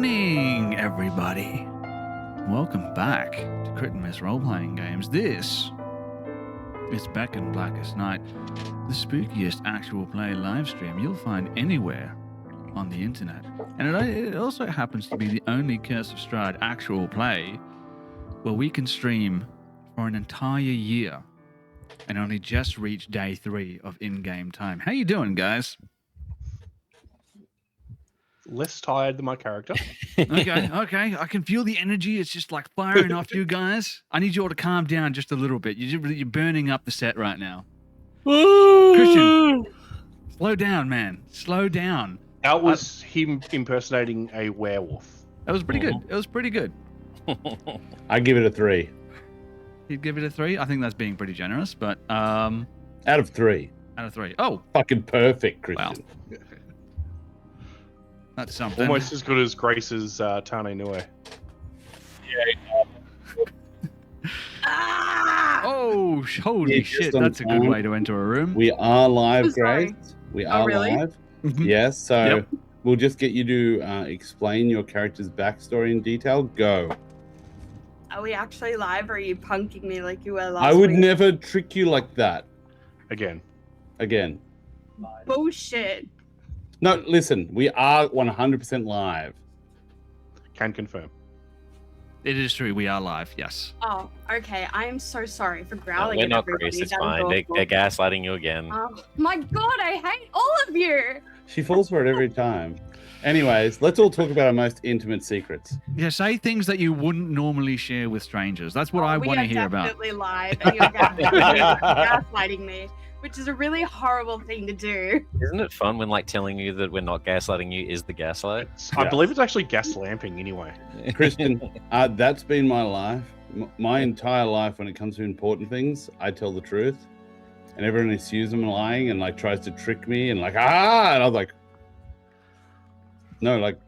evening, everybody. Welcome back to Crit and Miss Role-Playing Games. This is Beckoned Blackest Night, the spookiest actual play live stream you'll find anywhere on the internet. And it also happens to be the only Curse of Strahd actual play where we can stream for an entire year and only just reach day 3 of in-game time. How you doing, guys? Less tired than my character. Okay. I can feel the energy. It's just like firing off you guys. I need you all to calm down just a little bit. You're burning up the set right now. Christian, slow down, man. Slow down. That was him impersonating a werewolf. That was pretty good. It was pretty good. I give it a 3. You'd give it a 3? I think that's being pretty generous, but out of 3. out of 3. Oh, Fucking perfect, Christian. wow. That's something. Almost as good as Grace's Tane Nue. Oh, holy shit. That's a good way to enter a room. We are live, I'm sorry. Grace. We are really? live. Mhm. Yes, so Yep. we'll just get you to explain your character's backstory in detail. Go. Are we actually live, or are you punking me like you were last I would week? never trick you like that. Again. Bullshit. No, listen, we are 100% live. Can confirm. It is true. We are live. Yes. Oh, okay. I am so sorry for growling We're at not everybody. Grace, it's That is fine. They're awful. gaslighting you again. Oh my god, I hate all of you. She falls for it every time. Anyways, let's all talk about our most intimate secrets. Yeah, say things that you wouldn't normally share with strangers. That's what I want to hear We are about. definitely live, and you're gaslighting me, which is a really horrible thing to do. Isn't it fun when like telling you that we're not gaslighting you is the gaslight? I Yeah. believe it's actually gas lamping anyway. Christian, that's been my life. My entire life when it comes to important things, I tell the truth. And everyone assumes I'm lying and like tries to trick me and like, and I was like, no, like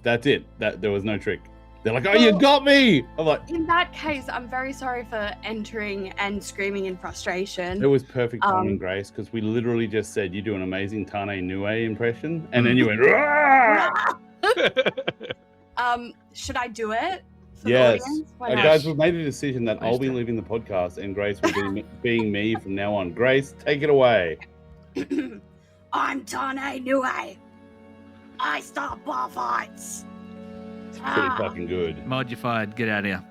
that's it. There was no trick. They're like, oh, you Well- got me. I'm like, In that case, I'm very sorry for entering and screaming in frustration. it was perfect timing, Um, Grace, because we literally just said you do an amazing Tane Nue impression, and then you went, "Rah!" Should I do it? For Yes. The audience? Why Uh, not? guys, we've made a decision that Please I'll be do. leaving the podcast and Grace will be being me from now on. Grace, take it away. I'm Tane Nue. I start bar fights. It's pretty fucking good. Mod, you're fired. Get out of here.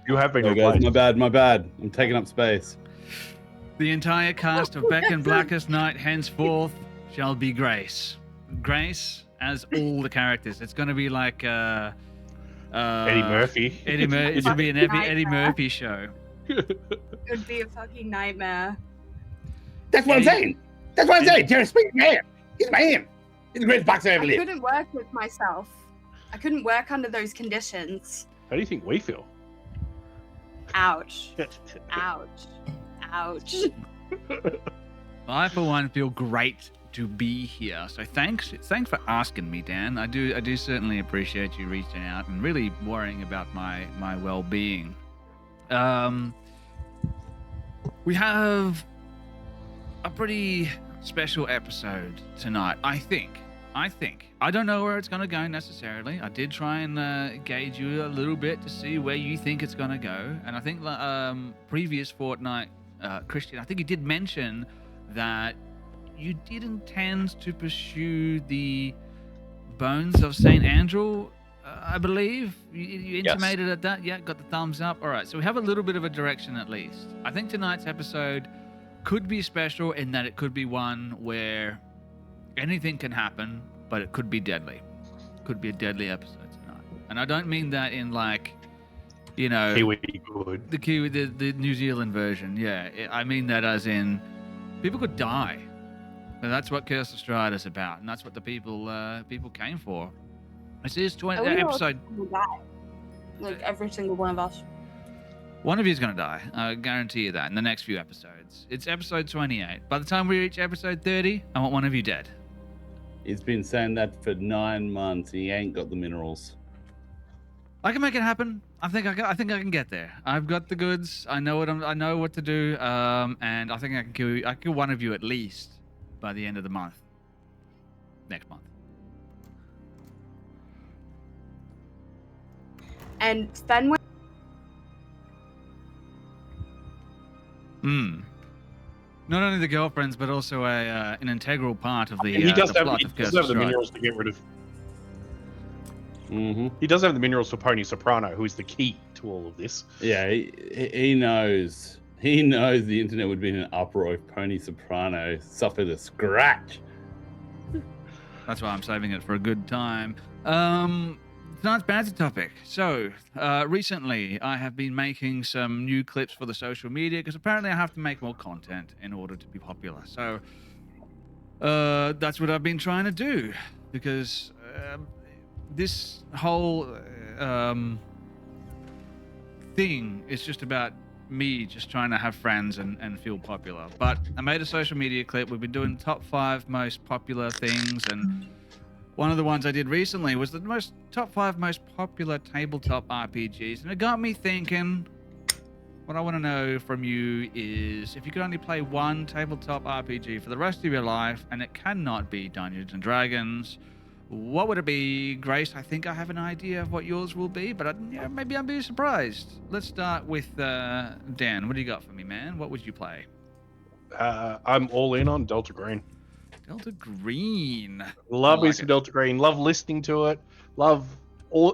You have been No, guys, replaced. my bad. I'm taking up space. The entire cast of Beckoned Blackest Night henceforth shall be Grace. Grace as all the characters. It's going to be like Eddie Murphy. It's going to be an Eddie Nightmare. Murphy show. It would be a fucking nightmare. That's what I'm saying. That's what I'm saying. Jerry, speak man. He's man. He's the greatest boxer I ever I lived. couldn't work with myself. I couldn't work under those conditions. How do you think we feel? Ouch. Ouch. Ouch. I, for one, feel great to be here. So thanks for asking me, Dan. I do certainly appreciate you reaching out and really worrying about my well-being. We have a pretty special episode tonight, I think. I don't know where it's going to go necessarily. I did try and gauge you a little bit to see where you think it's going to go. And I think previous fortnight, Christian, I think you did mention that you did intend to pursue the bones of St. Andrew, I believe. You Yes. intimated at that. Yeah, got the thumbs up. All right, so we have a little bit of a direction at least. I think tonight's episode could be special in that it could be one where anything can happen, but it could be deadly. Could be a deadly episode tonight. And I don't mean that in like, you know, Kiwi good. the New Zealand version. Yeah, I mean that as in people could die. And that's what Curse of Strahd is about, and that's what the people came for. This is Are we all episode. gonna die? Like every single one of us. One of you is going to die. I guarantee you that in the next few episodes. It's episode 28. By the time we reach episode 30, I want one of you dead. He's been saying that for 9 months. He ain't got the minerals. I can make it happen. I think I can get there. I've got the goods. I know what to do. And I think I can kill one of you at least by the end of the month. Next month. and spend with. Not only the girlfriends, but also an integral part of the, And he does the have, plot he of does Curse have of the Strahd. minerals to get rid of. Mm-hmm. He does have the minerals for Pony Soprano, who is the key to all of this. Yeah, he knows. He knows the internet would be in an uproar if Pony Soprano suffered a scratch. That's why I'm saving it for a good time. Tonight's banter topic. So, recently I have been making some new clips for the social media because apparently I have to make more content in order to be popular. So, that's what I've been trying to do because this whole thing is just about me just trying to have friends and feel popular. But I made a social media clip. We've been doing top 5 most popular things, and one of the ones I did recently was the top 5 most popular tabletop RPGs, and it got me thinking. What I want to know from you is if you could only play one tabletop RPG for the rest of your life, and it cannot be Dungeons and Dragons, what would it be? Grace, I think I have an idea of what yours will be, but maybe I'll be surprised. Let's start with Dan. What do you got for me, man? What would you play? I'm all in on Delta Green. Delta Green. Love me some Delta Green. Love listening to it. Love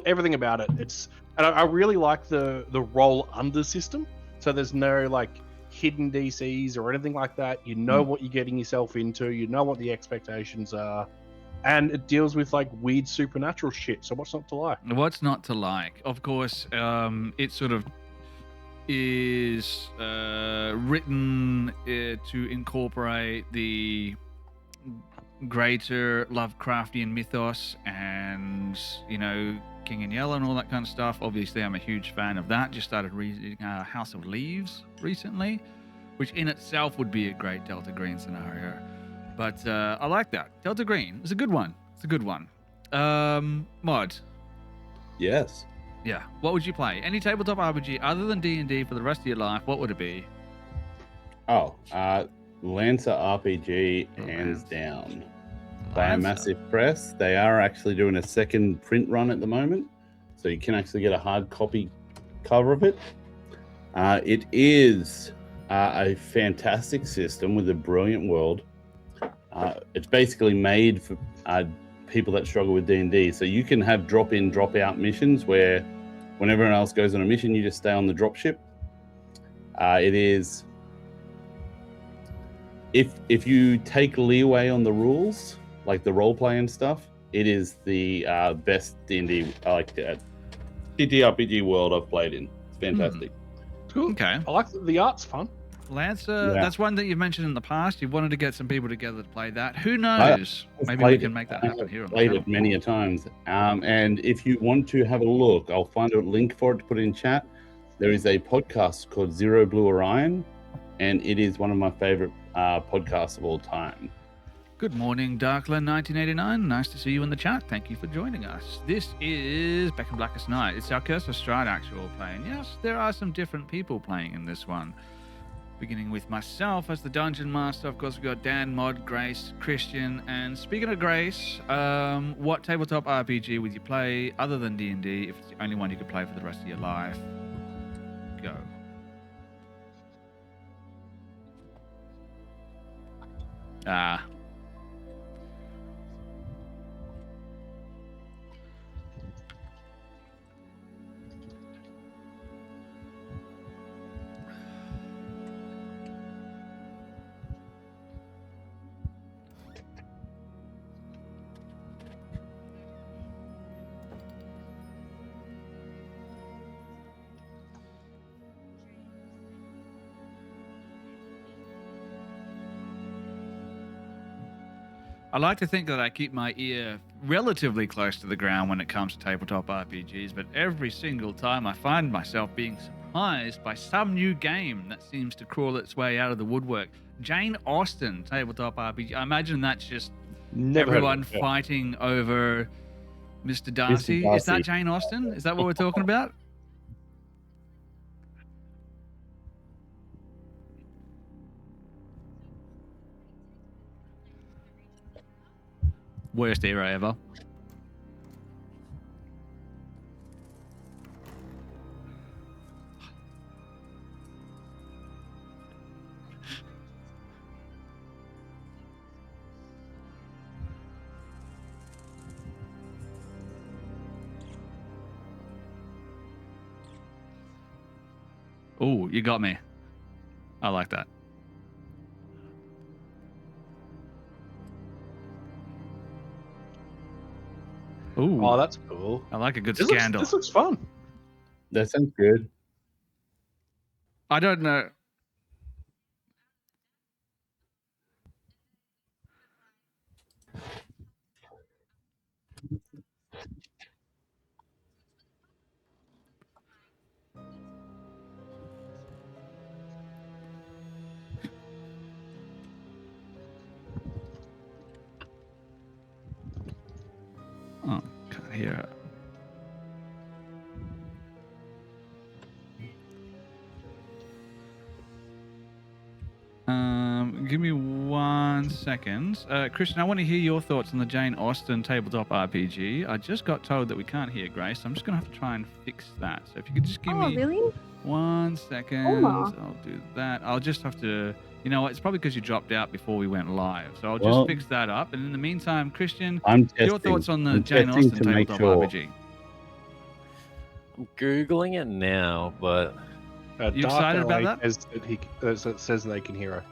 everything about it. And I really like the roll under system. So there's no like hidden DCs or anything like that. You know what you're getting yourself into. You know what the expectations are. And it deals with like weird supernatural shit. So what's not to like? What's not to like? Of course, it sort of is written to incorporate the greater Lovecraftian mythos and, you know, King in Yellow and all that kind of stuff. Obviously, I'm a huge fan of that. Just started reading House of Leaves recently, which in itself would be a great Delta Green scenario. But I like that. Delta Green is a good one. It's a good one. Mod. Yes. Yeah. What would you play? Any tabletop RPG other than D&D for the rest of your life, what would it be? Oh, Lancer RPG, hands Lance. down. By a Lancer. massive press. They are actually doing a second print run at the moment, so you can actually get a hard copy cover of it. It is a fantastic system with a brilliant world. It's basically made for people that struggle with D&D, so you can have drop-in, drop-out missions where when everyone else goes on a mission, you just stay on the dropship. It is... If you take leeway on the rules, like the roleplay and stuff, it is the best D&D, TTRPG world I've played in. It's fantastic. Cool. Okay. I like the art's fun. Lancer, Yeah. that's one that you've mentioned in the past. You wanted to get some people together to play that. Who knows? I've Maybe we played can it. make that I happen have here on the played channel. it many a times. And if you want to have a look, I'll find a link for it to put in chat. There is a podcast called Zero Blue Orion, and it is one of my favorite podcasts of all time. Good morning, Darkland1989. Nice to see you in the chat. Thank you for joining us. This is Beckoned Blackest Night. It's our Curse of Strahd actual play. And yes, there are some different people playing in this one. Beginning with myself as the Dungeon Master. Of course, we've got Dan, Mod, Grace, Christian. And speaking of Grace, what tabletop RPG would you play other than D&D if it's the only one you could play for the rest of your life? Go. I like to think that I keep my ear relatively close to the ground when it comes to tabletop RPGs, but every single time I find myself being surprised by some new game that seems to crawl its way out of the woodwork. Jane Austen tabletop RPG. I imagine that's just Never heard of everyone it, yeah. fighting over Mr. Darcy. Is that Darcy. Jane Austen? Is that what we're talking about? Worst era ever. Oh, you got me. I like that. Ooh, Oh, that's cool. I like a good This scandal. looks fun. That sounds good. I don't know. Oh, can't hear it. Give me 1 second. Christian, I want to hear your thoughts on the Jane Austen tabletop RPG. I just got told that we can't hear Grace. I'm just going to have to try and fix that. So if you could just give me really? 1 second, Aw. I'll do that. I'll just have to, you know what, it's probably because you dropped out before we went live. So I'll just Well, fix that up. And in the meantime, Christian, I'm testing. your thoughts on the I'm Jane testing Austen to make tabletop sure. RPG. I'm Googling it now, but You Dark excited about LA that? says they can hear her.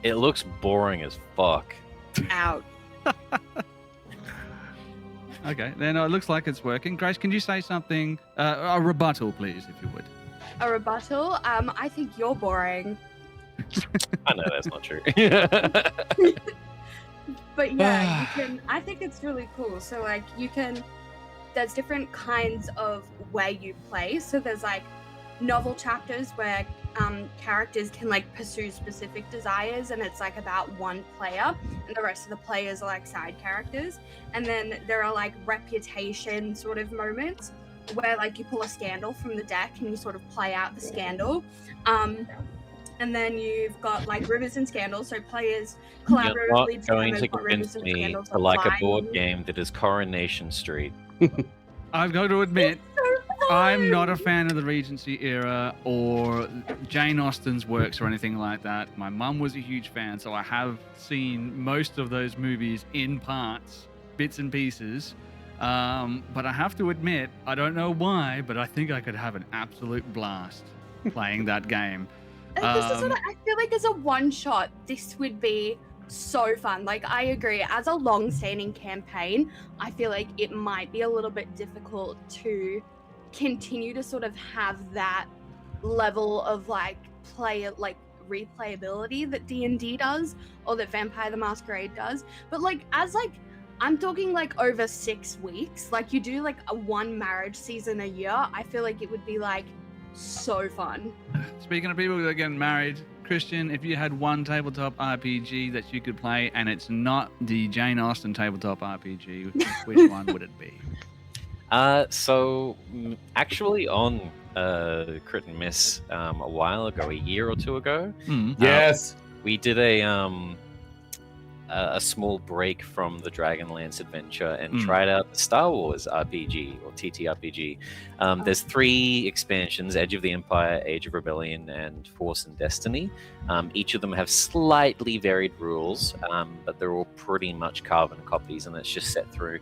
it looks boring as fuck. Out. Okay, then it looks like it's working. Grace, can you say something, a rebuttal, please, if you would? A rebuttal? I think you're boring. I know that's not true. But yeah, you can. I think it's really cool. So like you can. There's different kinds of way you play. So there's like novel chapters where characters can like pursue specific desires, and it's like about one player, and the rest of the players are like side characters. And then there are like reputation sort of moments where like you pull a scandal from the deck and you sort of play out the scandal. And then you've got like rivers and scandals, so players You're collaboratively not determine going to what rivers convince and me scandals to like a apply. board game that is Coronation Street. I've got to admit, So I'm not a fun! fan of the Regency era or Jane Austen's works or anything like that. My mum was a huge fan, so I have seen most of those movies in parts, bits and pieces. But I have to admit, I don't know why, but I think I could have an absolute blast playing that game. This is what I feel like as a one shot, this would be so fun. Like I agree, as a long standing campaign, I feel like it might be a little bit difficult to continue to sort of have that level of like replayability that D&D does or that Vampire the Masquerade does. But like as like I'm talking like over 6 weeks, like you do like a one marriage season a year, I feel like it would be like so fun. Speaking of people that are getting married, Christian, if you had one tabletop RPG that you could play and it's not the Jane Austen tabletop RPG, which one would it be? Actually on Crit and Miss a while ago, a year or two ago, Yes. we did a small break from the Dragonlance adventure and tried out the Star Wars RPG or TTRPG. There's 3 expansions: Edge of the Empire, Age of Rebellion, and Force and Destiny. Each of them have slightly varied rules, but they're all pretty much carbon copies, and it's just set through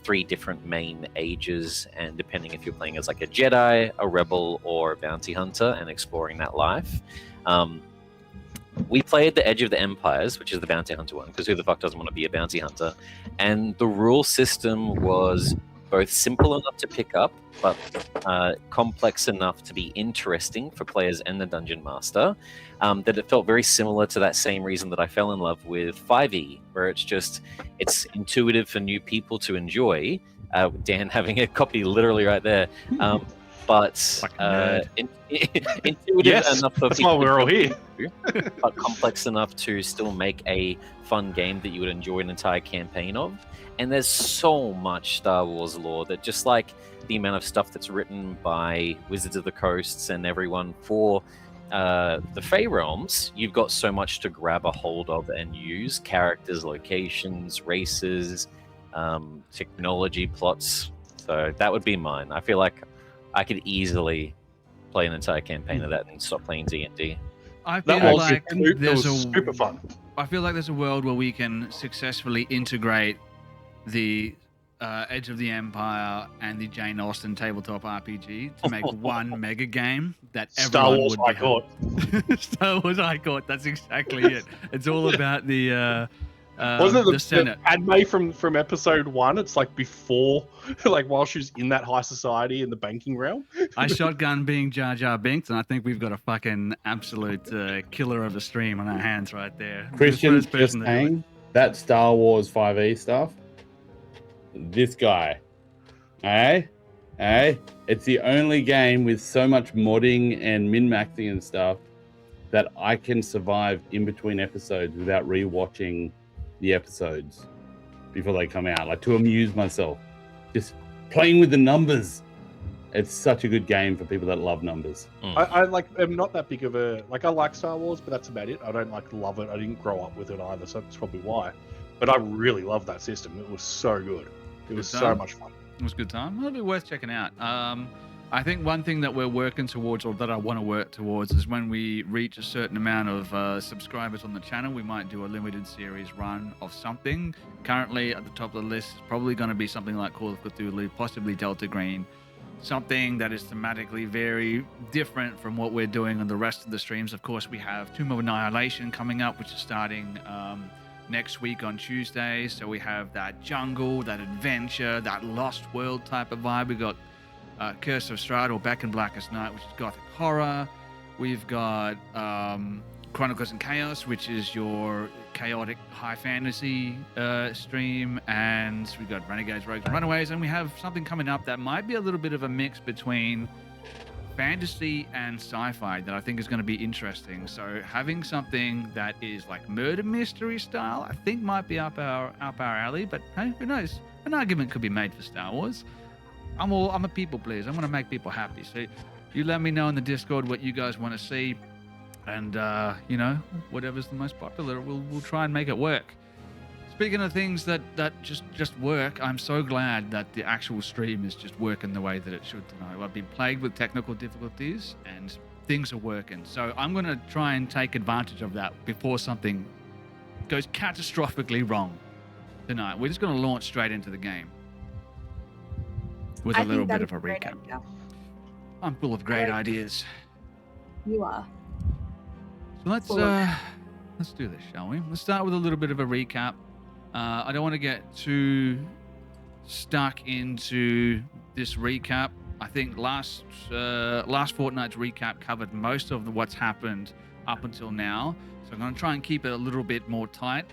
3 different main ages, and depending if you're playing as like a Jedi, a Rebel, or a Bounty Hunter and exploring that life. We played the Edge of the Empires, which is the Bounty Hunter one, because who the fuck doesn't want to be a Bounty Hunter? And the rule system was both simple enough to pick up, but complex enough to be interesting for players and the Dungeon Master, that it felt very similar to that same reason that I fell in love with 5e, where it's intuitive for new people to enjoy. Dan having a copy literally right there. But intuitive Yes, enough for that's why people we're all here. but complex enough to still make a fun game that you would enjoy an entire campaign of. And there's so much Star Wars lore that, just like the amount of stuff that's written by Wizards of the Coasts and everyone for the Fey Realms, you've got so much to grab a hold of and use: characters, locations, races, technology, plots. So that would be mine. I feel like I could easily play an entire campaign of that and stop playing D&D. I That feel was like there's super fun. I feel like there's a world where we can successfully integrate the Edge of the Empire and the Jane Austen tabletop RPG to make one mega game that Star everyone Wars would be High Court. Star Wars High Court. That's exactly it. It's all about the Wasn't it the Senate. the Padme from episode 1? It's like before, like while she's in that high society in the banking realm. I shotgun being Jar Jar Binks, and I think we've got a fucking absolute killer of a stream on our hands right there. Christian First just person to do it. saying that Star Wars 5e stuff. This guy, it's the only game with so much modding and min-maxing and stuff that I can survive in between episodes without rewatching the episodes before they come out, like to amuse myself, just playing with the numbers. It's such a good game for people that love numbers. I like. I'm not that big of a like. I like Star Wars, but that's about it. I don't like love it. I didn't grow up with it either, so that's probably why. But I really love that system. It was so good. It was so much fun. It was a good time. It'll be worth checking out. I think one thing that we're working towards, or that I want to work towards, is when we reach a certain amount of subscribers on the channel, we might do a limited series run of something. Currently, at the top of the list is probably going to be something like Call of Cthulhu, possibly Delta Green. Something that is thematically very different from what we're doing on the rest of the streams. Of course, we have Tomb of Annihilation coming up, which is starting next week on Tuesday. So we have that jungle, that adventure, that Lost World type of vibe. We got Curse of Strahd, or Beckoned Blackest Night, which is gothic horror. We've got Chronicles and Chaos, which is your chaotic high fantasy stream, and we've got Renegades, Rogues, and Runaways, and we have something coming up that might be a little bit of a mix between fantasy and sci-fi that I think is going to be interesting. So having something that is like murder mystery style, I think might be up our alley. But hey, who knows? An argument could be made for Star Wars. I'm a people pleaser. I'm going to make people happy. So you let me know in the Discord what you guys want to see, and whatever's the most popular, we'll try and make it work. Speaking of things that just work, I'm so glad that the actual stream is just working the way that it should tonight. I've been plagued with technical difficulties and things are working. So I'm going to try and take advantage of that before something goes catastrophically wrong tonight. We're just going to launch straight into the game with a little bit of a recap. I'm full of great ideas. You are. So let's do this, shall we? Let's start with a little bit of a recap. I don't want to get too stuck into this recap. I think last fortnight's recap covered most of what's happened up until now. So I'm going to try and keep it a little bit more tight.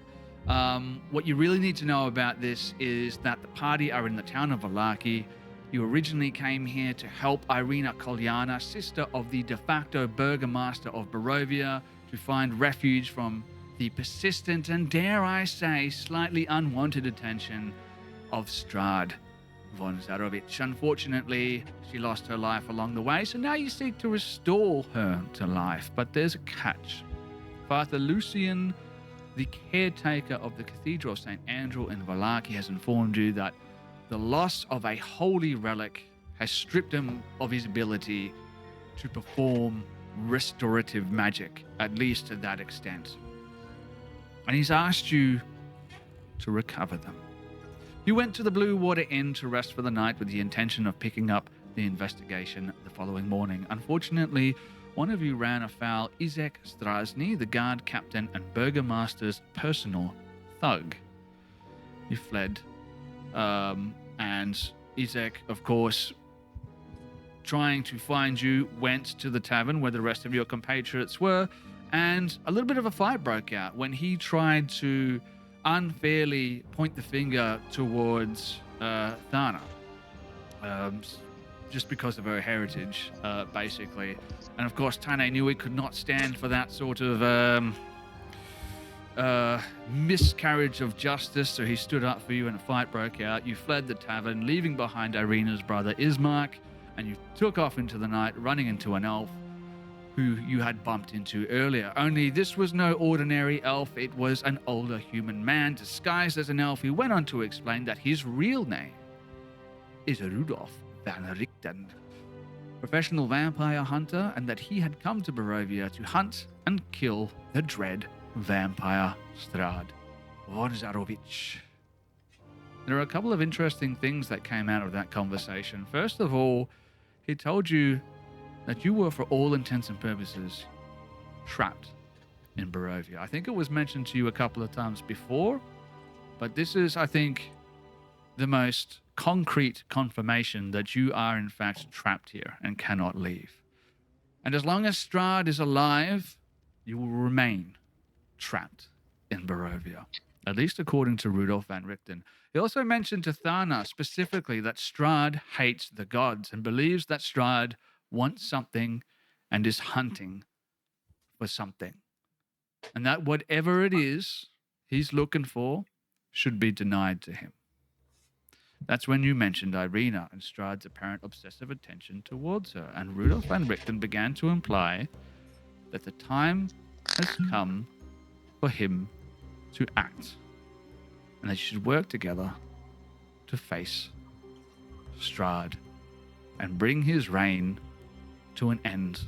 What you really need to know about this is that the party are in the town of Vallaki. You originally came here to help Irina Kolyana, sister of the de facto burgomaster of Barovia, to find refuge from the persistent and, dare I say, slightly unwanted attention of Strahd von Zarovich. Unfortunately, she lost her life along the way, so now you seek to restore her to life. But there's a catch. Father Lucian, the caretaker of the Cathedral of St. Andrew in Vallaki, has informed you that the loss of a holy relic has stripped him of his ability to perform restorative magic, at least to that extent. And he's asked you to recover them. You went to the Blue Water Inn to rest for the night with the intention of picking up the investigation the following morning. Unfortunately, one of you ran afoul Izek Strasny, the guard captain and burgomaster's personal thug. You fled. And Izek, of course, trying to find you, went to the tavern where the rest of your compatriots were, and a little bit of a fight broke out when he tried to unfairly point the finger towards Thana, just because of her heritage, basically. And of course, Tane knew he could not stand for that sort of miscarriage of justice, so he stood up for you and a fight broke out. You fled the tavern, leaving behind Irina's brother Ismark, and you took off into the night, running into an elf who you had bumped into earlier. Only this was no ordinary elf, it was an older human man disguised as an elf who went on to explain that his real name is Rudolf van Richten, professional vampire hunter, and that he had come to Barovia to hunt and kill the dread vampire Strahd von Zarovich. there are a couple of interesting things that came out of that conversation. First of all, he told you that you were, for all intents and purposes, trapped in Barovia. I think it was mentioned to you a couple of times before, but this is, I think, the most concrete confirmation that you are, in fact, trapped here and cannot leave. And as long as Strahd is alive, you will remain trapped in Barovia, at least according to Rudolf van Richten. He also mentioned to Thana specifically that Strahd hates the gods and believes that Strahd wants something and is hunting for something. And that whatever it is he's looking for should be denied to him. That's when you mentioned Irina and Strahd's apparent obsessive attention towards her, and Rudolf van Richten began to imply that the time has come for him to act, and they should work together to face Strahd and bring his reign to an end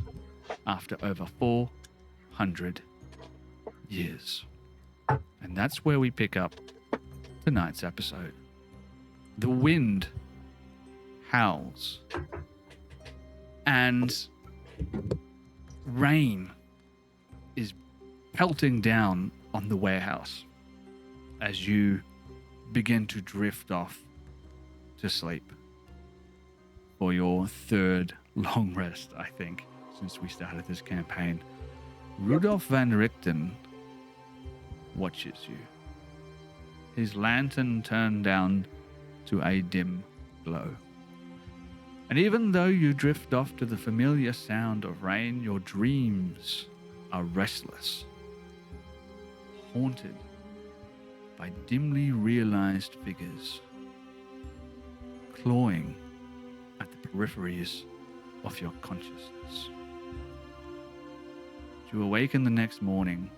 after over 400 years. And that's where we pick up tonight's episode. The wind howls and rain is pelting down on the warehouse as you begin to drift off to sleep for your third long rest, I think, since we started this campaign. Rudolf van Richten watches you, his lantern turned down to a dim glow. And even though you drift off to the familiar sound of rain, your dreams are restless, haunted by dimly realized figures clawing at the peripheries of your consciousness. You awaken the next morning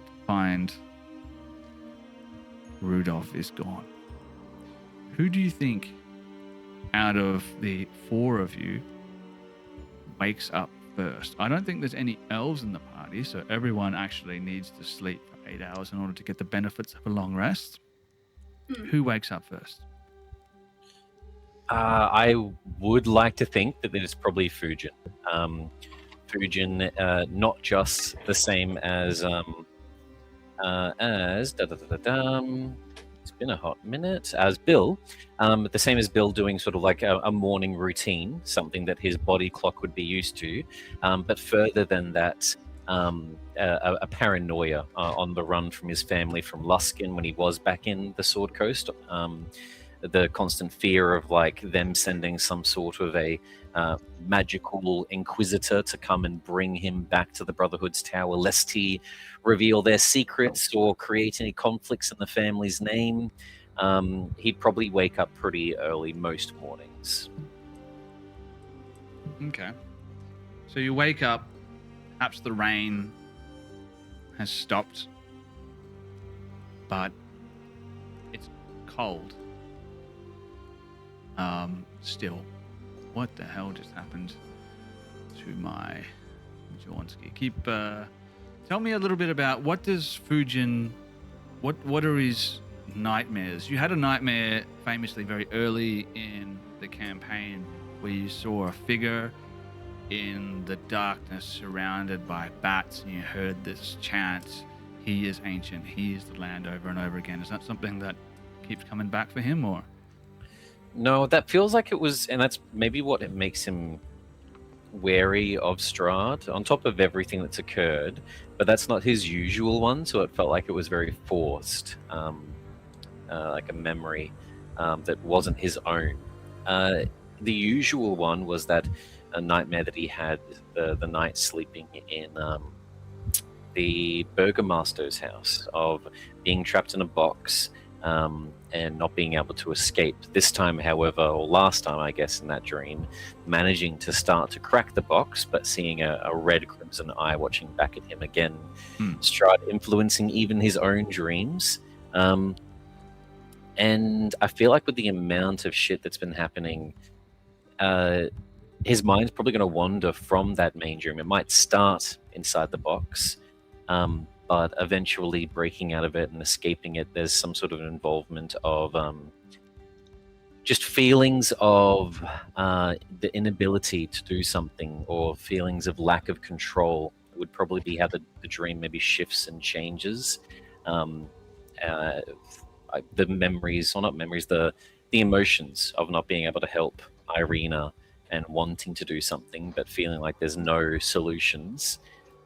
to find Rudolf is gone. Who do you think out of the four of you wakes up first? I don't think there's any elves in the party, so everyone actually needs to sleep for 8 hours in order to get the benefits of a long rest. Who wakes up first? I would like to think that it is probably Fujin. Fujin, not just the same as it's been a hot minute, as Bill, the same as Bill, doing sort of like a morning routine, something that his body clock would be used to, but further than that, a paranoia on the run from his family from Luskin when he was back in the Sword Coast. The constant fear of like them sending some sort of a magical inquisitor to come and bring him back to the Brotherhood's tower, lest he reveal their secrets or create any conflicts in the family's name. He'd probably wake up pretty early most mornings. Okay. So you wake up, perhaps the rain has stopped, but it's cold. Still. What the hell just happened to my Jawnski? Tell me a little bit about what does Fujin, what are his nightmares? You had a nightmare famously very early in the campaign where you saw a figure in the darkness surrounded by bats and you heard this chant, "He is ancient, he is the land," over and over again. Is that something that keeps coming back for him, or? No, that feels like it was, and that's maybe what it makes him wary of Strahd, on top of everything that's occurred, but that's not his usual one, so it felt like it was very forced, like a memory that wasn't his own. The usual one was that a nightmare that he had the night sleeping in the Burgomaster's house, of being trapped in a box and not being able to escape. This time, however, or last time, I guess, in that dream, managing to start to crack the box, but seeing a red crimson eye watching back at him again. Strahd influencing even his own dreams. And I feel like with the amount of shit that's been happening, his mind's probably going to wander from that main dream. It might start inside the box, but eventually breaking out of it and escaping it, there's some sort of involvement of just feelings of the inability to do something, or feelings of lack of control. It would probably be how the dream maybe shifts and changes. The memories, or not memories, the emotions of not being able to help Irina and wanting to do something, but feeling like there's no solutions,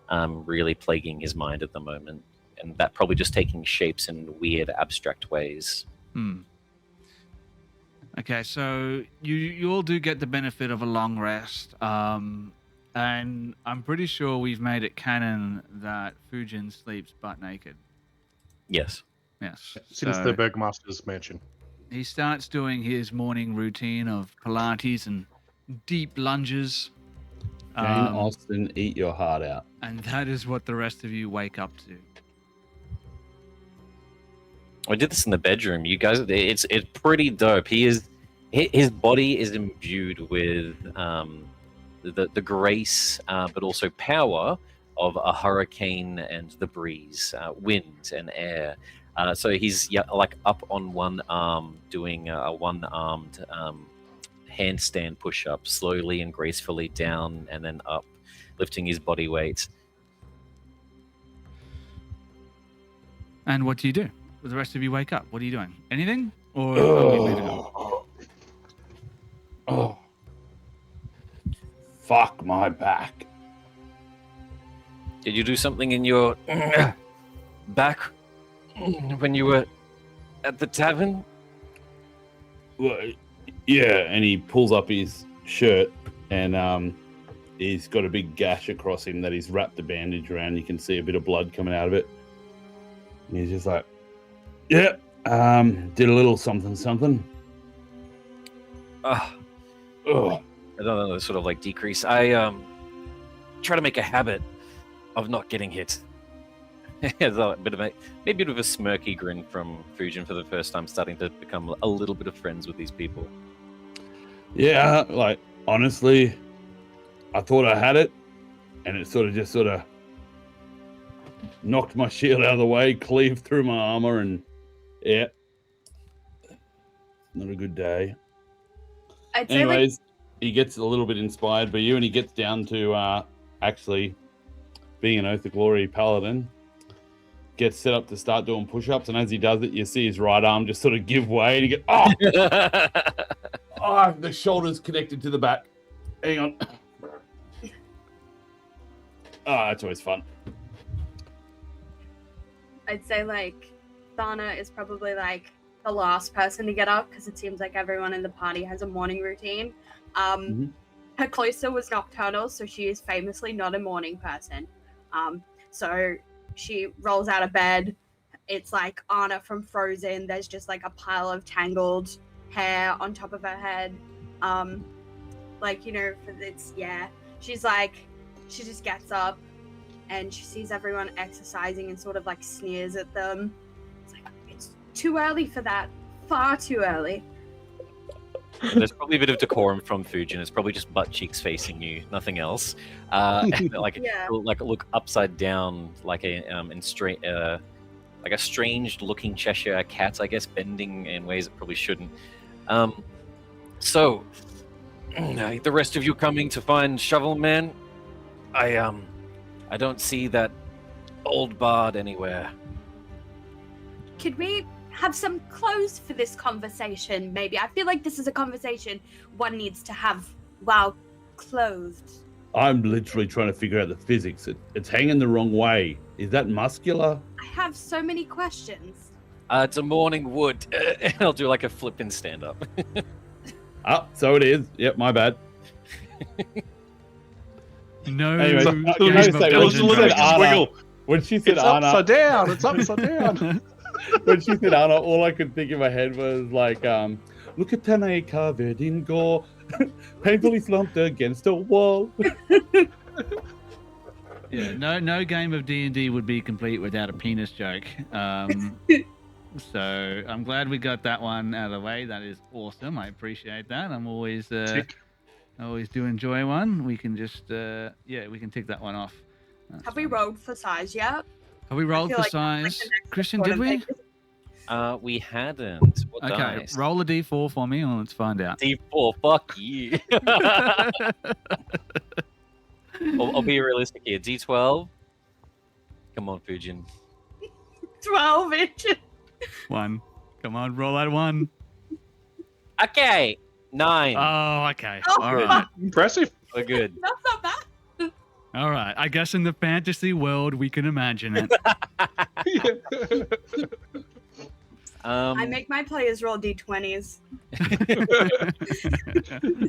really plaguing his mind at the moment. And that probably just taking shapes in weird, abstract ways. Okay, so you all do get the benefit of a long rest, and I'm pretty sure we've made it canon that Fujin sleeps butt naked. Yes. Yes. Since so the Burgomaster's mansion. he starts doing his morning routine of Pilates and deep lunges. Jane Austen, eat your heart out. And that is what the rest of you wake up to. I did this in the bedroom. You guys, it's pretty dope. His body is imbued with the grace, but also power of a hurricane and the breeze, wind and air. So he's like up on one arm, doing a one-armed handstand push-up, slowly and gracefully down and then up, lifting his body weight. And what do you do? The rest of you wake up. What are you doing? Anything? Or are we leaving it? Oh, fuck my back. Did you do something in your back when you were at the tavern? Well, yeah, and he pulls up his shirt, and he's got a big gash across him that he's wrapped a bandage around. You can see a bit of blood coming out of it. And he's just like, yeah, did a little something. I don't know, sort of like decrease. I try to make a habit of not getting hit. There's a bit of a smirky grin from Fujin for the first time, starting to become a little bit of friends with these people. Yeah, like, honestly, I thought I had it, and it sort of knocked my shield out of the way, cleaved through my armor, and yeah, not a good day. I'd say Anyways, he gets a little bit inspired by you, and he gets down to actually being an Oath of Glory paladin. Gets set up to start doing push-ups, and as he does it, you see his right arm just sort of give way, and he goes, oh, the shoulder's connected to the back. Hang on. That's always fun. I'd say like Thana is probably like the last person to get up because it seems like everyone in the party has a morning routine. Her cloister was nocturnal, so she is famously not a morning person. So she rolls out of bed. It's like Anna from Frozen. There's just like a pile of tangled hair on top of her head. She's like, she just gets up and she sees everyone exercising and sort of like sneers at them. It's like, it's too early for that. Far too early. There's probably a bit of decorum from Fujin. It's probably just butt cheeks facing you, nothing else. Like look upside down, like a strange-looking Cheshire cat, I guess, bending in ways it probably shouldn't. So, the rest of you coming to find Shovel Man? I don't see that old bard anywhere. Could we have some clothes for this conversation, maybe? I feel like this is a conversation one needs to have while clothed. I'm literally trying to figure out the physics. It's hanging the wrong way. Is that muscular? I have so many questions. It's a morning wood. I'll do like a flippin' stand-up. So it is. Yep, my bad. No. Anyways, when she said It's Anna, upside down. It's upside down. when she said Anna, all I could think in my head was like, look at Tane covered in gore, painfully slumped against a wall. Yeah, no game of D&D would be complete without a penis joke. So I'm glad we got that one out of the way. That is awesome. I appreciate that. I'm always do enjoy one. We can just we can tick that one off. Have we rolled for size yet? Have we rolled feel for like that's, like, size? the next Christian, did important we? thing. We hadn't. What Okay, dice? roll a d4 for me and let's find out. D4. Fuck you. I'll be realistic here. D12. Come on, Fujin. 12 inches. 1. Come on, roll that 1. Okay. 9. Oh, okay. Oh, All right. Impressive. We're good. That's not bad. All right. I guess in the fantasy world, we can imagine it. I make my players roll d20s.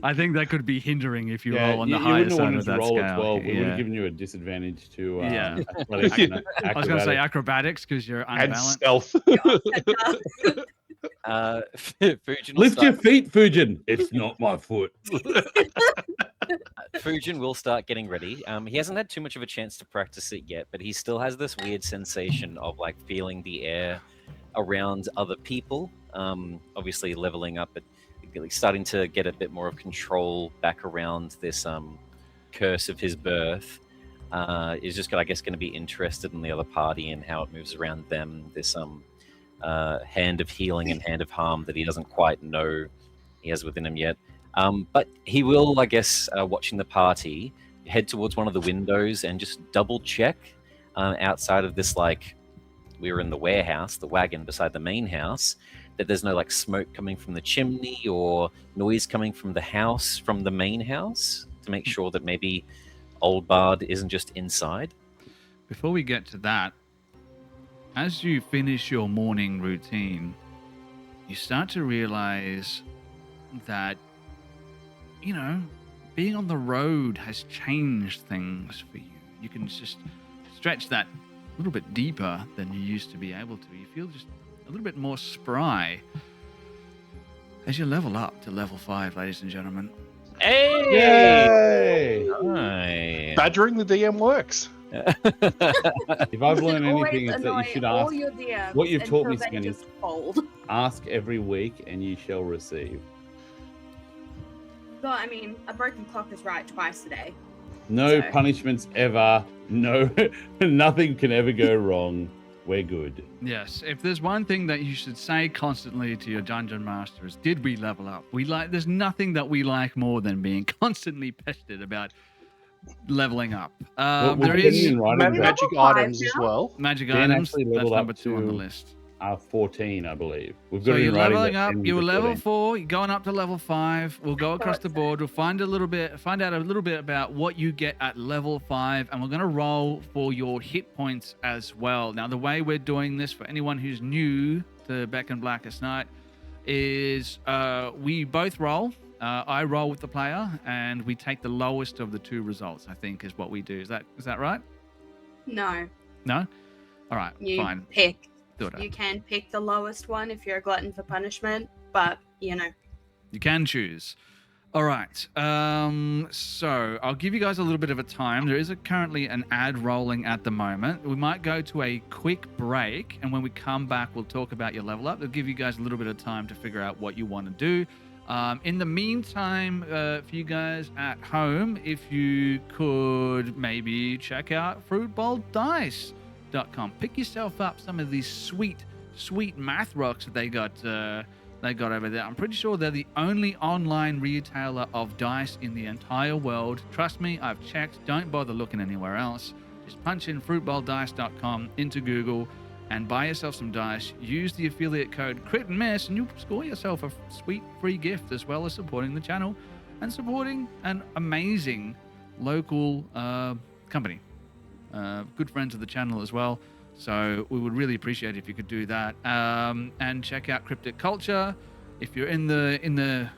I think that could be hindering if you Yeah, roll on the you higher wouldn't have side wanted of to that roll scale. a 12. We would Yeah. have given you a disadvantage to Yeah. athletics and I was going to say acrobatics. acrobatics because you're And unbalanced. stealth. Fujin will Lift your start, feet, Fujin. It's not my foot. Fujin will start getting ready. He hasn't had too much of a chance to practice it yet, but he still has this weird sensation of like feeling the air around other people. Obviously leveling up, but starting to get a bit more of control back around this curse of his birth. Is just, I guess, going to be interested in the other party and how it moves around them. This hand of healing and hand of harm that he doesn't quite know he has within him yet. But he will, I guess, watching the party, head towards one of the windows and just double check outside of this, like, we were in the warehouse, the wagon beside the main house, that there's no like smoke coming from the chimney or noise coming from the house, from the main house, to make sure that maybe Old Bard isn't just inside. Before we get to that, as you finish your morning routine, you start to realize that, you know, being on the road has changed things for you. You can just stretch that a little bit deeper than you used to be able to. You feel just a little bit more spry as you level up to level 5, ladies and gentlemen. Hey! Yay! Hi. Badgering the DM works. If I've learned Always anything, it's that annoy you should all ask. your DMs what you've taught me, until they Skinny. just fold. Ask every week, and you shall receive. Well, I mean, a broken clock is right twice a day. No So- punishments ever. No, nothing can ever go wrong. We're good. Yes, if there's one thing that you should say constantly to your dungeon master is, did we level up? There's nothing that we like more than being constantly pestered about leveling up. We're There getting is in writing that Magic Level 5 items as now? well. magic Dan items. actually That's leveled number up 2 on the to- list. 14, I believe. We've So got it you're in writing leveling that up. Dan You were was at level 14. 4. You're going up to level 5. We'll go across the board. We'll find out a little bit about what you get at level 5, and we're going to roll for your hit points as well. Now, the way we're doing this for anyone who's new to Beckoned Blackest Night is we both roll. I roll with the player, and we take the lowest of the 2 results. I think is what we do. Is that right? No, No. All right. you Fine. pick. Do it. You can pick the lowest one if you're a glutton for punishment, but you know. You can choose. All right. So I'll give you guys a little bit of a time. There is currently an ad rolling at the moment. We might go to a quick break, and when we come back, we'll talk about your level up. It'll give you guys a little bit of time to figure out what you want to do. In the meantime, for you guys at home, if you could maybe check out fruitbowldice.com. Pick yourself up some of these sweet math rocks that they got over there. I'm pretty sure they're the only online retailer of dice in the entire world. Trust me, I've checked. Don't bother looking anywhere else. Just punch in fruitbowldice.com into Google and buy yourself some dice. Use the affiliate code Crit and Miss, and you'll score yourself a sweet free gift, as well as supporting the channel and supporting an amazing local company. Good friends of the channel as well. So we would really appreciate it if you could do that. And check out Cryptic Culture. If you're in the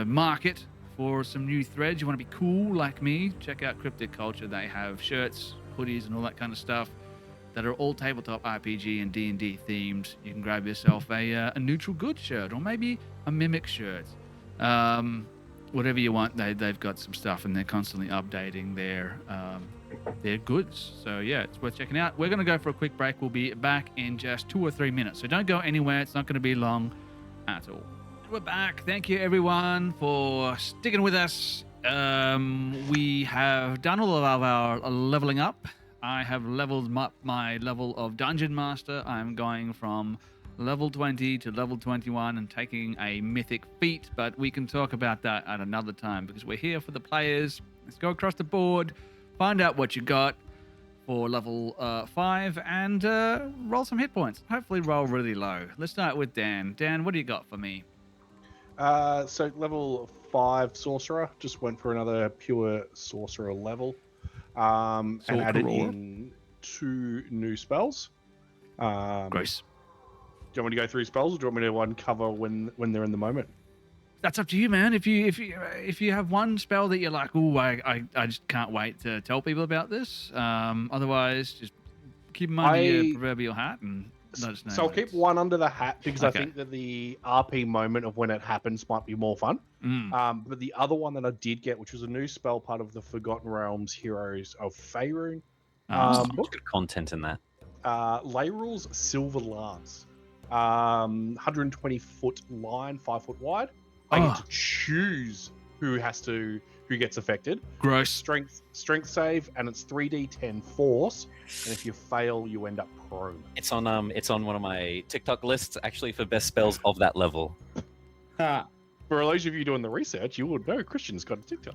market for some new threads, you want to be cool like me, check out Cryptic Culture. They have shirts, hoodies, and all that kind of stuff that are all tabletop RPG and D&D themed. You can grab yourself a neutral good shirt, or maybe a mimic shirt. Whatever you want, they've got some stuff, and they're constantly updating their goods. So yeah, it's worth checking out. We're going to go for a quick break. We'll be back in just 2 or 3 minutes. So don't go anywhere. It's not going to be long at all. We're back. Thank you everyone for sticking with us. We have done all of our leveling up. I have leveled up my level of Dungeon Master. I'm going from level 20 to level 21 and taking a mythic feat, but we can talk about that at another time because we're here for the players. Let's go across the board, find out what you got for level 5, and roll some hit points. Hopefully roll really low. Let's start with Dan. Dan, what do you got for me? So level 5 sorcerer, just went for another pure sorcerer level. And added in 2 new spells. Gross. Do you want me to go through spells, or do you want me to uncover when they're in the moment? That's up to you, man. If you have one spell that you're like, oh, I just can't wait to tell people about this. Otherwise, just keep them under your proverbial hat and let us know. So I'll keep one under the hat because I think that the RP moment of when it happens might be more fun. But the other one that I did get, which was a new spell part of the Forgotten Realms Heroes of Faerun. What's good content in that? Lay rules Silver Lance. 120-foot line, 5 foot wide. I get to choose who gets affected. Gross. Strength save, and it's 3d10 force. And if you fail, you end up prone. It's on one of my TikTok lists actually for best spells of that level. For those of you doing the research, you would know Christian's got a TikTok.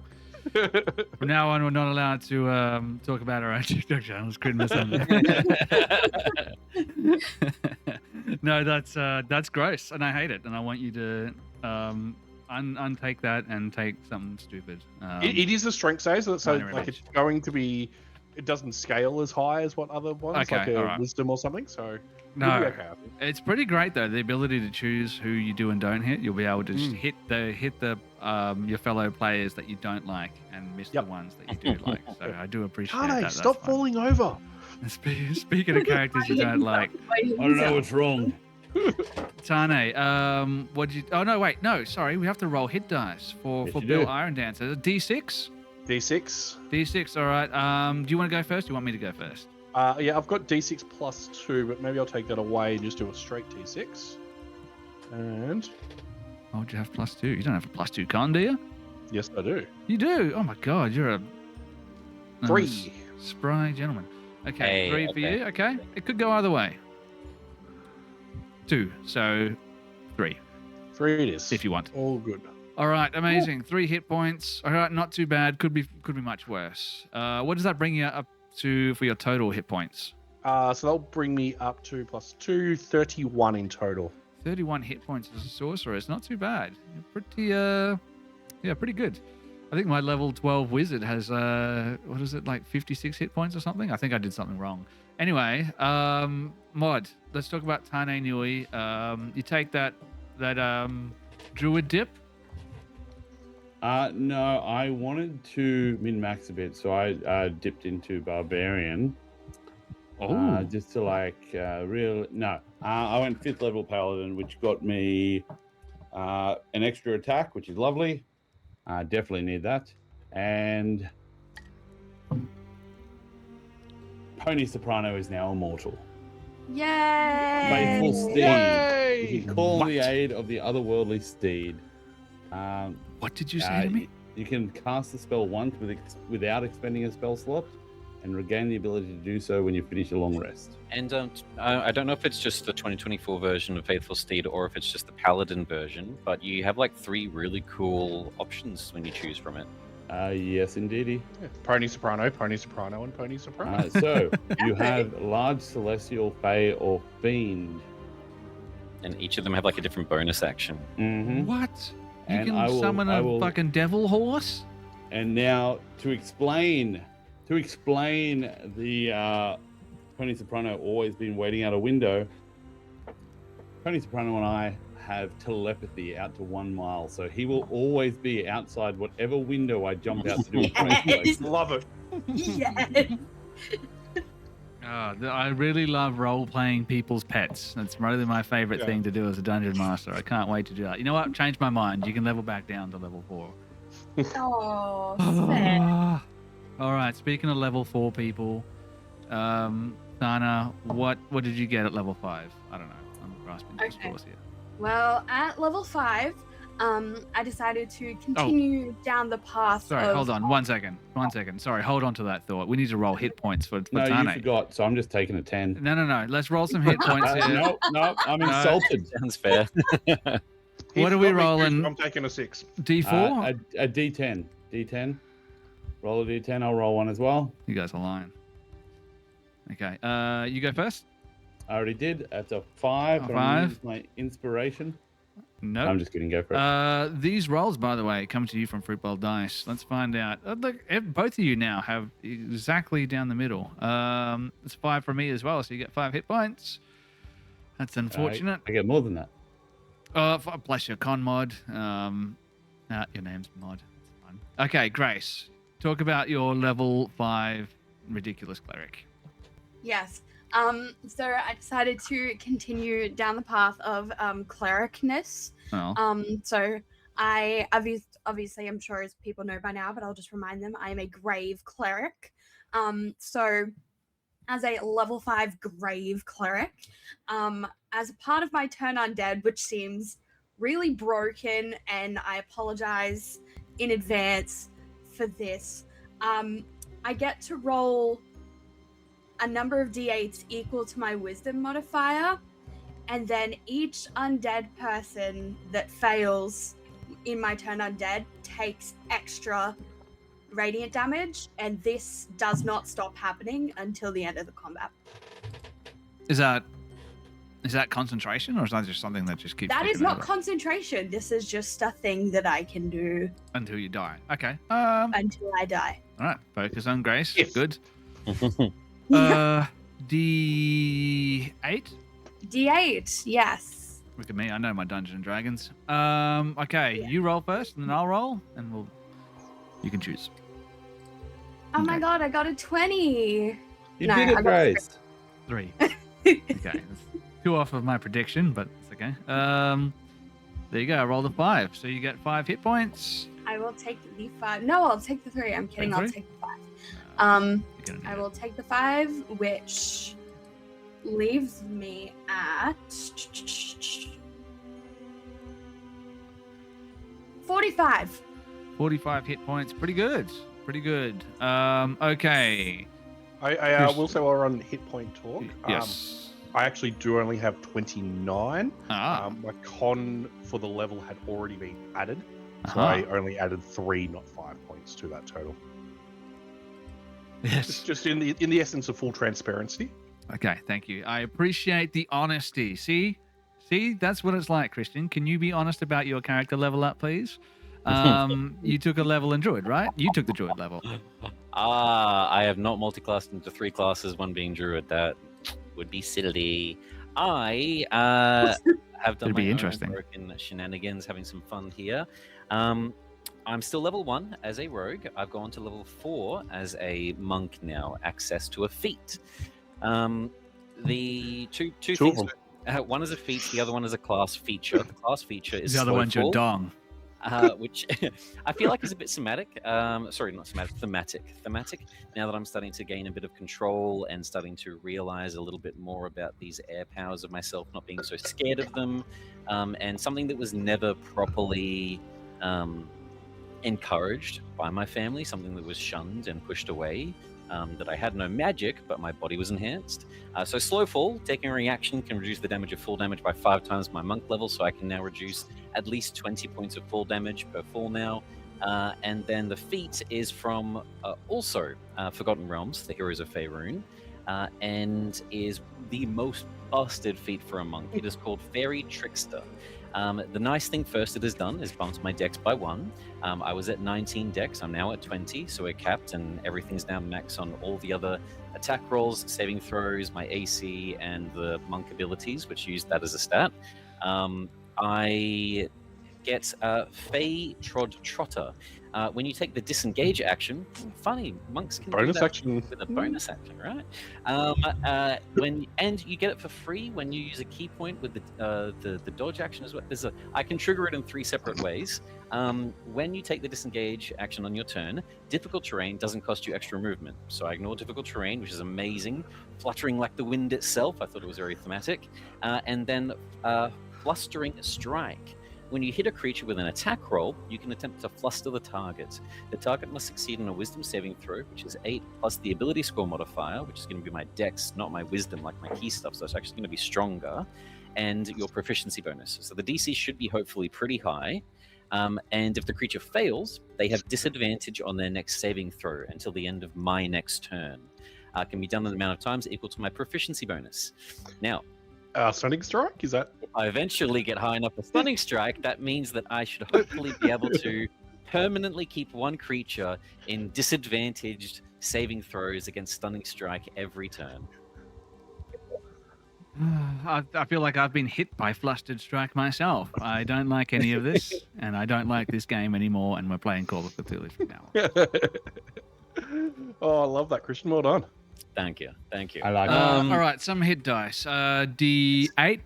From now on, we're not allowed to talk about our own TikTok channels. Couldn't miss them. No, that's gross, and I hate it. And I want you to untake that and take something stupid. It is a strength save, so like it's going to be. It doesn't scale as high as what other ones, like a wisdom or something. So no, okay, I think. It's pretty great though. The ability to choose who you do and don't hit. You'll be able to just hit the your fellow players that you don't like and miss the ones that you do like. So I do appreciate Tane, that. stop falling over. Speaking of characters you don't like, I don't know what's wrong. Tane, what did you? Oh no, wait, no, sorry. We have to roll hit dice for Bill Iron Dancer. D6. D6. All right. Do you want to go first? Or do you want me to go first? Yeah, I've got D6 plus 2, but maybe I'll take that away and just do a straight D6. And oh, do you have plus 2? You don't have a plus 2 con, do you? Yes, I do. You do. Oh my God, you're a 3 spry gentleman. Okay, 3 for you. Okay, it could go either way. 2, so 3. 3 it is. If you want. All good. All right, amazing. 3 hit points. All right, not too bad. Could be much worse. What does that bring you up to for your total hit points? So that'll bring me up to plus 2, 31 in total. 31 hit points as a sorcerer. It's not too bad. You're pretty good. I think my level 12 wizard has what is it, like 56 hit points or something? I think I did something wrong. Anyway, Mod, let's talk about Tane Nui. You take that druid dip. No, I wanted to min-max a bit, so I dipped into barbarian. Just to I went 5th level paladin, which got me an extra attack, which is lovely. Definitely need that. And Pony Soprano is now immortal. Yay! Faithful steed. Yay! You can call the aid of the otherworldly steed. What did you say to me? You can cast the spell once without expending a spell slot, and regain the ability to do so when you finish a long rest. And I don't know if it's just the 2024 version of Faithful Steed or if it's just the Paladin version, but you have like 3 really cool options when you choose from it. Yes, indeedy. Yeah. Pony Soprano, and Pony Soprano. So you have large celestial, fey, or fiend, and each of them have like a different bonus action. Mm-hmm. What? You can summon a fucking devil horse? And now to explain the Pony Soprano always been waiting out a window. Pony Soprano and I have telepathy out to 1 mile, so he will always be outside whatever window I jump out to do a Pony place. Love it. Yes. I really love role-playing people's pets. That's really my favorite thing to do as a dungeon master. I can't wait to do that. You know what? Change my mind. You can level back down to level 4. Oh, sad. All right. Speaking of level 4 people, Thana, what did you get at level 5? I don't know. I'm grasping at straws here. Well, at level 5, I decided to continue down the path. Sorry, of... hold on. 1 second. 1 second. Sorry, hold on to that thought. We need to roll hit points for No, Tane. you forgot, so I'm just taking a 10. No. Let's roll some hit points here. No, I'm insulted. Sounds fair. What are we rolling? I'm taking a 6. D4? A D10. D10. Roll a D10. I'll roll one as well. You guys are lying. Okay. You go first? I already did. That's a 5. A but I'm gonna 5. use my inspiration. No. I'm just kidding. Go for it. These rolls, by the way, come to you from Fruit Bowl Dice. Let's find out. Look, both of you now have exactly down the middle. It's 5 for me as well, so you get 5 hit points. That's unfortunate. I get more than that. Bless your con mod. Your name's mod. That's fine. Okay, Grace. Talk about your level 5 ridiculous cleric. Yes. So I decided to continue down the path of clericness. Oh. So I obviously I'm sure as people know by now, but I'll just remind them I am a grave cleric. So as a level 5 grave cleric, as a part of my turn undead, which seems really broken, and I apologize in advance for this, I get to roll a number of d8s equal to my wisdom modifier, and then each undead person that fails in my turn undead takes extra radiant damage, and this does not stop happening until the end of the combat. Is that concentration, or is that just something that just keeps? That is ticking not over? concentration. This is just a thing that I can do Until you die. Okay. until I die. All right. Focus on Grace. Yes. Good. D8. D8, yes. Look at me. I know my Dungeons and Dragons. Okay. Yeah. You roll first, and then I'll roll, and you can choose. Oh my Okay. god, I got a 20. You No, did I it, got Grace. 3. Okay. That's 2 off of my prediction, but it's okay. There you go. I rolled a 5, so you get 5 hit points. I will take the 5. No, I'll take the 3. I'm kidding. I'll 3? take the 5. You're gonna need I it. will take the 5, which leaves me at 45. 45 hit points. Pretty good. Pretty good. Okay. I will say while we're on hit point talk, Yes. I actually do only have 29. Ah. My con for the level had already been added, so Uh-huh. I only added 3, not 5 points to that total. Yes. Just in the essence of full transparency. Okay, thank you. I appreciate the honesty. See, that's what it's like, Christian. Can you be honest about your character level up, please? You took a level in Druid, right? You took the Druid level. I have not multi-classed into 3 classes, one being Druid. That would be silly. I have done It'd be my interesting. own broken shenanigans, having some fun here. I'm still level 1 as a rogue. I've gone to level 4 as a monk now. Access to a feat. The two Two of things. them. One is a feat. The other one is a class feature. The class feature is The other one's your Slowfall, dong. which I feel like is a bit somatic. Sorry, not somatic, thematic. Now that I'm starting to gain a bit of control and starting to realize a little bit more about these air powers of myself, not being so scared of them, and something that was never properly encouraged by my family, something that was shunned and pushed away. That I had no magic, but my body was enhanced. So Slowfall, taking a reaction, can reduce the damage of full damage by 5 times my monk level, so I can now reduce at least 20 points of full damage per fall now. And then the feat is from also Forgotten Realms, the Heroes of Faerun, and is the most busted feat for a monk. It is called Fairy Trickster. The nice thing first it has done is bumped my dex by 1. I was at 19 dex, I'm now at 20, so we're capped, and everything's now max on all the other attack rolls, saving throws, my AC, and the monk abilities, which use that as a stat. I get Fey Trod Trotter. When you take the disengage action, funny, monks can Bonus do that action. with a bonus action, right? And you get it for free when you use a key point with the dodge action as well. I can trigger it in 3 separate ways. When you take the disengage action on your turn, difficult terrain doesn't cost you extra movement. So I ignore difficult terrain, which is amazing. Fluttering like the wind itself, I thought it was very thematic. And then flustering strike. When you hit a creature with an attack roll, you can attempt to fluster the target. The target must succeed on a wisdom saving throw, which is 8, plus the ability score modifier, which is going to be my dex, not my wisdom like my key stuff, so it's actually going to be stronger, and your proficiency bonus. So the DC should be hopefully pretty high. And if the creature fails, they have disadvantage on their next saving throw until the end of my next turn. Can be done in an amount of times equal to my proficiency bonus. Now, Stunning strike, is that? if I eventually get high enough for stunning strike, that means that I should hopefully be able to permanently keep one creature in disadvantaged saving throws against stunning strike every turn. I feel like I've been hit by Flustered Strike myself. I don't like any of this, and I don't like this game anymore, and we're playing Call of Cthulhu from now on. Oh, I love that, Christian. Well done. Thank you. Thank you. I like All right, some hit dice. D8.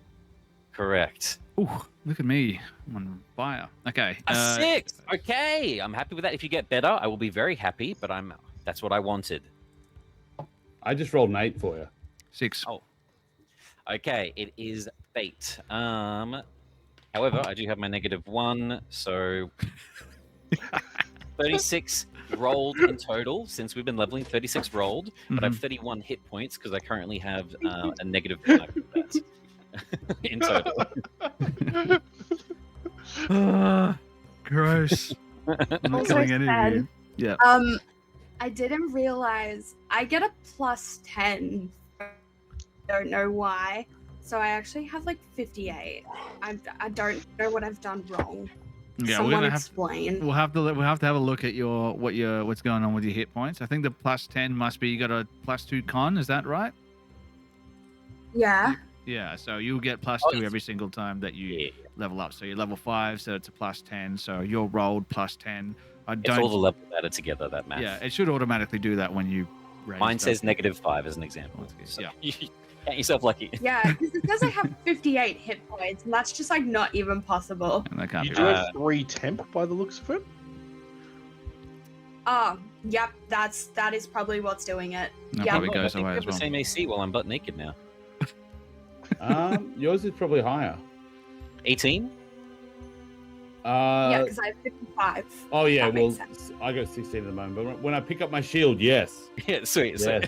Correct. Ooh, look at me. I'm on fire. Okay. A 6. Okay. I'm happy with that. If you get better, I will be very happy, but that's what I wanted. I just rolled an 8 for you. 6. Oh. Okay, it is fate. However, I do have my -1, so 36 rolled in total since we've been leveling. 36 rolled, but I have 31 hit points because I currently have a -5 for that in total. Gross. I'm not Also killing any of sad. you. Yeah. I didn't realize I get a +10. Don't know why. So I actually have like 58. I don't know what I've done wrong. Yeah, Someone we'll explain. have to have a look at what's going on with your hit points. I think the +10 must be you got a +2 con. Is that right? Yeah. Yeah. So you'll get +2 every single time that you level up. So you're level 5, so it's a +10. So you're rolled +10. It's all the levels added together, that math. Yeah, it should automatically do that when you raise Mine stuff. says -5 as an example. So Yeah. you count yourself lucky. Yeah, because it says I have 58 hit points, and that's just like not even possible. And that can't You be do right. have 3 temp by the looks of it. Oh, yep, that is probably what's doing it. That Yeah. probably I goes think we away have as the well. same AC while I'm butt naked now. Yours is probably higher. 18? Yeah, because I have 55. Oh yeah, That well, makes sense. I got 16 at the moment. But when I pick up my shield, yes. Yeah, sweet. Yes.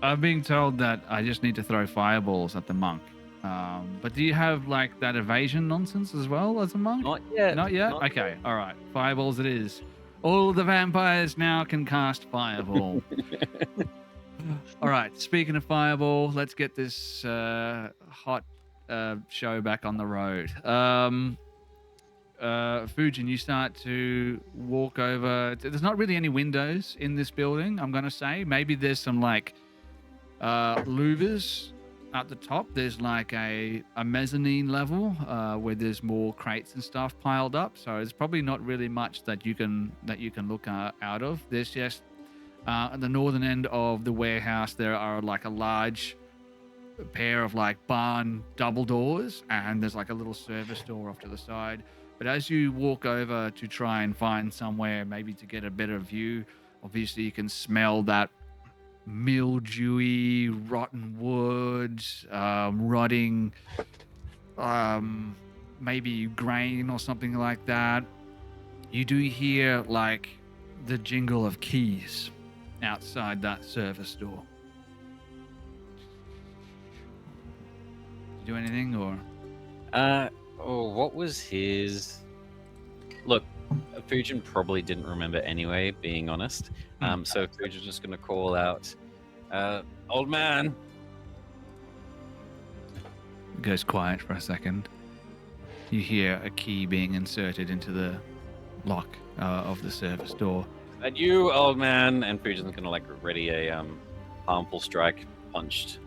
I'm being told that I just need to throw fireballs at the monk. But do you have like that evasion nonsense as well as a monk? Not yet. Not yet? Not Okay, all right. Fireballs it is. All the vampires now can cast fireball. All right, speaking of fireball, let's get this hot show back on the road. Fujin, you start to walk over. There's not really any windows in this building, I'm going to say. Maybe there's some like louvers at the top. There's like a mezzanine level where there's more crates and stuff piled up. So there's probably not really much that you can look out of. There's just at the northern end of the warehouse, there are like a large pair of like barn double doors, and there's like a little service door off to the side. But as you walk over to try and find somewhere maybe to get a better view, obviously you can smell that mildewy, rotten wood, rotting, maybe grain or something like that. You do hear like the jingle of keys outside that service door. Do anything or? What was his? Look, Fujin probably didn't remember anyway, being honest. So Fujin's just going to call out, "Old man." It goes quiet for a second. You hear a key being inserted into the lock of the service door. "That you, old man?" And Fujin's going to like ready a harmful strike punched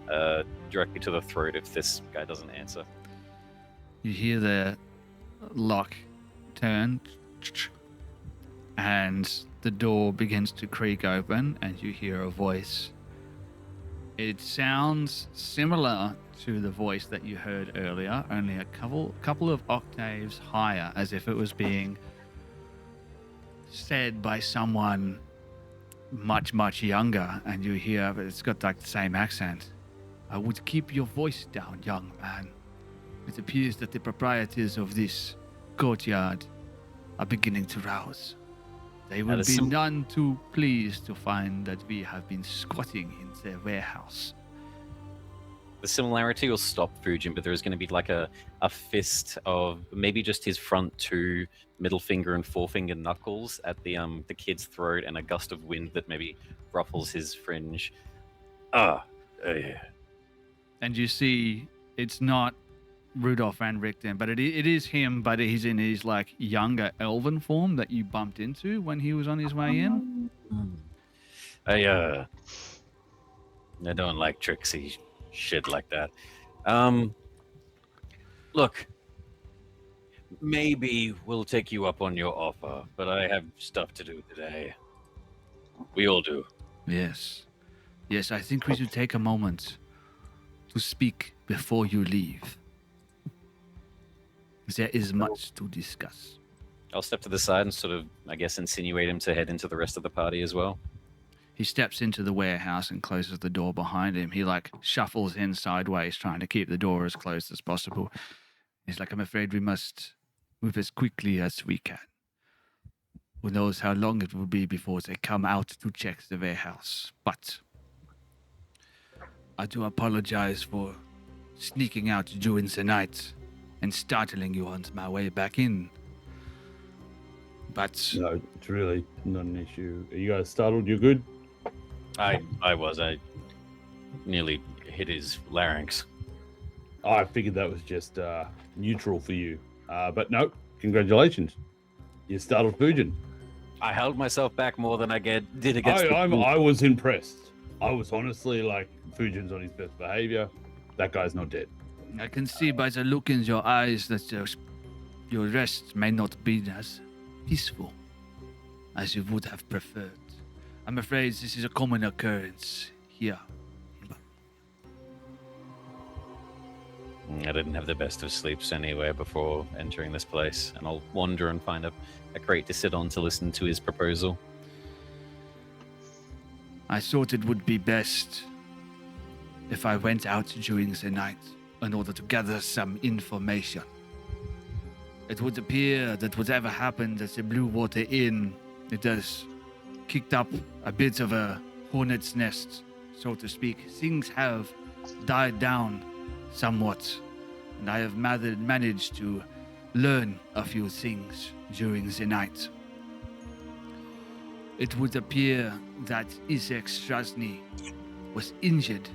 directly to the throat if this guy doesn't answer. You hear the lock turn, and the door begins to creak open, and you hear a voice. It sounds similar to the voice that you heard earlier, only a couple of octaves higher, as if it was being said by someone much, much younger. And you hear, but it's got like the same accent. "I would keep your voice down, young man. It appears that the proprietors of this courtyard are beginning to rouse. They will be none too pleased to find that we have been squatting in their warehouse. The similarity will stop Fujin, but there is going to be like a fist of maybe just his front two middle finger and forefinger knuckles at the kid's throat, and a gust of wind that maybe ruffles his fringe. Yeah. And you see, it's not Rudolph Van Richten, but it is him, but he's in his like younger elven form that you bumped into when he was on his way in. I don't like tricksy shit like that. Look, maybe we'll take you up on your offer, but I have stuff to do today. We all do. Yes, I think we should take a moment to speak before you leave. There is much to discuss. I'll step to the side and sort of, I guess, insinuate him to head into the rest of the party as well. He steps into the warehouse and closes the door behind him. He like shuffles in sideways, trying to keep the door as closed as possible. He's like, I'm afraid we must move as quickly as we can. Who knows how long it will be before they come out to check the warehouse. But I do apologize for sneaking out during the night and startling you on my way back in. But no, it's really not an issue. Are you guys startled? You're good? I nearly hit his larynx. I figured that was just neutral for you. But no, congratulations. You startled Fujin. I held myself back more than I did against I was impressed. I was honestly like, Fujin's on his best behavior. That guy's not dead. I can see by the look in your eyes that your rest may not be as peaceful as you would have preferred. I'm afraid this is a common occurrence here. I didn't have the best of sleeps anyway before entering this place, and I'll wander and find a crate to sit on to listen to his proposal. I thought it would be best if I went out during the night in order to gather some information. It would appear that whatever happened at the Blue Water Inn, it has kicked up a bit of a hornet's nest, so to speak. Things have died down somewhat, and I have managed to learn a few things during the night. It would appear that Isaac Strasny was injured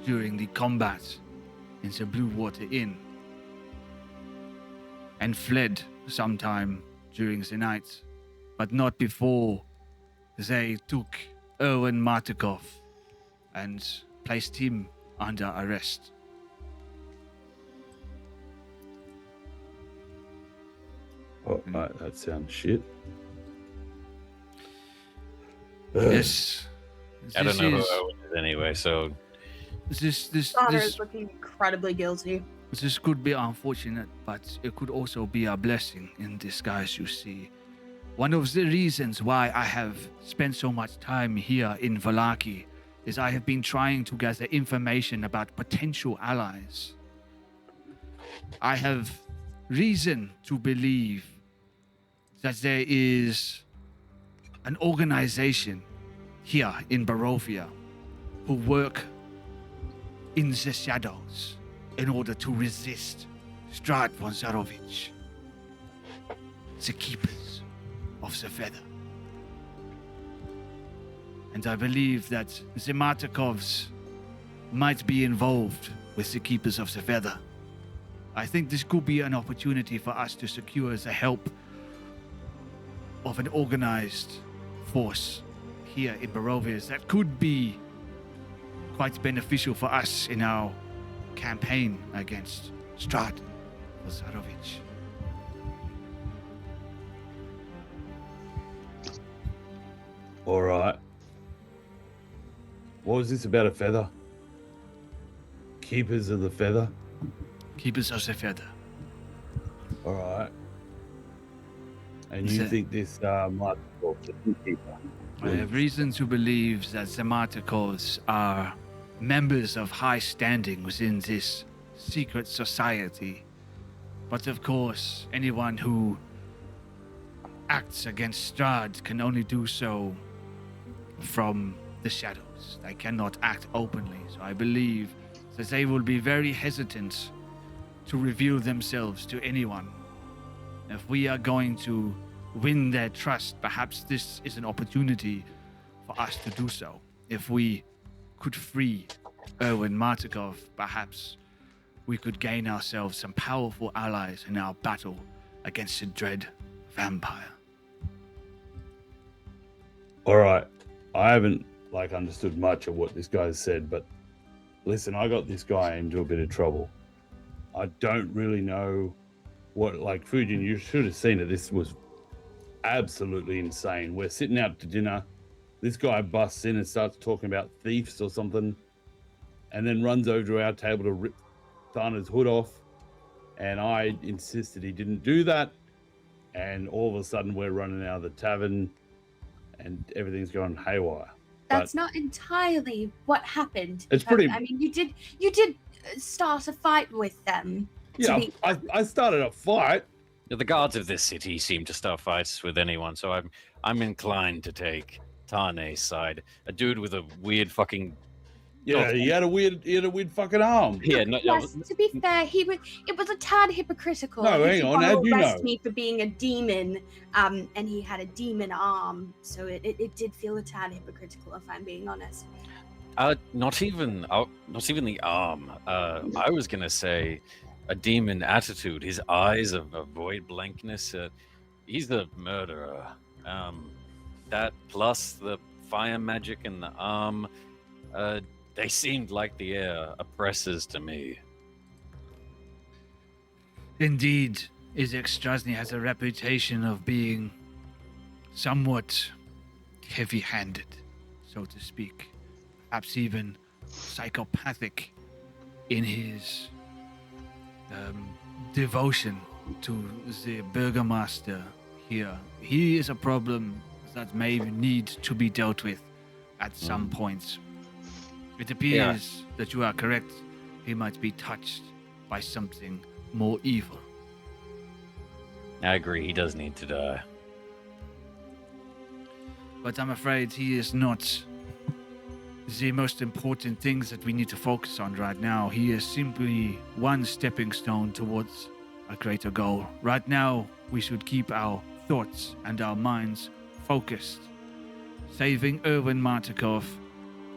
during the combat in the Blue Water Inn and fled sometime during the night, but not before they took Erwin Martikov and placed him under arrest. Oh, that sounds shit. Yes. I don't know who Owen is anyway, so... Thana is looking incredibly guilty. This could be unfortunate, but it could also be a blessing in disguise, you see. One of the reasons why I have spent so much time here in Vallaki is I have been trying to gather information about potential allies. I have reason to believe that there is an organization here in Barovia who work in the shadows in order to resist Strahd von Zarovich, the keepers of the feather. And I believe that the Martikovs might be involved with the keepers of the feather. I think this could be an opportunity for us to secure the help of an organized force here in Barovia that could be quite beneficial for us in our campaign against Strahd Zarovich. All right. What was this about a feather? Keepers of the feather? Keepers of the feather. All right. And you think this might be the keeper? I have reason to believe that the Martikovs are members of high standing within this secret society But of course, anyone who acts against Strahd can only do so from the shadows. They cannot act openly, so I believe that they will be very hesitant to reveal themselves to anyone. If we are going to win their trust, perhaps this is an opportunity for us to do so. If we could free Erwin Martikov, perhaps we could gain ourselves some powerful allies in our battle against the dread vampire. All right. I haven't understood much of what this guy said, but listen, I got this guy into a bit of trouble. I don't really know what, Fujin, you should have seen it. This was absolutely insane. We're sitting out to dinner. This guy busts in and starts talking about thieves or something, and then runs over to our table to rip Thana's hood off. And I insisted he didn't do that. And all of a sudden, we're running out of the tavern, and everything's going haywire. That's not entirely what happened. It's pretty. I mean, you did start a fight with them. Yeah, I started a fight. The guards of this city seem to start fights with anyone, so I'm inclined to take Tane's side. A dude with a weird fucking. Yeah, he had a weird fucking arm. Yeah, Yes, to be fair, it was a tad hypocritical. No, hang on, how do you know? Me for being a demon, and he had a demon arm, so it did feel a tad hypocritical, if I'm being honest. Not even the arm. I was gonna say a demon attitude. His eyes of void blankness. He's the murderer. That plus the fire magic and the arm. They seemed like the oppressors to me. Indeed, Izek Strasny has a reputation of being somewhat heavy-handed, so to speak. Perhaps even psychopathic in his devotion to the burgomaster here. He is a problem that may need to be dealt with at some point. It appears that you are correct. He might be touched by something more evil. I agree. He does need to die. But I'm afraid he is not the most important things that we need to focus on right now. He is simply one stepping stone towards a greater goal. Right now, we should keep our thoughts and our minds focused. Saving Erwin Martikov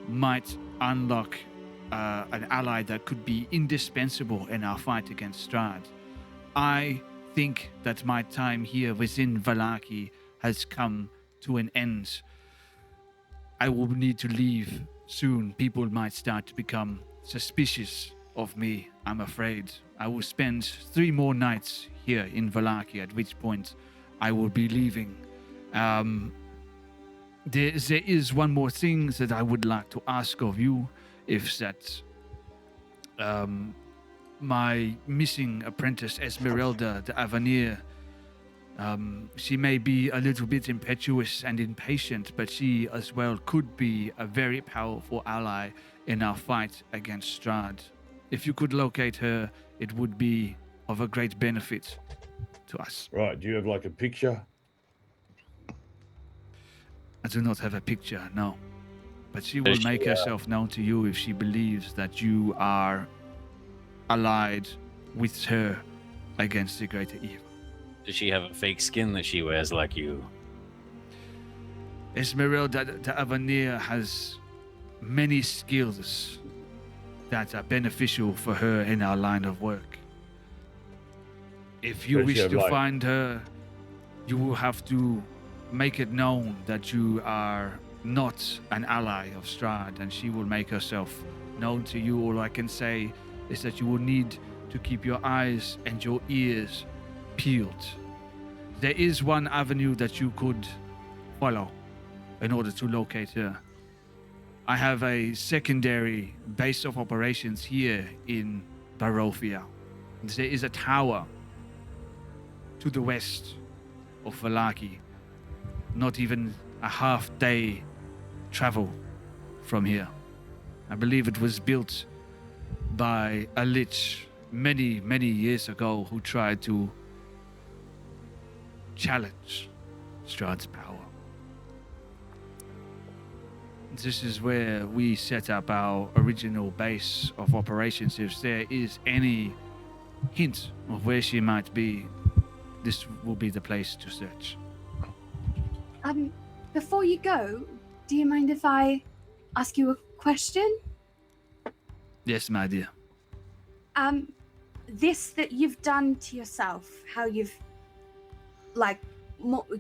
might unlock an ally that could be indispensable in our fight against Strahd. I think that my time here within Vallaki has come to an end. I will need to leave soon. People might start to become suspicious of me, I'm afraid. I will spend 3 more nights here in Vallaki, at which point I will be leaving. There is one more thing that I would like to ask of you, if that my missing apprentice Esmeralda de Avenir, she may be a little bit impetuous and impatient, but she as well could be a very powerful ally in our fight against Strahd. If you could locate her, it would be of a great benefit to us. Right, do you have a picture? I do not have a picture, no. But she will make herself known to you if she believes that you are allied with her against the greater evil. Does she have a fake skin that she wears like you? Esmeralda de Avenir has many skills that are beneficial for her in our line of work. If you wish to find her, you will have to make it known that you are not an ally of Strahd, and she will make herself known to you. All I can say is that you will need to keep your eyes and your ears peeled. There is one avenue that you could follow in order to locate her. I have a secondary base of operations here in Barovia. There is a tower to the west of Vallaki, not even a half-day travel from here. I believe it was built by a lich many, many years ago who tried to challenge Strahd's power. This is where we set up our original base of operations. If there is any hint of where she might be, this will be the place to search. Before you go, do you mind if I ask you a question? Yes, my dear. This that you've done to yourself, how you've,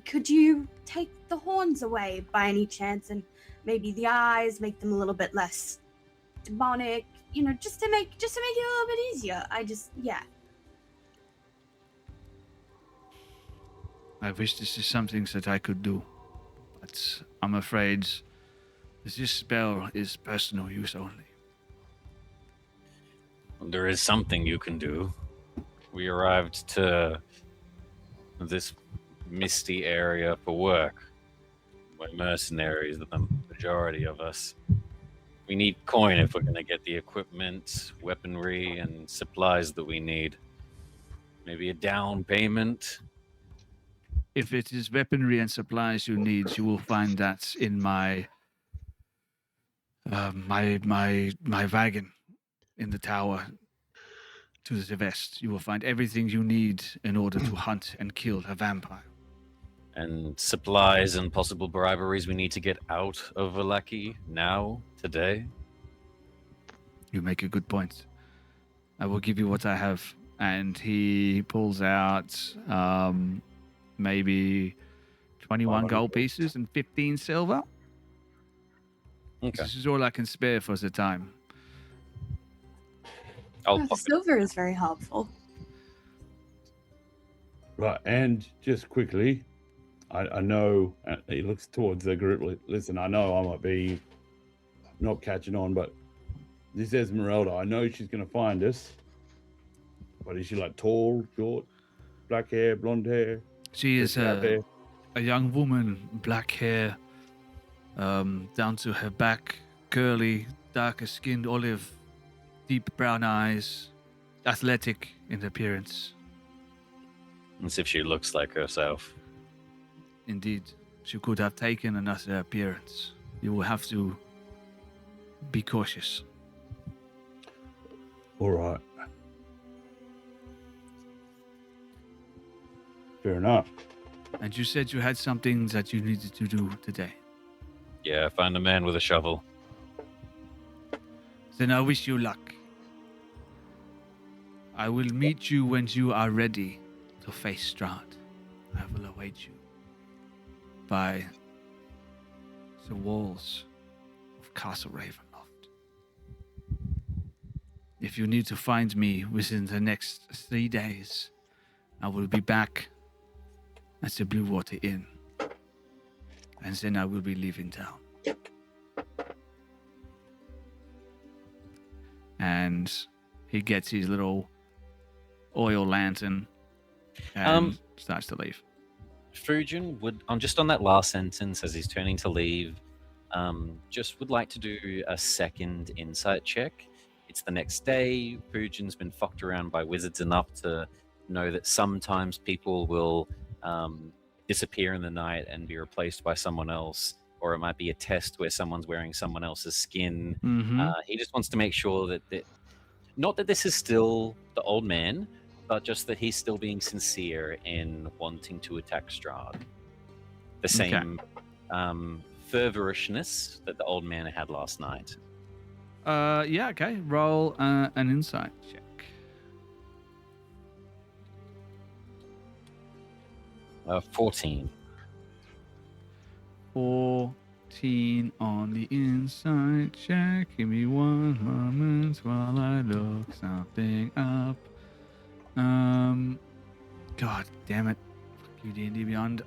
could you take the horns away by any chance, and maybe the eyes, make them a little bit less demonic, just to make it a little bit easier? I wish this is something that I could do, but I'm afraid this spell is personal use only. There is something you can do. We arrived to this misty area for work. We're mercenaries, the majority of us. We need coin if we're going to get the equipment, weaponry, and supplies that we need. Maybe a down payment. If it is weaponry and supplies you need, you will find that in my my wagon in the tower to the west. You will find everything you need in order to hunt and kill a vampire. And supplies and possible briberies we need to get out of Valaki now, today. You make a good point. I will give you what I have. And he pulls out maybe 21 gold pieces and 15 silver. Okay. This is all I can spare for the time. The silver is very helpful. Right, and just quickly, I know, he looks towards the group. Listen, I know I might be not catching on, but this Esmeralda, I know she's going to find us. But is she like tall, short, black hair, blonde hair? She is a young woman, black hair, down to her back, curly, darker skinned, olive, deep brown eyes, athletic in appearance. As if she looks like herself. Indeed, she could have taken another appearance. You will have to be cautious. All right. Fair enough. And you said you had something that you needed to do today. Yeah, find a man with a shovel. Then I wish you luck. I will meet you when you are ready to face Strahd. I will await you by the walls of Castle Ravenloft. If you need to find me within the next 3 days, I will be back at the Blue Water Inn. And then I will be leaving town. And he gets his little oil lantern and starts to leave. Fujin would, just on that last sentence as he's turning to leave, just would like to do a second insight check. It's the next day. Fujin's been fucked around by wizards enough to know that sometimes people will disappear in the night and be replaced by someone else, or it might be a test where someone's wearing someone else's skin. He just wants to make sure that not that this is still the old man, but just that he's still being sincere in wanting to attack Strahd. The same fervorishness that the old man had last night. Yeah, okay. Roll an insight check. 14. 14 on the insight check. Give me one moment while I look something up. God damn it. Fuck you, D&D Beyond.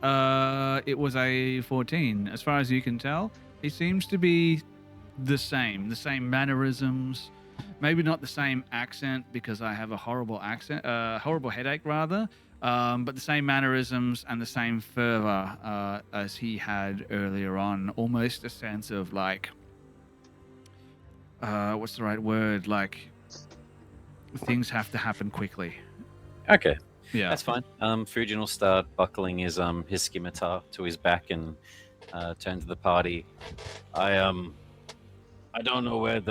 It was a 14. As far as you can tell, he seems to be the same mannerisms. Maybe not the same accent because I have a horrible accent, horrible headache rather. But the same mannerisms and the same fervor as he had earlier on. Almost a sense of like, what's the right word? Like, things have to happen quickly. Okay, Yeah. that's fine. Fujin will start buckling his scimitar to his back and turn to the party. I don't know where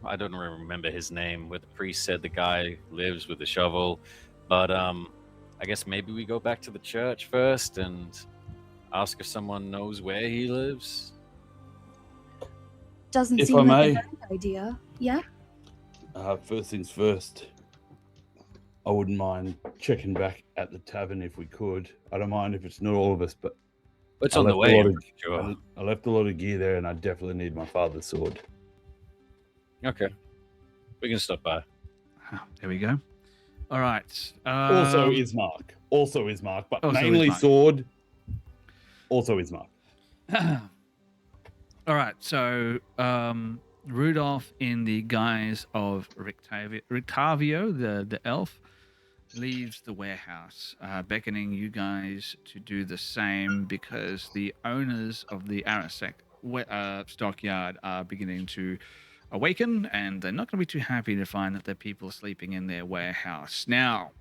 I don't remember his name. Where the priest said the guy lives with the shovel, but I guess maybe we go back to the church first and ask if someone knows where he lives. Doesn't If seem I like may. a bad idea. Yeah. First things first, I wouldn't mind checking back at the tavern if we could. I don't mind if it's not all of us, but It's I on the left a way. lot I'm of- pretty sure. I left a lot of gear there, and I definitely need my father's sword. Okay, we can stop by. There we go. All right. Also Ismark. But Also mainly Ismark. sword. Also Ismark. All right. So Rudolph, in the guise of Rictavio, the elf, leaves the warehouse, beckoning you guys to do the same because the owners of the Arasek stockyard are beginning to awaken, and they're not going to be too happy to find that there are people sleeping in their warehouse. Now,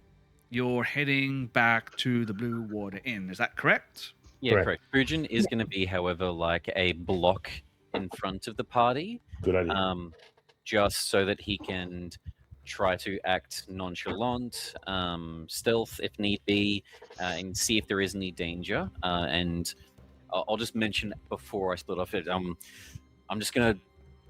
you're heading back to the Blue Water Inn. Is that correct? Yeah, Correct. correct. Fujin is going to be, however, like a block in front of the party, Good idea. just so that he can try to act nonchalant, stealth if need be, and see if there is any danger. And I'll just mention before I split off it, I'm just going to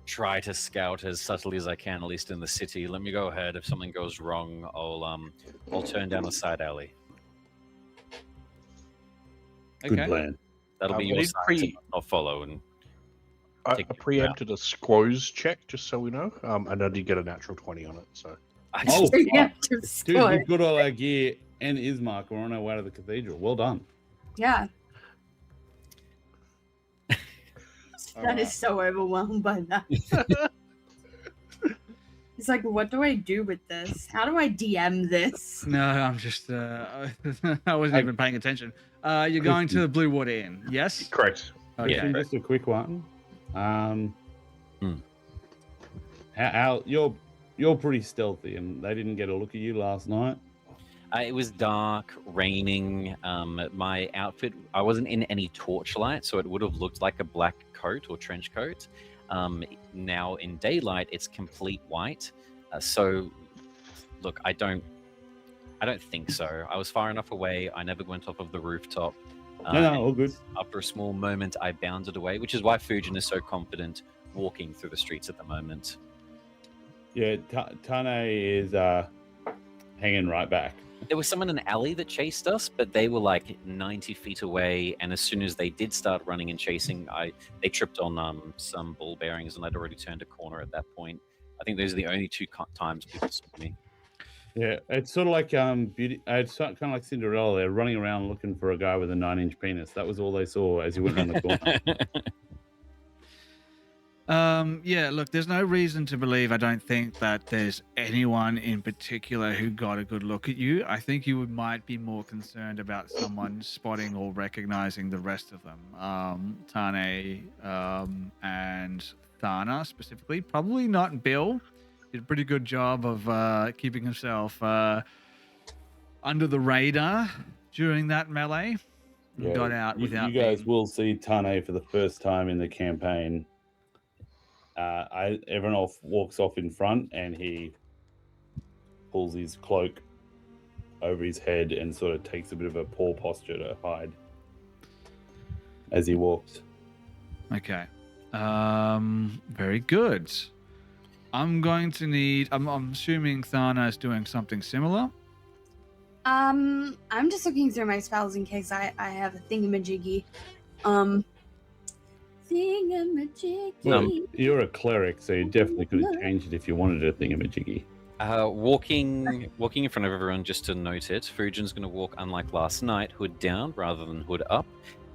try to scout as subtly as I can, at least in the city. Let me go ahead. If something goes wrong, I'll turn down a side alley. Good Okay. plan. That'll be I your did sign to not follow. And I Take you preempted a squoze check, just so we know. And I did get a natural 20 on it, so. I Oh, just, Yeah, fuck. to Dude, score. we've got all our gear and Ismark. We're on our way to the cathedral. Well done. Yeah. That is so overwhelmed by that. He's like, what do I do with this? How do I DM this? No, I'm just. I wasn't even paying attention. You're going to the Blue Water Inn, yes? Correct. Question, Yeah. just a quick one. Hmm. How you're pretty stealthy, and they didn't get a look at you last night. It was dark, raining. My outfit, I wasn't in any torchlight, so it would have looked like a black coat or trench coat. Now in daylight, it's complete white. So, look, I don't think so. I was far enough away. I never went off of the rooftop. No, all good. After a small moment, I bounded away, which is why Fujin is so confident walking through the streets at the moment. Yeah, Tane is hanging right back. There was someone in an alley that chased us, but they were like 90 feet away. And as soon as they did start running and chasing, they tripped on some ball bearings, and I'd already turned a corner at that point. I think those are the only two times people saw me. Yeah, it's sort of like beauty. It's kind of like Cinderella. They're running around looking for a guy with a 9-inch penis. That was all they saw as you went around the corner. Yeah, look, there's no reason to believe, I don't think, that there's anyone in particular who got a good look at you. I think you might be more concerned about someone spotting or recognizing the rest of them. Tane and Thana specifically. Probably not Bill. Did a pretty good job of keeping himself under the radar during that melee. Yeah, Got out without you guys being- will see Tane for the first time in the campaign. Everyone walks off in front, and he pulls his cloak over his head and sort of takes a bit of a poor posture to hide as he walks. Okay. Very good. I'm going to need. I'm assuming Thana is doing something similar. I'm just looking through my spells in case I have a thingamajiggy. Thingamajiggy. Well, you're a cleric, so you definitely could have changed it if you wanted a thingamajiggy. Walking in front of everyone, just to note it, Fujin's going to walk, unlike last night, hood down rather than hood up,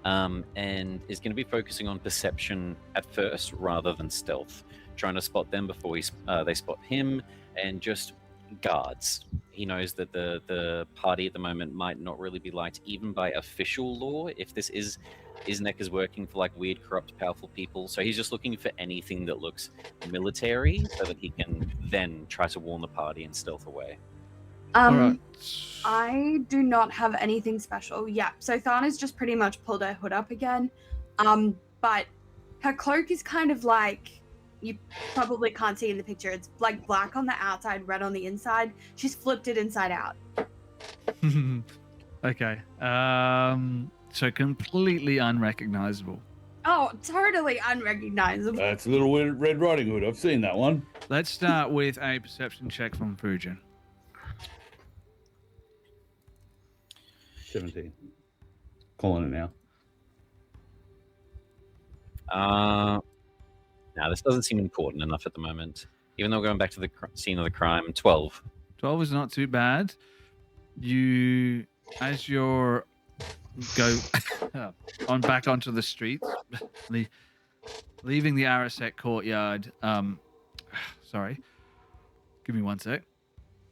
and is going to be focusing on perception at first rather than stealth, trying to spot them before they spot him, and just guards. He knows that the party at the moment might not really be liked even by official law. If this is Isnek is working for like weird, corrupt, powerful people. So he's just looking for anything that looks military, so that he can then try to warn the party and stealth away. All right. I do not have anything special. Yeah, so Thana's just pretty much pulled her hood up again. But her cloak is kind of like, you probably can't see in the picture. It's like black on the outside, red on the inside. She's flipped it inside out. Okay. So completely unrecognizable. Oh, totally unrecognizable. It's a little Red Riding Hood. I've seen that one. Let's start with a perception check from Fujin. 17. Calling it now. Now this doesn't seem important enough at the moment. Even though we're going back to the scene of the crime, 12. 12 is not too bad. You, as you're go on back onto the streets, leaving the Arasek courtyard. Sorry, give me one sec.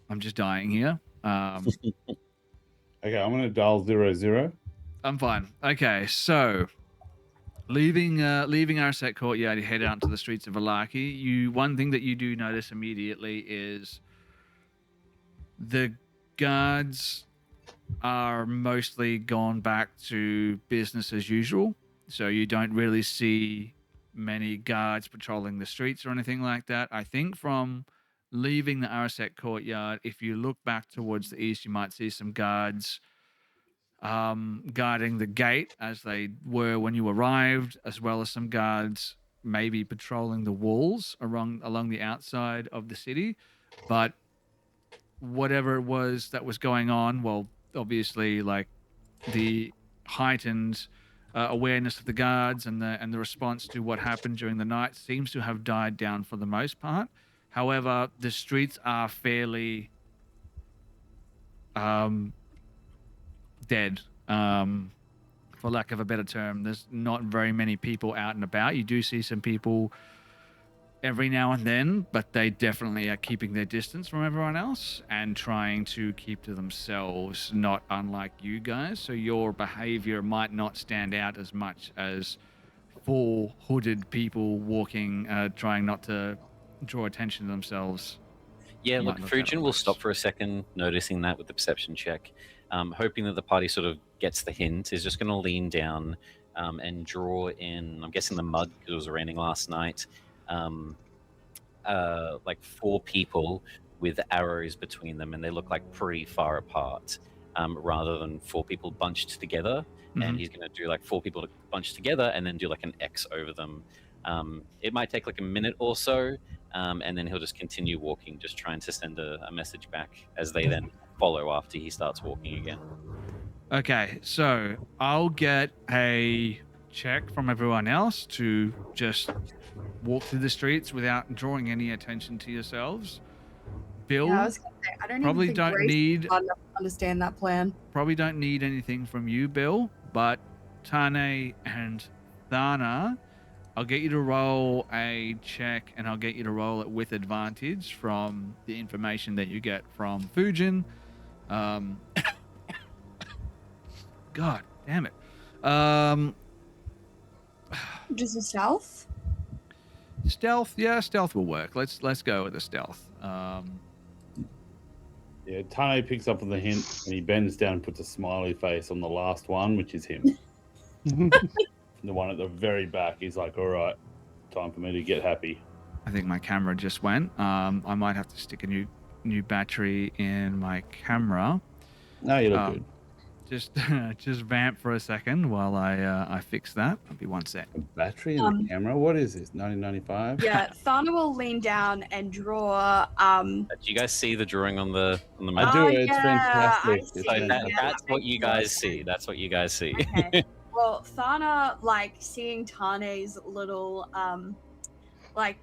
I'm just dying here. Okay, I'm gonna dial 00. I'm fine. Okay, so leaving Arasek courtyard, you head out to the streets of Valaki. One thing that you do notice immediately is the guards are mostly gone back to business as usual. So you don't really see many guards patrolling the streets or anything like that. I think from leaving the Arasek courtyard, if you look back towards the east, you might see some guards guarding the gate as they were when you arrived, as well as some guards maybe patrolling the walls along the outside of the city. But whatever it was that was going on, well, obviously, like the heightened awareness of the guards and the response to what happened during the night seems to have died down for the most part. However, the streets are fairly dead, for lack of a better term. There's not very many people out and about. You do see some people every now and then, but they definitely are keeping their distance from everyone else and trying to keep to themselves, not unlike you guys. So your behavior might not stand out as much as 4 hooded people walking, trying not to draw attention to themselves. Yeah, Might look, look Fujin will stop for a second, noticing that with the perception check, hoping that the party sort of gets the hint. Is just going to lean down and draw in, I'm guessing the mud, because it was raining last night, like 4 people with arrows between them, and they look like pretty far apart, rather than 4 people bunched together. Mhm. And he's going to do like 4 people bunched together and then do like an X over them. It might take like a minute or so, and then he'll just continue walking, just trying to send a message back as they then follow after he starts walking again. Okay, so I'll get a check from everyone else to just walk through the streets without drawing any attention to yourselves. Bill, Yeah, I was gonna say, I don't probably even think don't Grace need- is hard enough to understand that plan. probably don't need anything from you, Bill, but Tane and Thana, I'll get you to roll a check, and I'll get you to roll it with advantage from the information that you get from Fujin. God damn it. Just a stealth? Stealth, yeah, stealth will work. Let's go with the stealth. Yeah, Tane picks up on the hint and he bends down and puts a smiley face on the last one, which is him. The one at the very back. He's like, all right, time for me to get happy. I think my camera just went. I might have to stick a new battery in my camera. No, you look good. Just vamp for a second while I fix that. I'll be one sec. A battery and a camera? What is this, 1995? Yeah, Thana will lean down and draw. Do you guys see the drawing on the map? I do. Oh, It's yeah, fantastic. I It's see. So fantastic. that's what you guys see. That's what you guys see. Okay. Well, Thana, like seeing Tane's little ad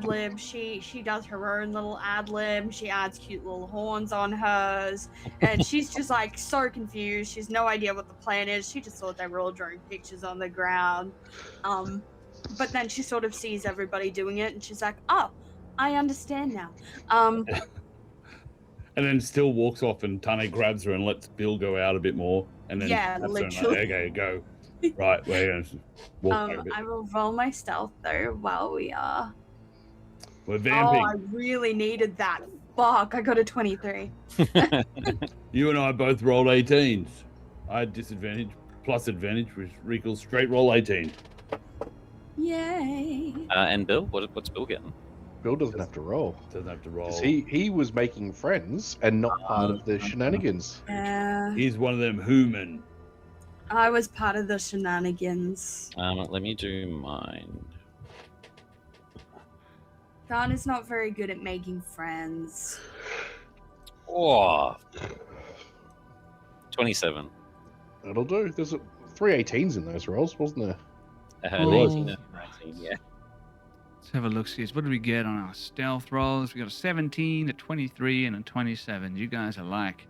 lib. She does her own little ad lib. She adds cute little horns on hers, and she's just like so confused. She's no idea what the plan is. She just thought they were all drawing pictures on the ground. But then she sort of sees everybody doing it, and she's like, "Oh, I understand now." And then still walks off, and Tane grabs her and lets Bill go out a bit more And then Yeah, that's when I'm literally. like, okay, go. Right, we're going to walk back a bit. I will roll my stealth though while we are. We're Oh, vamping. I really needed that. Fuck, I got a 23. You and I both rolled 18s. I had disadvantage plus advantage, which equals straight roll 18. Yay. And Bill, what's Bill getting? Bill doesn't have to roll. Doesn't have to roll. 'Cause he was making friends and not part of the shenanigans. Yeah, He's one of them human. I was part of the shenanigans. Let me do mine. Thana's not very good at making friends. Oh, 27. That'll do. There's 3 18s in those rolls, wasn't there? I had Oh. 18 and 19, yeah. Let's have a look. See, what did we get on our stealth rolls? We got a 17, a 23, and a 27. You guys are like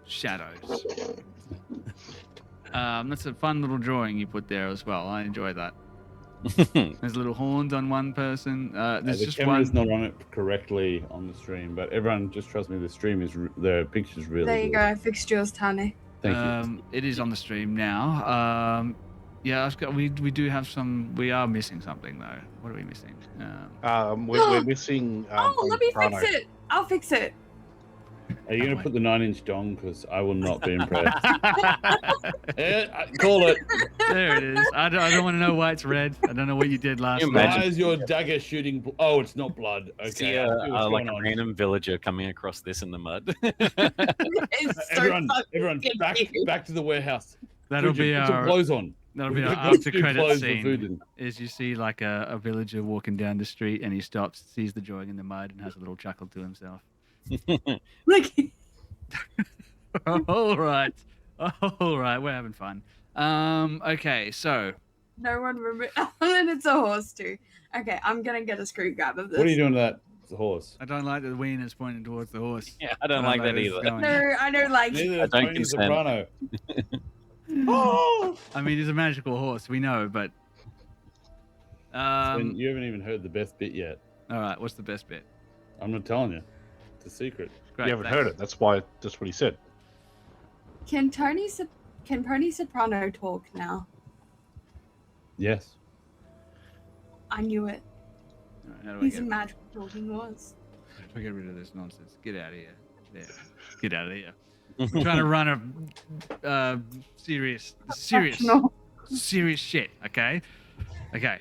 shadows. That's a fun little drawing you put there as well. I enjoy that. There's little horns on one person. There's The just camera's one. not on it correctly on the stream, but everyone just trust me. The stream is the picture's really There you good. go, I fixed yours, Tane. Thank you. It is on the stream now. Yeah, I've got, we do have some. We are missing something though. What are we missing? We're missing. Oh, let me Soprano. fix it. I'll fix it. Are you going to wait. put the 9-inch dong? Because I will not be impressed. Call it. There it is. I don't want to know why it's red. I don't know what you did last You night. imagine- Why is your dagger shooting? Oh, it's not blood. Okay. See I see what's like going a on. random villager coming across this in the mud. It's so Everyone, fucking back to the warehouse. That'll be Put some our clothes on. that'll be We've our got after new credit clothes for scene. Fujin. Is you see like a villager walking down the street and he stops, sees the drawing in the mud, and has a little chuckle to himself. Like, All right, we're having fun. Okay, so no one remember. And it's a horse too. Okay, I'm gonna get a screw grab of this. What are you doing to that horse? I don't like that the wiener's pointing towards the horse. Yeah, I don't like that where this is either. going. No, I don't like. Neither I is don't Tony consent. Soprano. Oh! I mean, he's a magical horse, we know, but Then you haven't even heard the best bit yet. all right, what's the best bit? I'm not telling you. It's a secret. Great, You haven't thanks. heard it. That's what he said. Can Tony Soprano talk now? Yes. I knew it. All right, how do I He's get, a magical talking horse. how do I get rid of this nonsense? Get out of here. There. Get out of here. We're trying to run a serious Professional. shit, okay? Okay.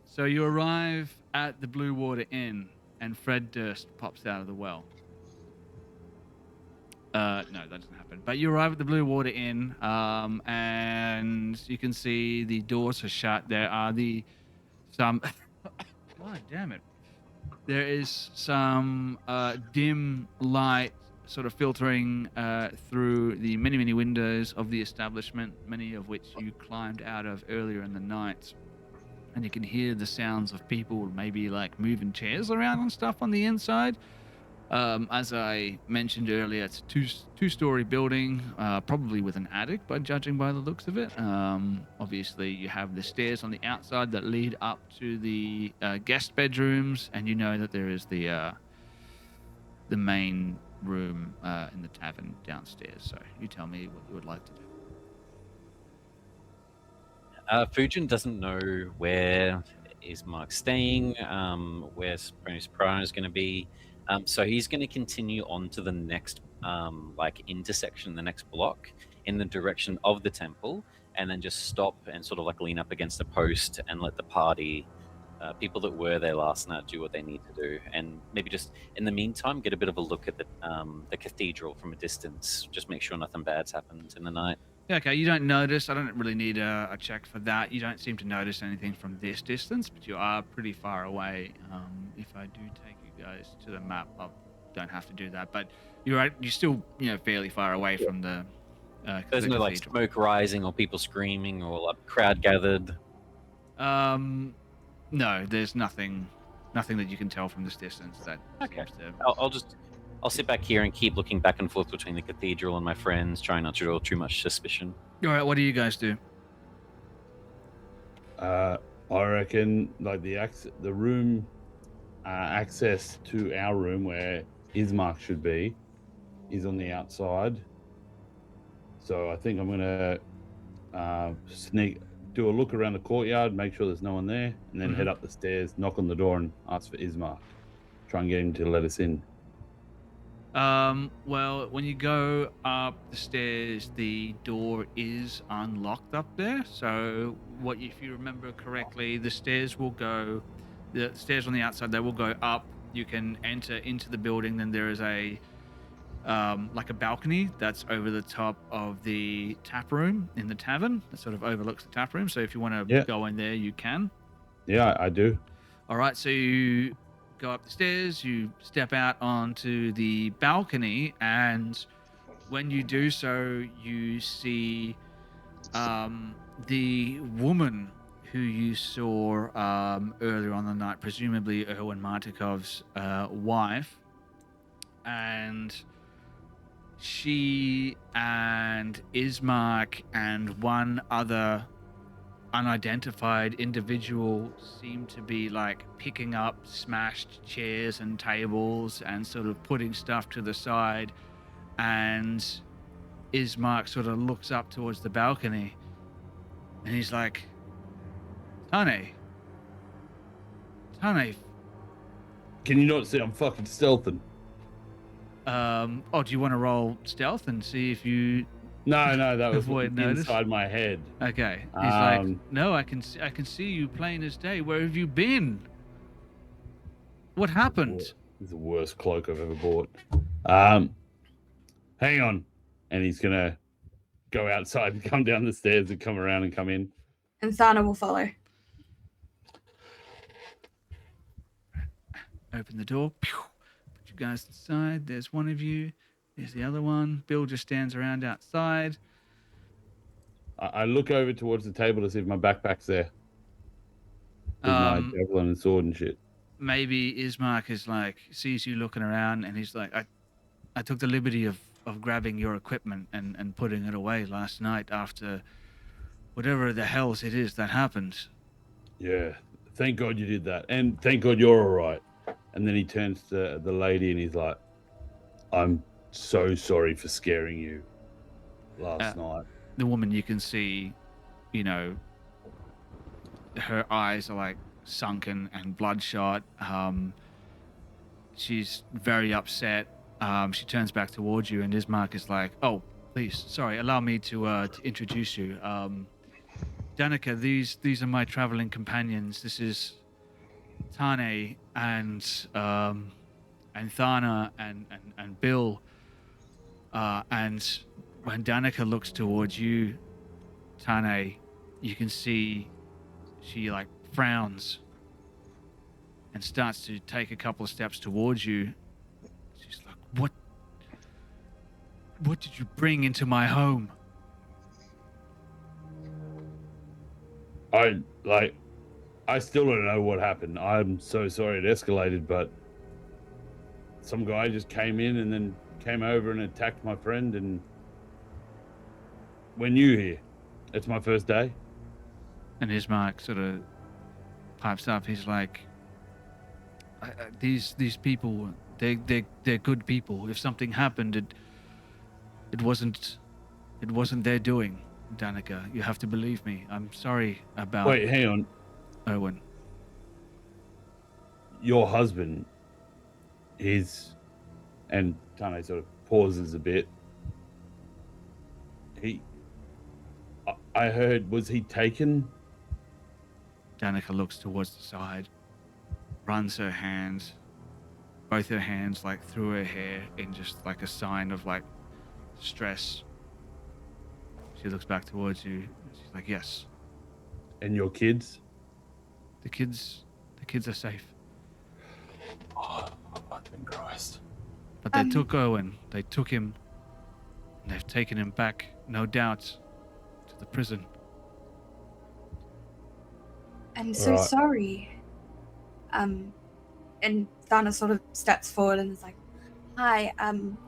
So you arrive at the Blue Water Inn, and Fred Durst pops out of the well. No, that doesn't happen. But you arrive at the Blue Water Inn, and you can see the doors are shut. There are some. God damn it! There is some dim light sort of filtering through the many, many windows of the establishment, many of which you climbed out of earlier in the night. And you can hear the sounds of people maybe like moving chairs around and stuff on the inside. As I mentioned earlier, it's a two-story building, probably with an attic, by judging by the looks of it. Obviously, you have the stairs on the outside that lead up to the guest bedrooms, and you know that there is the main room in the tavern downstairs. So you tell me what you would like to do. Fujin doesn't know where is Mark staying, where Soprano is going to be. So he's going to continue on to the next intersection, the next block, in the direction of the temple, and then just stop and sort of like lean up against a post and let the party, people that were there last night, do what they need to do, and maybe just in the meantime get a bit of a look at the cathedral from a distance. Just make sure nothing bad's happened in the night. Yeah, okay, you don't notice. I don't really need a check for that. You don't seem to notice anything from this distance, but you are pretty far away. If I do take you guys to the map, I don't have to do that. But you're still fairly far away from the. There's the no like cathedral. smoke rising or people screaming or like crowd gathered. No, there's nothing that you can tell from this distance that. Okay. seems to- I'll sit back here and keep looking back and forth between the cathedral and my friends, trying not to draw too much suspicion. All right, what do you guys do? I reckon like the room access to our room where Ismark should be is on the outside. So I think I'm gonna do a look around the courtyard, make sure there's no one there, and then head up the stairs, knock on the door, and ask for Ismark. Try and get him to let us in. Well, when you go up the stairs, the door is unlocked up there. So, if you remember correctly, the stairs on the outside, they will go up. You can enter into the building. Then there is a like a balcony that's over the top of the tap room in the tavern that sort of overlooks the tap room. So if you want to go in there, you can. Yeah, I do. All right, so you go up the stairs, you step out onto the balcony, and when you do so, you see the woman who you saw earlier on the night, presumably Erwin Martikov's wife, and she and Ismark and one other unidentified individual seem to be like picking up smashed chairs and tables and sort of putting stuff to the side, and Ismark sort of looks up towards the balcony and he's like, Tane, Can you not see I'm fucking stealthing? do you want to roll stealth and see if you No, that was avoid inside my head. Okay. He's like, no, I can see you plain as day. Where have you been? What happened? This is the worst cloak I've ever bought. Hang on. And he's gonna go outside and come down the stairs and come around and come in. And Thana will follow. Open the door. Put you guys inside. There's one of you. There's the other one. Bill just stands around outside. I look over towards the table to see if my backpack's there. With my javelin and sword and shit. Maybe Ismark is like, sees you looking around and he's like, I took the liberty of grabbing your equipment and putting it away last night after whatever the hells it is that happened. Yeah. Thank God you did that. And thank God you're all right. And then he turns to the lady and he's like, I'm so sorry for scaring you last night. The woman, you can see, her eyes are like sunken and bloodshot. She's very upset. She turns back towards you, and Ismark is like, "Oh, please, sorry, allow me to introduce you. Danica, these are my traveling companions. This is Tane and Thana and Bill." And when Danica looks towards you, Tane, you can see she like frowns and starts to take a couple of steps towards you. She's like, what did you bring into my home? I still don't know what happened. I'm so sorry it escalated, but some guy just came in and then came over and attacked my friend, and we're new here. It's my first day. And Ismark sort of pipes up. He's like, these people, they're good people. If something happened, it wasn't their doing, Danica. You have to believe me. I'm sorry about. Wait, hang on. Erwin. Your husband and Tane sort of pauses a bit. I heard, was he taken? Danica looks towards the side, runs her hands, both her hands like through her hair in just like a sign of like stress. She looks back towards you. She's like, yes. And your kids? The kids are safe. Oh, fucking Christ. But they took Owen. They took him. And they've taken him back, no doubt, to the prison. I'm so sorry. And Thana sort of steps forward and is like, hi,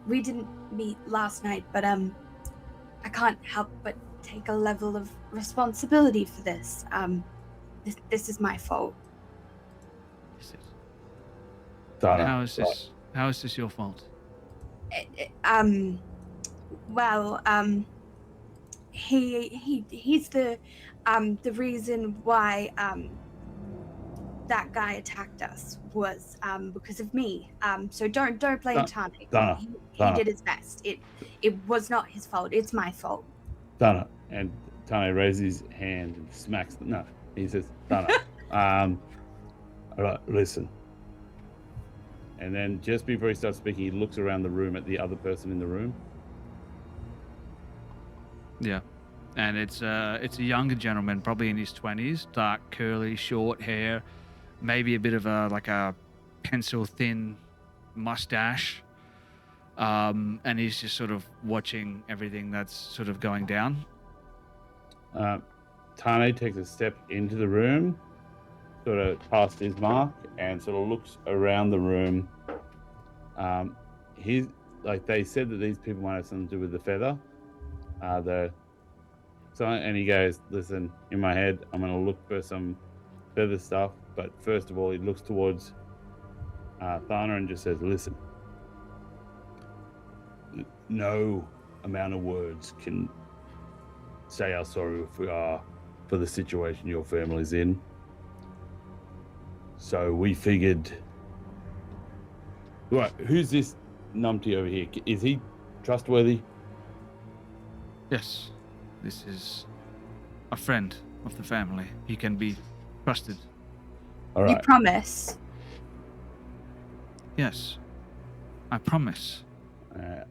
we didn't meet last night, but I can't help but take a level of responsibility for this. This is my fault. Thana, How is this your fault? he's the reason why that guy attacked us was because of me. So don't blame Tane. Thana, He Thana. did his best. It was not his fault. It's my fault. Thana. And Tane raises his hand and smacks. No, he says, Thana. All right, listen. And then just before he starts speaking, he looks around the room at the other person in the room. Yeah. And it's a younger gentleman, probably in his 20s, dark, curly, short hair, maybe a bit of a pencil-thin mustache. And he's just sort of watching everything that's sort of going down. Tane takes a step into the room, sort of past his mark, and sort of looks around the room. He's like, they said that these people might have something to do with the feather. And he goes, listen, in my head, I'm going to look for some feather stuff. But first of all, he looks towards Thana and just says, listen, no amount of words can say how sorry we are for the situation your family's in. So we figured, right, who's this numpty over here? Is he trustworthy? Yes. This is a friend of the family. He can be trusted. All right. You promise? Yes. I promise.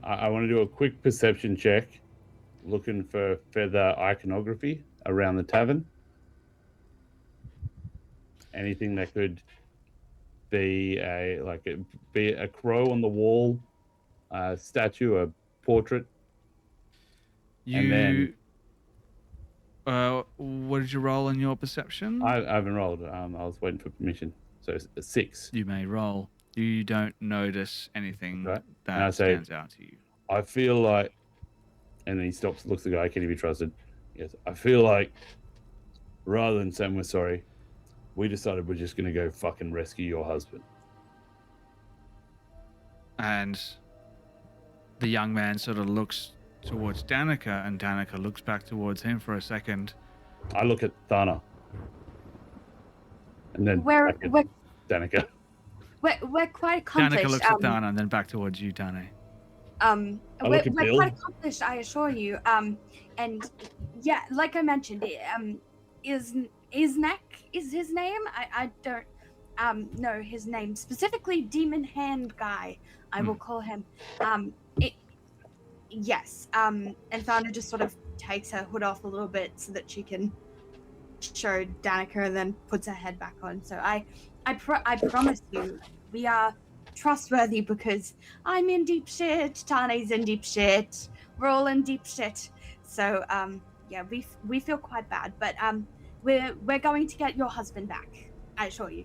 I want to do a quick perception check, looking for feather iconography around the tavern. Anything that could be a crow on the wall, a statue, a portrait. And then, what did you roll in your perception? I haven't rolled. I was waiting for permission. So it's a 6. You may roll. You don't notice anything Right. that stands out to you. I feel like, and then he stops, looks at the guy, can he be trusted? Yes. I feel like rather than saying we're sorry, we decided we're just going to go fucking rescue your husband. And the young man sort of looks towards Danica, and Danica looks back towards him for a second. I look at Thana. And then We're Danica. we're quite accomplished. Danica looks at Thana and then back towards you, Tane. We're quite accomplished, I assure you. And yeah, like I mentioned, Isnek is his name. I don't know his name specifically. Demon Hand Guy, I will call him. Yes. And Thana just sort of takes her hood off a little bit so that she can show Danica, and then puts her head back on. So I promise you, we are trustworthy because I'm in deep shit, Tane's in deep shit, we're all in deep shit. So yeah, we feel quite bad, but we're going to get your husband back, I assure you.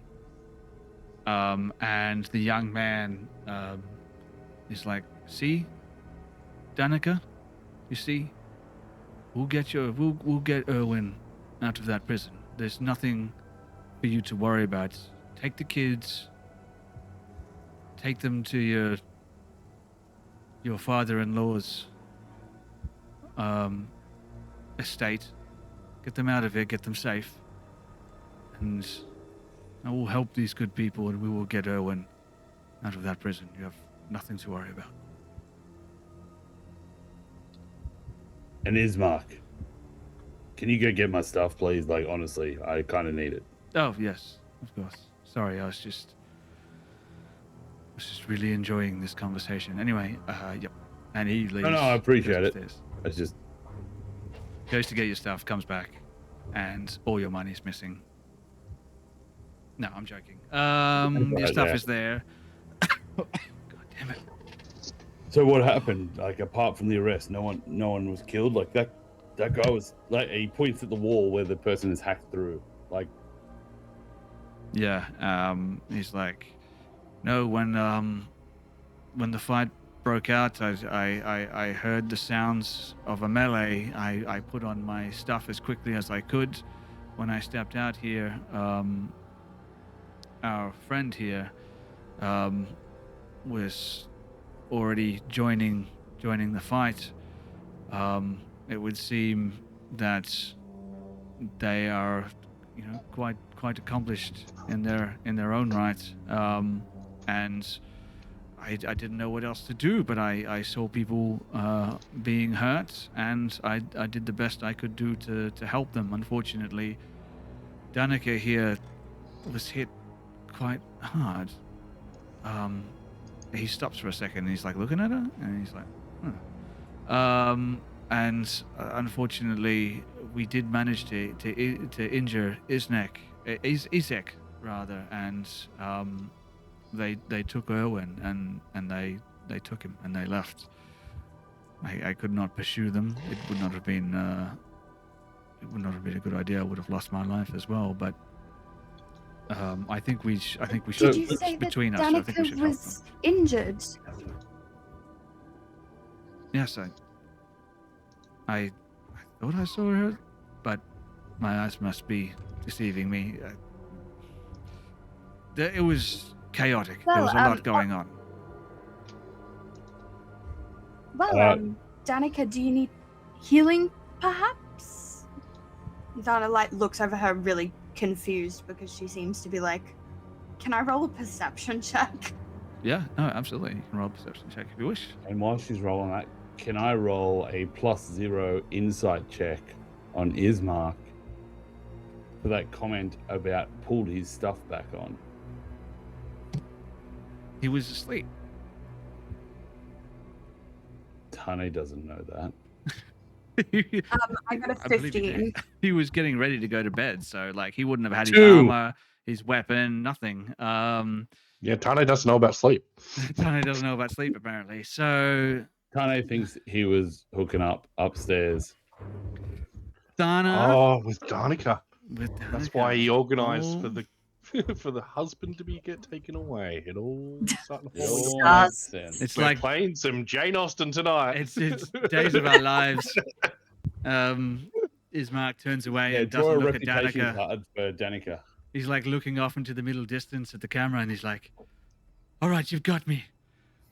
And the young man is like, see, Danica, you see, we'll get Erwin out of that prison. There's nothing for you to worry about. Take the kids, take them to your father-in-law's estate. Get them out of here, get them safe. And I will help these good people, and we will get Erwin out of that prison. You have nothing to worry about. And Ismark, can you go get my stuff, please? Like, honestly, I kind of need it. Oh, yes, of course. Sorry, I was just really enjoying this conversation. Anyway, yep. And he leaves. No, I appreciate it. upstairs. It's just... Goes to get your stuff, comes back, and all your money's missing. No, I'm joking. Your stuff is there. God damn it. So what happened? Like, apart from the arrest, no one was killed? Like, that guy was... Like, he points at the wall where the person is hacked through. Like... Yeah, he's like, no, when the fight broke out, I heard the sounds of a melee. I put on my stuff as quickly as I could. When I stepped out here, our friend here was already joining the fight. it would seem that they are, quite accomplished in their own right. And I didn't know what else to do, but I saw people being hurt, and I did the best I could do to help them. Unfortunately, Danica here was hit quite hard. He stops for a second, and he's like looking at her, and he's like, and unfortunately, we did manage to injure Izek rather, and they took Erwin, and they took him, and they left. I could not pursue them. It would not have been a good idea. I would have lost my life as well. But I think we should. Did you say that between us, I think we Danica should help was injured? Yes, I thought I saw her, but my eyes must be deceiving me. It was chaotic. Well, there was a lot going on. Well, Danica, do you need healing, perhaps? Thana looks over her really confused because she seems to be like, "Can I roll a perception check?" Yeah, no, absolutely. You can roll a perception check if you wish. And while she's rolling that, can I roll a +0 insight check on Ismark for that comment about pulled his stuff back on? He was asleep. Tane doesn't know that. I got a I believe he 15. did. He was getting ready to go to bed, so he wouldn't have had his 2. armor, his weapon, nothing. Yeah, Tane doesn't know about sleep. Tane doesn't know about sleep apparently. So Tane thinks he was hooking up upstairs. Thana Oh, with Danica. with That's Danica. why he organised Oh. for the for the husband to get taken away. It all starting to It fall all apart. makes sense. It's We're like playing some Jane Austen tonight. it's Days of Our Lives. Ismark turns away and draw doesn't a look at reputation Danica. card for Danica. He's looking off into the middle distance at the camera, and he's like, "All right, you've got me.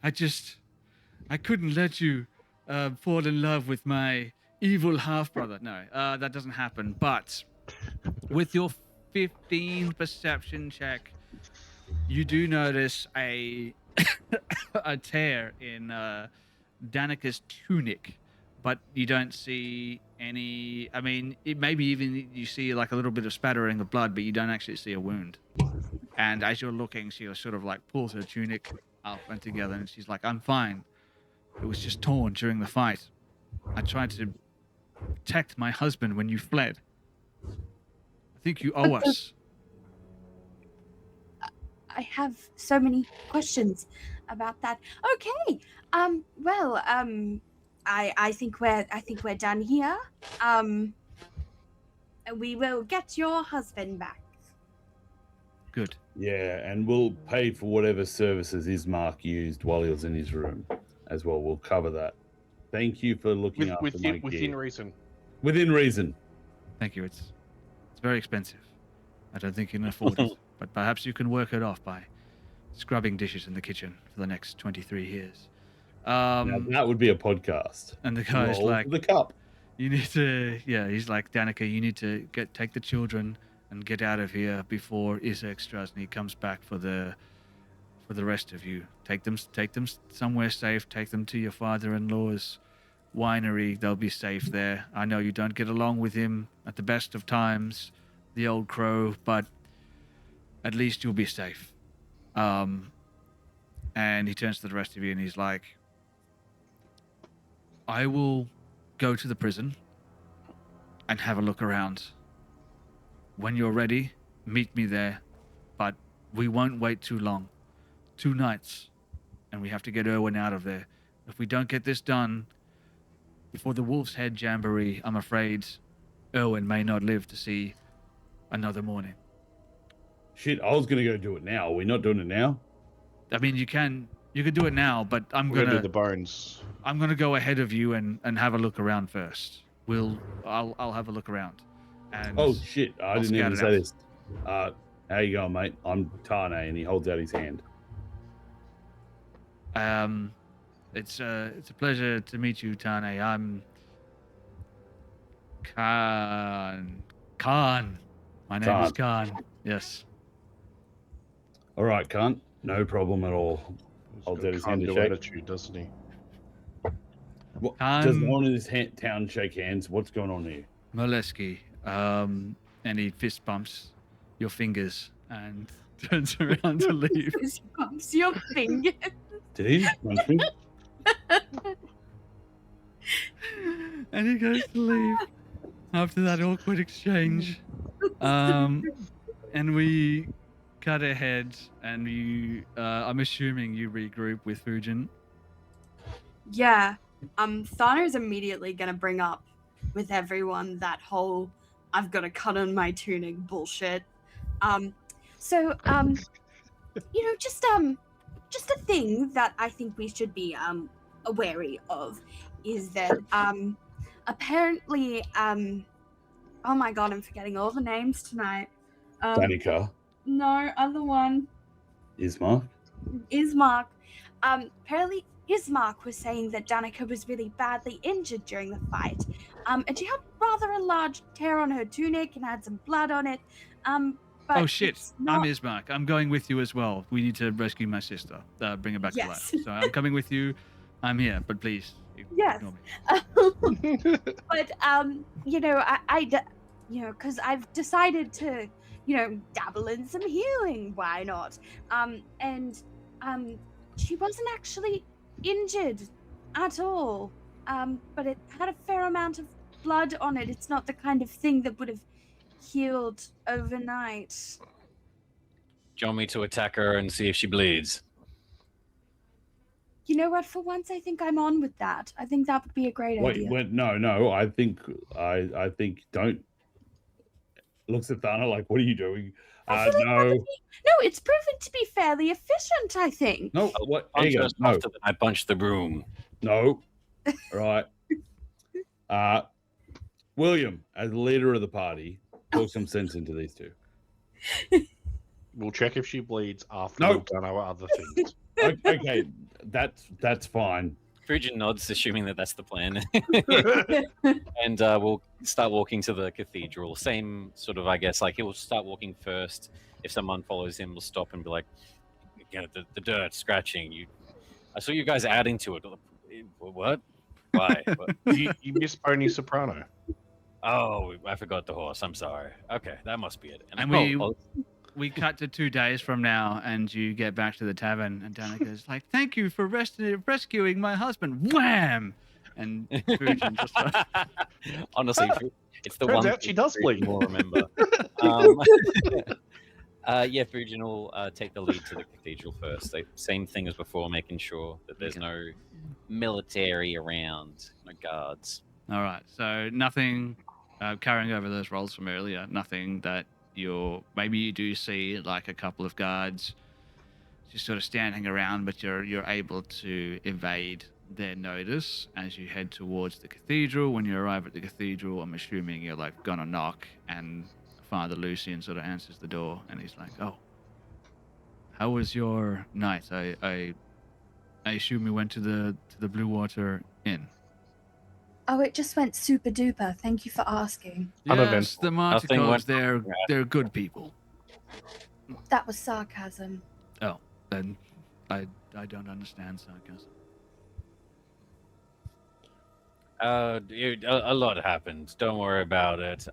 I couldn't let you fall in love with my evil half brother. No, that doesn't happen. But with your 15 perception check, you do notice a tear in Danica's tunic, but you don't see any. I mean, maybe even you see a little bit of spattering of blood, but you don't actually see a wound. And as you're looking, she sort of pulls her tunic up and together, and she's like, "I'm fine. It was just torn during the fight. I tried to protect my husband when you fled. I think you owe us." I have so many questions about that. Okay. Well, I think we're done here. We will get your husband back. Good. Yeah, and we'll pay for whatever services Ismark used while he was in his room as well. We'll cover that. Thank you for looking after my within gear. reason. Within reason. Thank you. It's very expensive. I don't think you can afford it, but perhaps you can work it off by scrubbing dishes in the kitchen for the next 23 years. Now, that would be a podcast. And the guy's Roll like, the cup. "You need to," he's like, "Danica, you need to take the children and get out of here before Izek Strasny comes back for the rest of you. Take them somewhere safe. Take them to your father-in-law's winery. They'll be safe there. I know you don't get along with him at the best of times, the old crow, but at least you'll be safe." And he turns to the rest of you and he's like, "I will go to the prison and have a look around. When you're ready, meet me there, but we won't wait too long. 2 nights, and we have to get Erwin out of there. If we don't get this done before the Wolf's Head Jamboree, I'm afraid Erwin may not live to see another morning." Shit, I was going to go do it now. Are we not doing it now? I mean, you can do it now, but I'm We're gonna do gonna the bones. go ahead of you and have a look around first. I'll have a look around. And Oh, shit. I I'll didn't even scout it say out. this. How you going, mate? I'm Tane, and he holds out his hand. It's a pleasure to meet you, Tane. Khan. Khan. My name is Khan. Yes. All right, cunt. No problem at all. He's I'll got do a his hand to can-do shake. attitude, doesn't he? What, Khan does no one in this town shake hands? What's going on here? Molesky. And he fist bumps your fingers and turns around to leave. Fist bumps your finger. Did he just punch me? And he goes to leave after that awkward exchange. And we cut ahead, and you. I'm assuming you regroup with Fujin. Yeah. Thana is immediately gonna bring up with everyone that whole I've got to cut on my tunic bullshit. So just a thing that I think we should be wary of is that apparently oh my god, I'm forgetting all the names tonight. Danica. No, other one. Ismark. Ismark. Apparently Ismark was saying that Danica was really badly injured during the fight. And she had rather a large tear on her tunic and had some blood on it. But Oh shit! it's not... I'm Ismark. I'm going with you as well. We need to rescue my sister. Bring her back to life. So I'm coming with you. I'm here, but please. Yes. Ignore me. But because I've decided to, dabble in some healing. Why not? And she wasn't actually injured at all. But it had a fair amount of blood on it. It's not the kind of thing that would have healed overnight. Do you want me to attack her and see if she bleeds? You know what? For once, I think I'm on with that. I think that would be a great idea. Wait, no. I think don't. Looks at Thana like, what are you doing? No. No, it's proven to be fairly efficient, I think. No, what? Punch There you her go. No, after I punch the broom. no. Right. William, as leader of the party, talk some sense into these two. We'll check if she bleeds after No. we've done our other things. Okay, that's fine. Fujin nods, assuming that that's the plan. And we'll start walking to the cathedral. Same sort of, I guess, like he'll start walking first. If someone follows him, we'll stop and be like, the dirt, scratching. I saw you guys adding to it. What? Why? What? you missed Pony Soprano. Oh, I forgot the horse. I'm sorry. Okay, that must be it. And we cut to 2 days from now, and you get back to the tavern, and Danica's like, "Thank you for rescuing my husband." Wham! And Fujin just honestly, it's the Turns one. out she does bleed. We'll remember. Fujin will take the lead to the cathedral first. Same thing as before, making sure that there's no military around, no guards. All right. So nothing carrying over those rolls from earlier. Nothing that maybe you do see like a couple of guards just sort of standing around, but you're able to evade their notice as you head towards the cathedral. When you arrive at the cathedral, I'm assuming you're like gonna knock, and Father Lucian sort of answers the door, and he's like, "Oh, how was your night? I assume you went to the Blue Water Inn." Oh, it just went super duper. Thank you for asking. Yes, Uneventful. the Nothing Marticos, went- they're good people. That was sarcasm. Oh, then I don't understand sarcasm. A lot happened. Don't worry about it.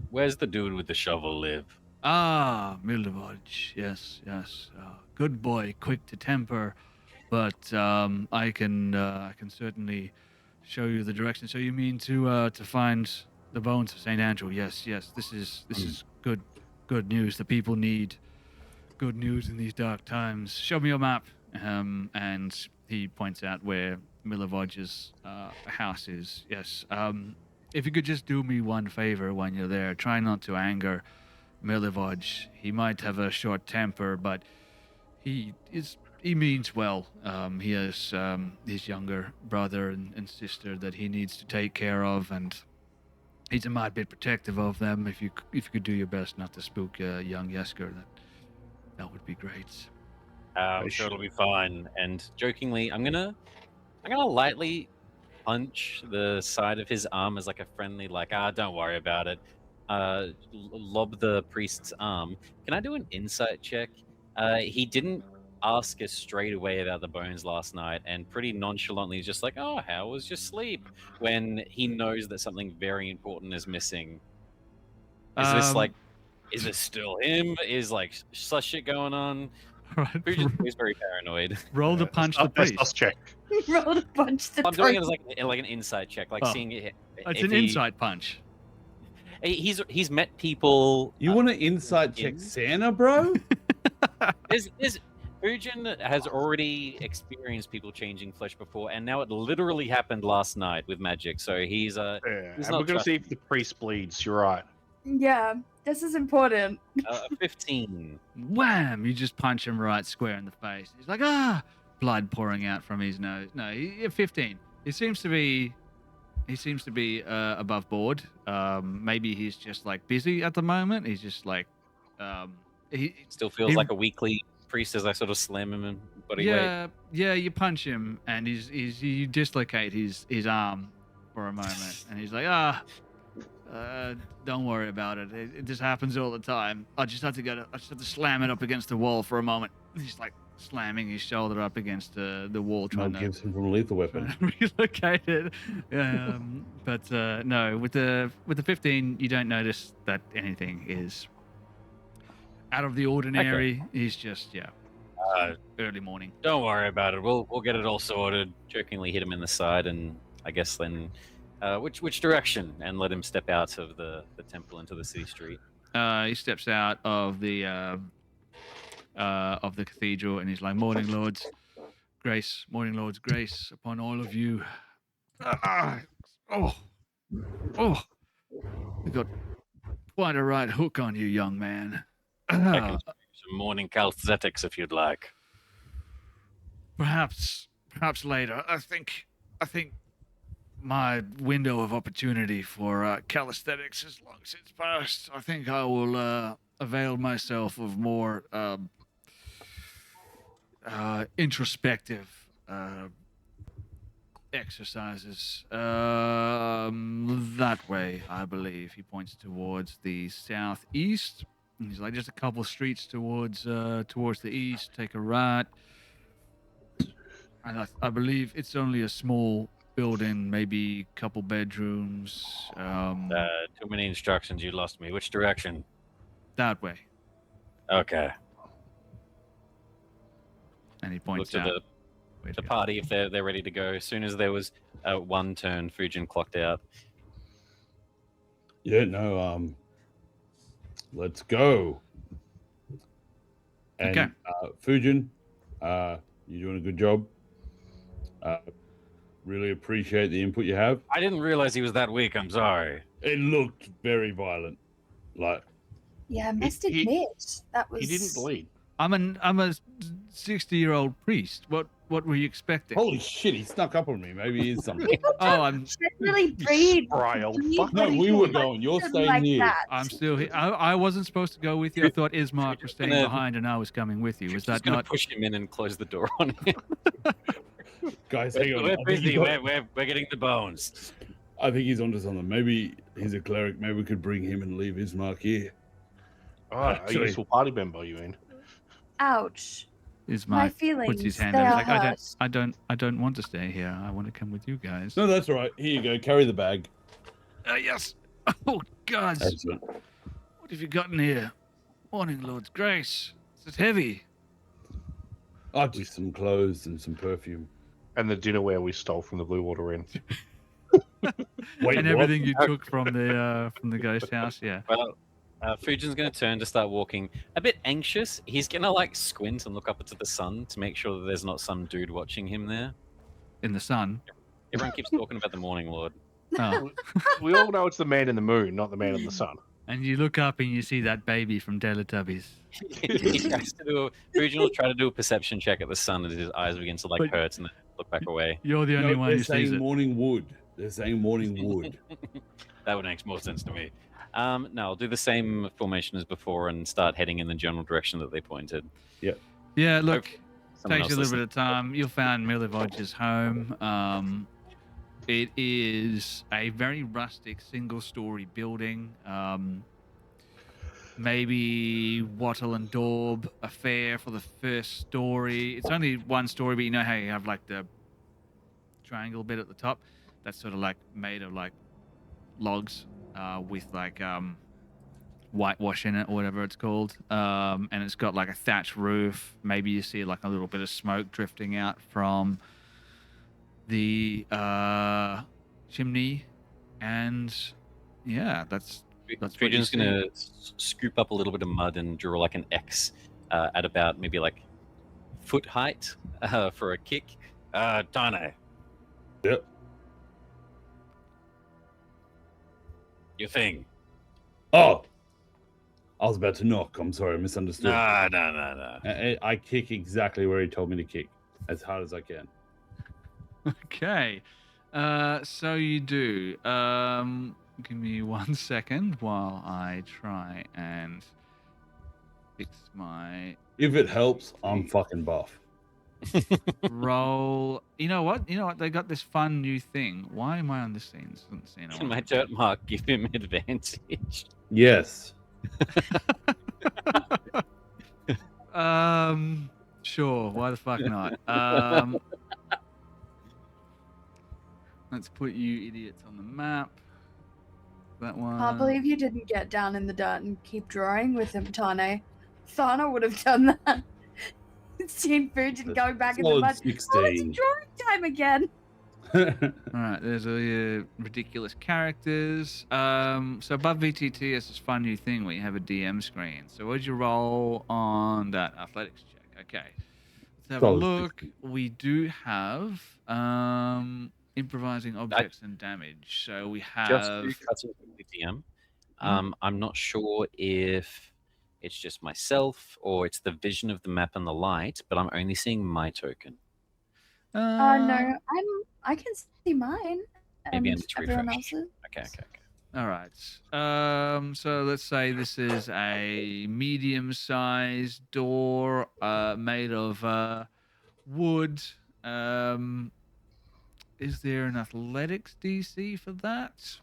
Where's the dude with the shovel live? Ah, Mildevoj, yes. Good boy, quick to temper, but I can certainly show you the direction. So you mean to find the bones of Saint Andrew? Yes. This is good news. The people need good news in these dark times. Show me your map. And he points out where Milivoj's house is. Yes. If you could just do me one favor when you're there, try not to anger Milivoj. He might have a short temper, but he means well. He has his younger brother and sister that he needs to take care of, and he's a mite bit protective of them. If you could do your best not to spook young Yesker, that would be great. I'm sure it'll be fine. And jokingly, I'm gonna lightly punch the side of his arm as like a friendly, like, don't worry about it. Lob the priest's arm. Can I do an insight check? He didn't ask us straight away about the bones last night, and pretty nonchalantly he's just like, "Oh, how was your sleep?" When he knows that something very important is missing. Is this like? Is this still him? Is like such shit going on? Right. He's very paranoid. Roll to punch the Let's priest. check. Roll to punch the I'm doing it priest. as like an inside check, like Oh. seeing it. It's if an he- insight punch. He's met people. You want to insight check Santa, bro? There's Fujin has already experienced people changing flesh before, and now it literally happened last night with magic. So he's Yeah, He's and not we're going to see if the priest bleeds. You're right. Yeah, this is important. 15. Wham! You just punch him right square in the face. He's like, blood pouring out from his nose. No, 15. He seems to be above board. Maybe he's just like busy at the moment. He's just like, he Still feels He- like a weekly priest as I sort of slam him in body weight. yeah. You punch him and you dislocate his arm for a moment, and he's like, don't worry about it. It just happens all the time. I just have to slam it up against the wall for a moment. He's like slamming his shoulder up against the wall, Mel trying to Gibson from Lethal Weapon. relocate it. But no, with the 15, you don't notice that anything is out of the ordinary. He's just early morning. Don't worry about it. We'll get it all sorted. Jokingly hit him in the side, and I guess then which direction? And let him step out of the temple into the city street. He steps out of the cathedral, and he's like, "Morning, lords, grace upon all of you." You got quite a right hook on you, young man. I can show you some morning calisthenics if you'd like. Perhaps later. I think my window of opportunity for calisthenics has long since passed. I think I will avail myself of more introspective exercises. That way, I believe. He points towards the southeast. He's like, just a couple streets towards the east. Take a right. And I believe it's only a small building, maybe a couple bedrooms. Too many instructions. You lost me. Which direction? That way. Okay. And he Look points to out. the party if they're ready to go. As soon as there was one turn, Fujin clocked out. Yeah, no, let's go. And Okay. Fujin, you're doing a good job. Really appreciate the input you have. I didn't realize he was that weak. I'm sorry. It looked very violent. Like, Yeah, I must He- admit that was. He didn't bleed. I'm a 60-year-old priest. What were you expecting? holy shit, he snuck up on me. Maybe he is something. People Oh, don't I'm generally breed. Spry old breed fuck. No, when we you were do going. You're something staying like here. that. I'm still here. I wasn't supposed to go with you. I thought Ismark was staying gonna- behind, and I was coming with you. Was Just that gonna not? push him in and close the door on him. Guys, hang on. We're I think busy. he's on- We're getting the bones. I think he's onto something. Maybe he's a cleric. Maybe we could bring him and leave his mark here. Oh, a Actually- useful party member, you mean? Ouch. My Ismark feelings. puts his hand they up. He's are like, hurt. I don't want to stay here. I want to come with you guys. No, that's all right. Here you go. Carry the bag. Yes. Oh, gods. Excellent. What have you got in here? Morning, Lord's Grace. This is heavy. Oh, just some clothes and some perfume. And the dinnerware we stole from the Blue Water Inn. Wait, And what? everything you took from the ghost house. Yeah. Well, Fujin's going to turn to start walking. A bit anxious. He's going to like squint and look up into the sun to make sure that there's not some dude watching him there. In the sun. Everyone keeps talking about the Morning Lord. Oh. We all know it's the man in the moon, not the man in the sun. And you look up and you see that baby from Teletubbies. Fujin will try to do a perception check at the sun, and his eyes begin to like But- hurt and then look back away. You're the only No, one they're who sees saying it. morning wood. They're saying morning wood. That would make more sense to me. No, I'll do the same formation as before and start heading in the general direction that they pointed. Yeah, look, Someone takes else you a little bit listen. of time. You'll find Milivoge's home. It is a very rustic single-story building. Maybe wattle and daub affair for the first story. It's only one story, but you know how you have like the triangle bit at the top? That's sort of like made of like logs with like whitewash in it or whatever it's called. And it's got like a thatch roof. Maybe you see like a little bit of smoke drifting out from the chimney. And yeah, that's what you Fujin's see. gonna scoop up a little bit of mud and draw like an X at about maybe like foot height for a kick. Tane, Yep. your thing. Oh, I was about to knock. I'm sorry, I misunderstood. No. I kick exactly where he told me to kick, as hard as I can. Okay. So you do. Give me 1 second while I try and fix my If it helps, I'm fucking buff. roll. You know what? They got this fun new thing. Why am I on this scene? Can my dirt mark give him advantage? Yes. Sure. Why the fuck not? Let's put you idiots on the map. That one. Can't believe you didn't get down in the dirt and keep drawing with him, Tane. Thana would have done that. Seen Fujin going back in the Solid mud. 16. Oh, it's drawing time again. All right, there's a ridiculous characters. So above VTT is this fun new thing where you have a DM screen. So what'd you roll on that athletics check? Okay, let's have a Solid look. 16. We do have improvising objects and damage. So we have. Just to cut in quickly, DM. I'm not sure if it's just myself or it's the vision of the map and the light, but I'm only seeing my token. No, I can see mine. Maybe I And need to everyone refresh. else's. Okay. All right. So let's say this is a medium-sized door made of wood. Is there an athletics DC for that?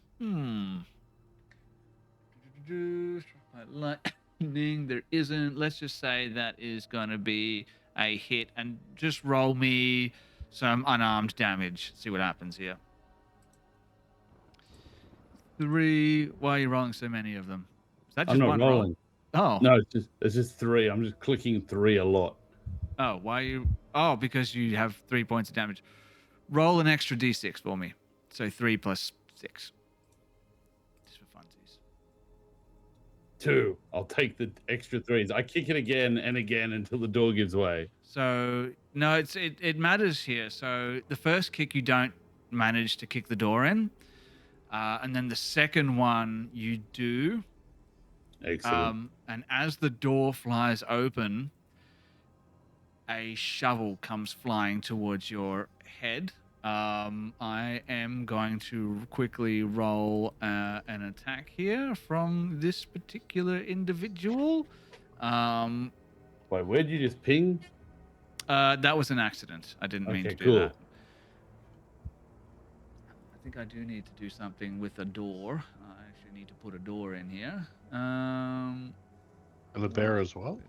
Lightning. There isn't. Let's just say that is going to be a hit, and just roll me some unarmed damage. See what happens here. 3. Why are you rolling so many of them? Is that just I'm not one rolling. roll? Oh. No, it's just 3. I'm just clicking 3 a lot. Oh, why are you? Oh, because you have 3 points of damage. Roll an extra d6 for me. So 3 plus 6. Just for funsies. 2. I'll take the extra 3s. I kick it again and again until the door gives way. So no, it matters here. So the first kick you don't manage to kick the door in, and then the second one you do. Excellent. And as the door flies open, a shovel comes flying towards your head. I am going to quickly roll an attack here from this particular individual. Wait, where'd you just ping? That was an accident. I didn't mean to do cool. that. I think I do need to do something with a door. I actually need to put a door in here. And the bear as well.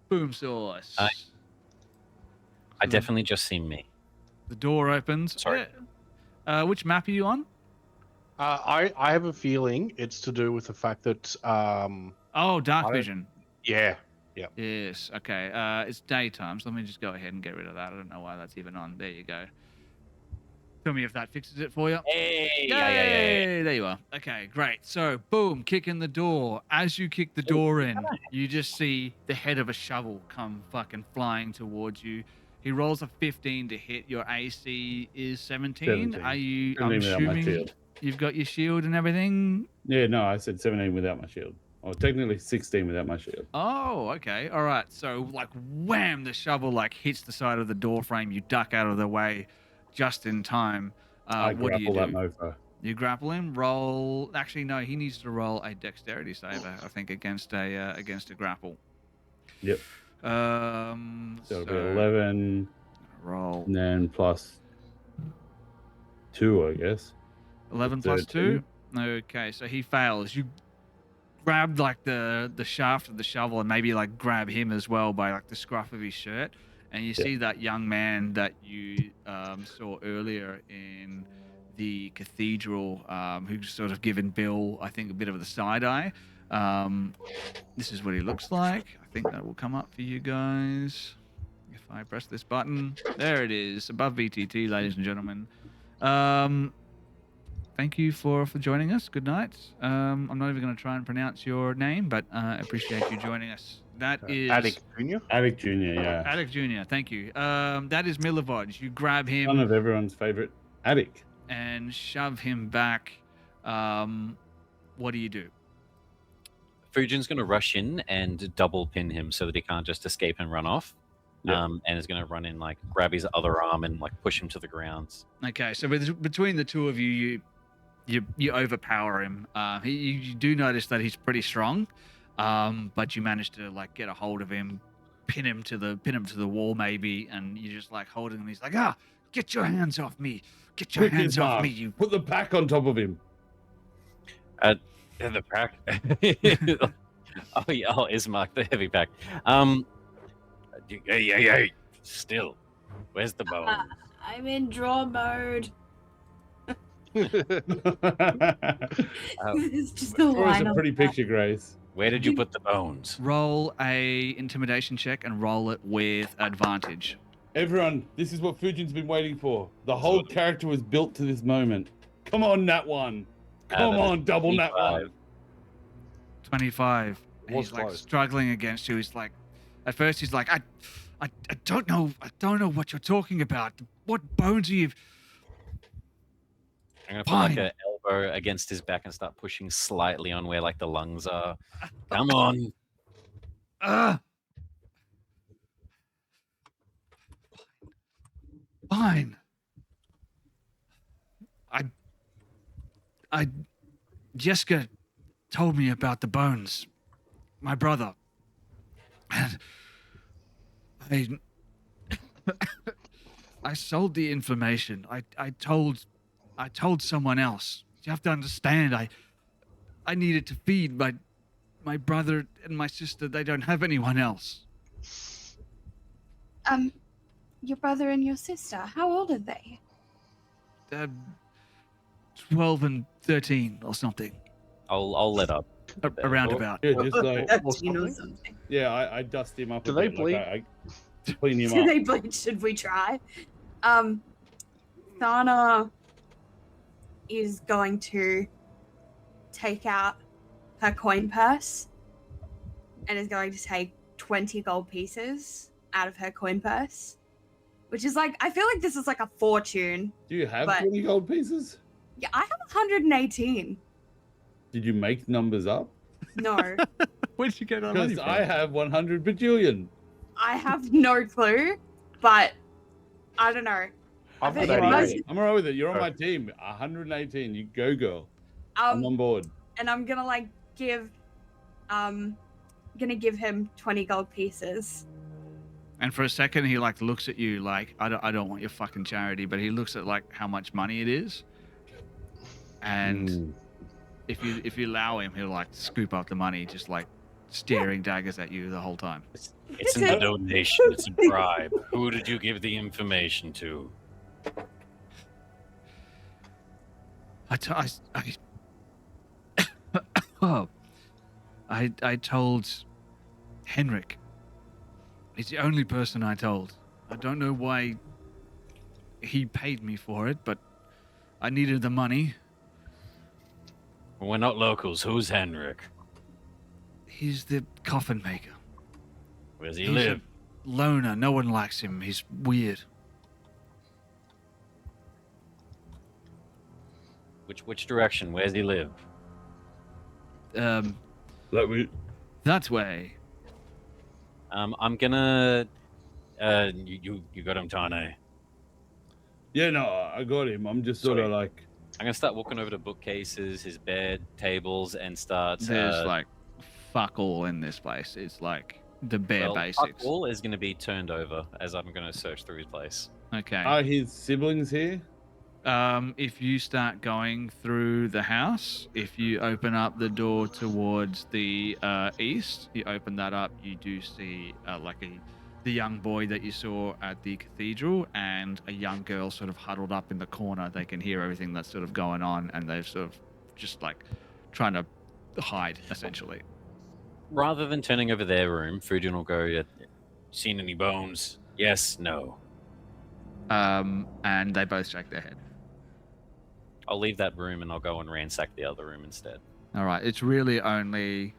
Boom sauce. I definitely just see me. The door opens. Sorry. Which map are you on? I have a feeling it's to do with the fact that Oh, dark vision. yeah. Yes. Okay. It's daytime, so let me just go ahead and get rid of that. I don't know why that's even on. There you go. Tell me if that fixes it for you. Hey, Yay! There you are. Okay, great. So, boom, kick in the door. As you kick the door in, you just see the head of a shovel come fucking flying towards you. He rolls a 15 to hit. Your AC is 17. 17. Are you? 17 I'm without my assuming shield. you've got your shield and everything. Yeah, no, I said 17 without my shield. Or technically 16 without my shield. Oh, okay. All right. So, like, wham, the shovel, like, hits the side of the door frame. You duck out of the way just in time. I What do you grapple do? that mofo. You grapple him. Roll. Actually, no. He needs to roll a dexterity save, I think, against a grapple. Yep. So So it'll be 11, roll. and then plus 2, I guess. 11 plus 2. 13. Okay, so he fails. You grab like the shaft of the shovel and maybe like grab him as well by like the scruff of his shirt, and you see that young man that you saw earlier in the cathedral, who's sort of given Bill, I think, a bit of the side eye. This is what he looks like. I think that will come up for you guys if I press this button. There it is, above VTT, ladies and gentlemen. Thank you for joining us. Good night. I'm not even going to try and pronounce your name, but I appreciate you joining us. That is Attic Jr. Attic Jr., yeah. Attic Jr. Thank you. That is Milivoje. You grab him. One of everyone's favorite. Attic. And shove him back. What do you do? Fujin's going to rush in and double pin him so that he can't just escape and run off. Yeah. And is going to run in, like, grab his other arm and like push him to the ground. Okay, so between the two of you, you overpower him. You do notice that he's pretty strong, but you manage to like get a hold of him, pin him to the wall maybe, and you're just like holding him. He's like, get your hands off me! Get your hands off me! You Put the pack on top of him. The pack. Ismark, the heavy pack. Hey, still. Where's the bone? I'm in draw mode. It's just a Or it's line a of pretty that. picture, Grace. Where did you put the bones? roll a intimidation check and roll it with advantage. Everyone, this is what Fujin's been waiting for. The whole character was built to this moment. Come on, Nat 1. Come on, double Nat 1. 25. And Was he's like close. struggling against you. He's like, at first he's like, I don't know what you're talking about. What bones are you? I'm going to put like Fine. an elbow against his back and start pushing slightly on where like the lungs are. Come on. Fine. Jessica told me about the bones. My brother. And I sold the information. I told someone else. You have to understand, I needed to feed my brother and my sister. They don't have anyone else. Your brother and your sister, how old are they? 12 and 13 or something. I'll let up. Around about. Yeah, just like, You know something. yeah, I dust him up. Do a they bit, bleed? Like I clean him Do up. they bleed? Should we try? Thana is going to take out her coin purse and is going to take 20 gold pieces out of her coin purse, which is like, I feel like this is like a fortune. Do you have But- 20 gold pieces? Yeah, I have 118. Did you make numbers up? No, Where'd you get that money Because from? I have 100 bajillion. I have no clue, but I don't know. I've bet got you I'm alright 88. with it. I'm alright with it. You're on my team. 118. You go, girl. I'm on board. And I'm gonna like give him 20 gold pieces. And for a second, he like looks at you like, I don't want your fucking charity, but he looks at like how much money it is, and if you allow him, he'll like scoop up the money, just like staring daggers at you the whole time. It's a donation. It's a bribe. Who did you give the information to? I told Henrik. He's the only person I told. I don't know why he paid me for it, but I needed the money. We're not locals. Who's Henrik? He's the coffin maker. Where does he He's live? a loner. No one likes him. He's weird. Which direction? Where does he live? Like we, That way. I'm gonna. You got him, Tane. yeah, no, I got him. I'm just sort of like, I'm gonna start walking over to bookcases, his bed, tables, and start. There's like fuck all in this place. It's like the bare basics. All is gonna be turned over as I'm gonna search through his place. Okay. are his siblings here? If you start going through the house, if you open up the door towards the east, you open that up, you do see the young boy that you saw at the cathedral and a young girl sort of huddled up in the corner. They can hear everything that's sort of going on, and they're sort of just like trying to hide, essentially. Rather than turning over their room, Fujin will go, seen any bones? Yes, no. And they both shake their head. I'll leave that room and I'll go and ransack the other room instead. All right, it's really only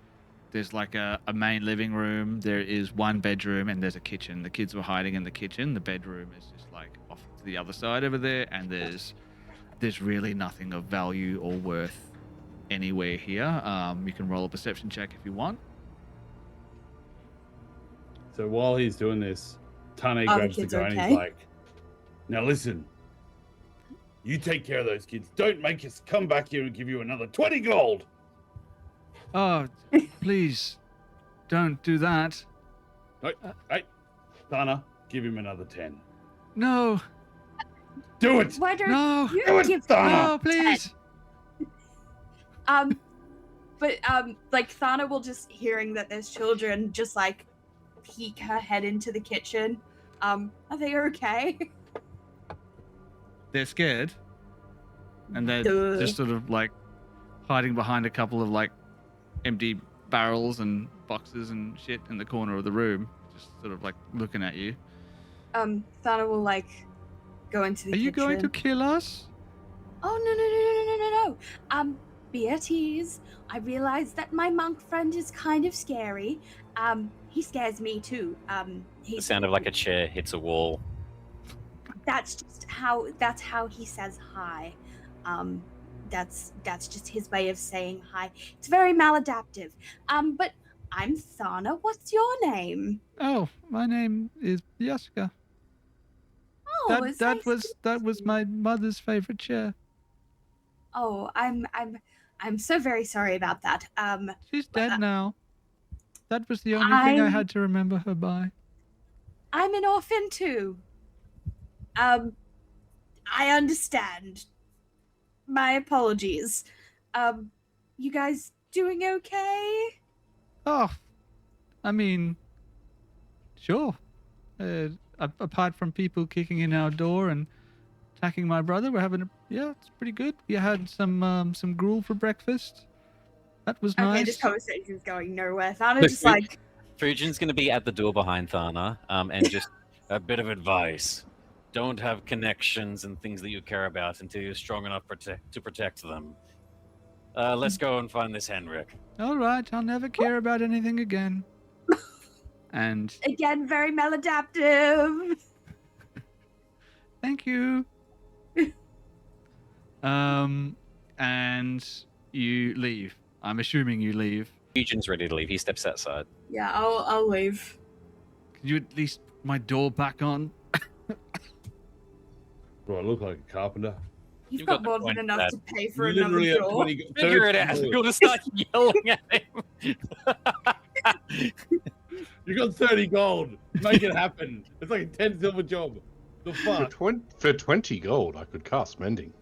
there's like a main living room, there is one bedroom, and there's a kitchen. The kids were hiding in the kitchen. The bedroom is just like off to the other side over there, and there's really nothing of value or worth anywhere here. You can roll a perception check if you want. So while he's doing this, Tane Are the grabs the kids guy and okay? he's like, now listen, you take care of those kids. Don't make us come back here and give you another 20 gold. Oh, please, don't do that. Hey, Thana, give him another 10. No, Do it! Why don't no, you Do it, give Thana! no, please. Like Thana will just hearing that there's children just like peek her head into the kitchen. Are they okay? They're scared, and they're Duh. just sort of like hiding behind a couple of like empty barrels and boxes and shit in the corner of the room, just sort of like looking at you. Thana will like go into the Are kitchen. you going to kill us? Oh, no. Be at ease. I realize that my monk friend is kind of scary. He scares me too. The He's sound of like a chair hits a wall. that's how he says hi. That's just his way of saying hi. It's very maladaptive. But I'm Thana. What's your name? Oh, my name is Yaska. Oh, it's nice to that meet was you. my mother's favorite chair. Oh, I'm so very sorry about that. She's dead now. That was the only thing I I'm- had to remember her by. I'm an orphan too. I understand. My apologies. You guys doing okay? Oh, I mean, sure. Apart from people kicking in our door and attacking my brother, we're having it's pretty good. We had some gruel for breakfast. That was Okay, nice. this conversation's going nowhere. Thana Look, just like Fujin's going to be at the door behind Thana, and just a bit of advice. Don't have connections and things that you care about until you're strong enough to protect them. Let's go and find this Henrik. All right, I'll never care about anything again. And again very maladaptive. thank you. And you leave. I'm assuming you leave. Fujin's ready to leave. He steps outside. Yeah, I'll leave. Can you at least put my door back on? Do I look like a carpenter? You've You've got got the more than point, enough Dad. to pay for Literally another have door. 20 Figure it out. You're going to start yelling at him. You got 30 gold. Make it happen. It's like a 10 silver job. The fuck? For 20 gold, I could cast mending.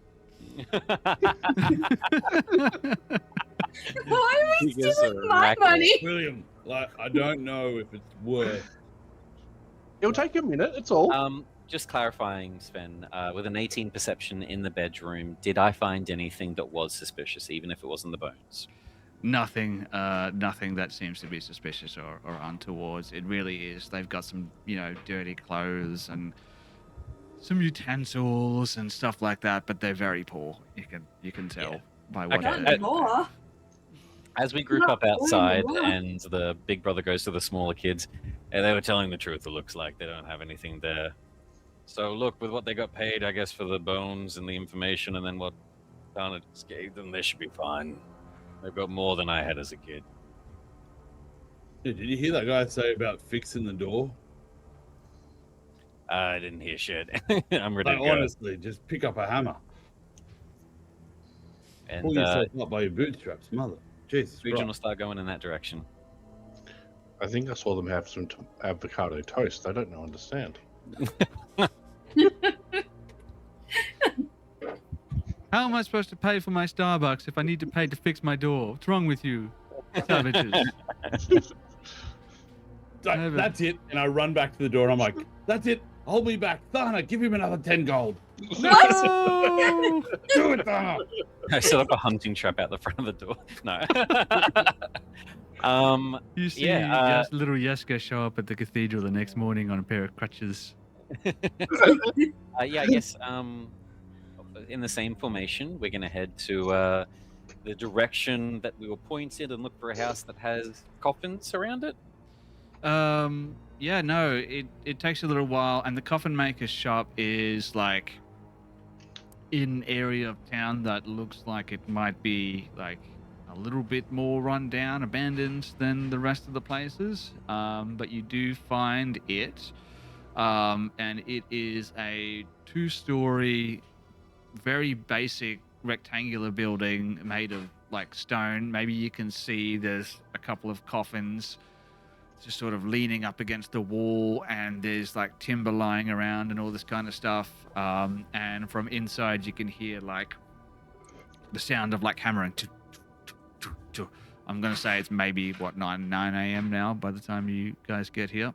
Why are we You guys stealing are my racking money? William, like, I don't know if it's worth. It'll take a minute, it's all. Just clarifying, Sven, with an 18 perception in the bedroom, did I find anything that was suspicious, even if it wasn't the bones? Nothing that seems to be suspicious or untoward. It really is. They've got some, dirty clothes and some utensils and stuff like that, but they're very poor. You can tell Yeah. by what Okay. they're- More. As we group Not up outside more. and the big brother goes to the smaller kids, and they were telling the truth, it looks like they don't have anything there. So look, with what they got paid, I guess, for the bones and the information, and then what Thana just gave them, they should be fine. They've got more than I had as a kid. Yeah, did you hear that guy say about fixing the door? I didn't hear shit. I'm ready Like, to go. honestly, just pick up a hammer. And Pull yourself up by your bootstraps, mother. Jesus Fujin will Christ. start going in that direction. I think I saw them have some avocado toast. I don't know, understand. How am I supposed to pay for my Starbucks if I need to pay to fix my door? What's wrong with you, savages? That's it. And I run back to the door and I'm like, that's it. Hold me back. Thana, give him another 10 gold. No! Do it, Thana. I set up a hunting trap out the front of the door. No. You see Yeah, little Yeska show up at the cathedral the next morning on a pair of crutches. I guess in the same formation, we're going to head to the direction that we were pointed and look for a house that has coffins around it. Yeah, no, it takes a little while, and the coffin maker's shop is like in an area of town that looks like it might be like a little bit more run down, abandoned than the rest of the places. But you do find it, and it is a 2-story, very basic rectangular building made of like stone. Maybe you can see there's a couple of coffins just sort of leaning up against the wall, and there's like timber lying around and all this kind of stuff. And from inside you can hear like the sound of like hammering. I'm gonna say it's maybe 9 a.m. now by the time you guys get here.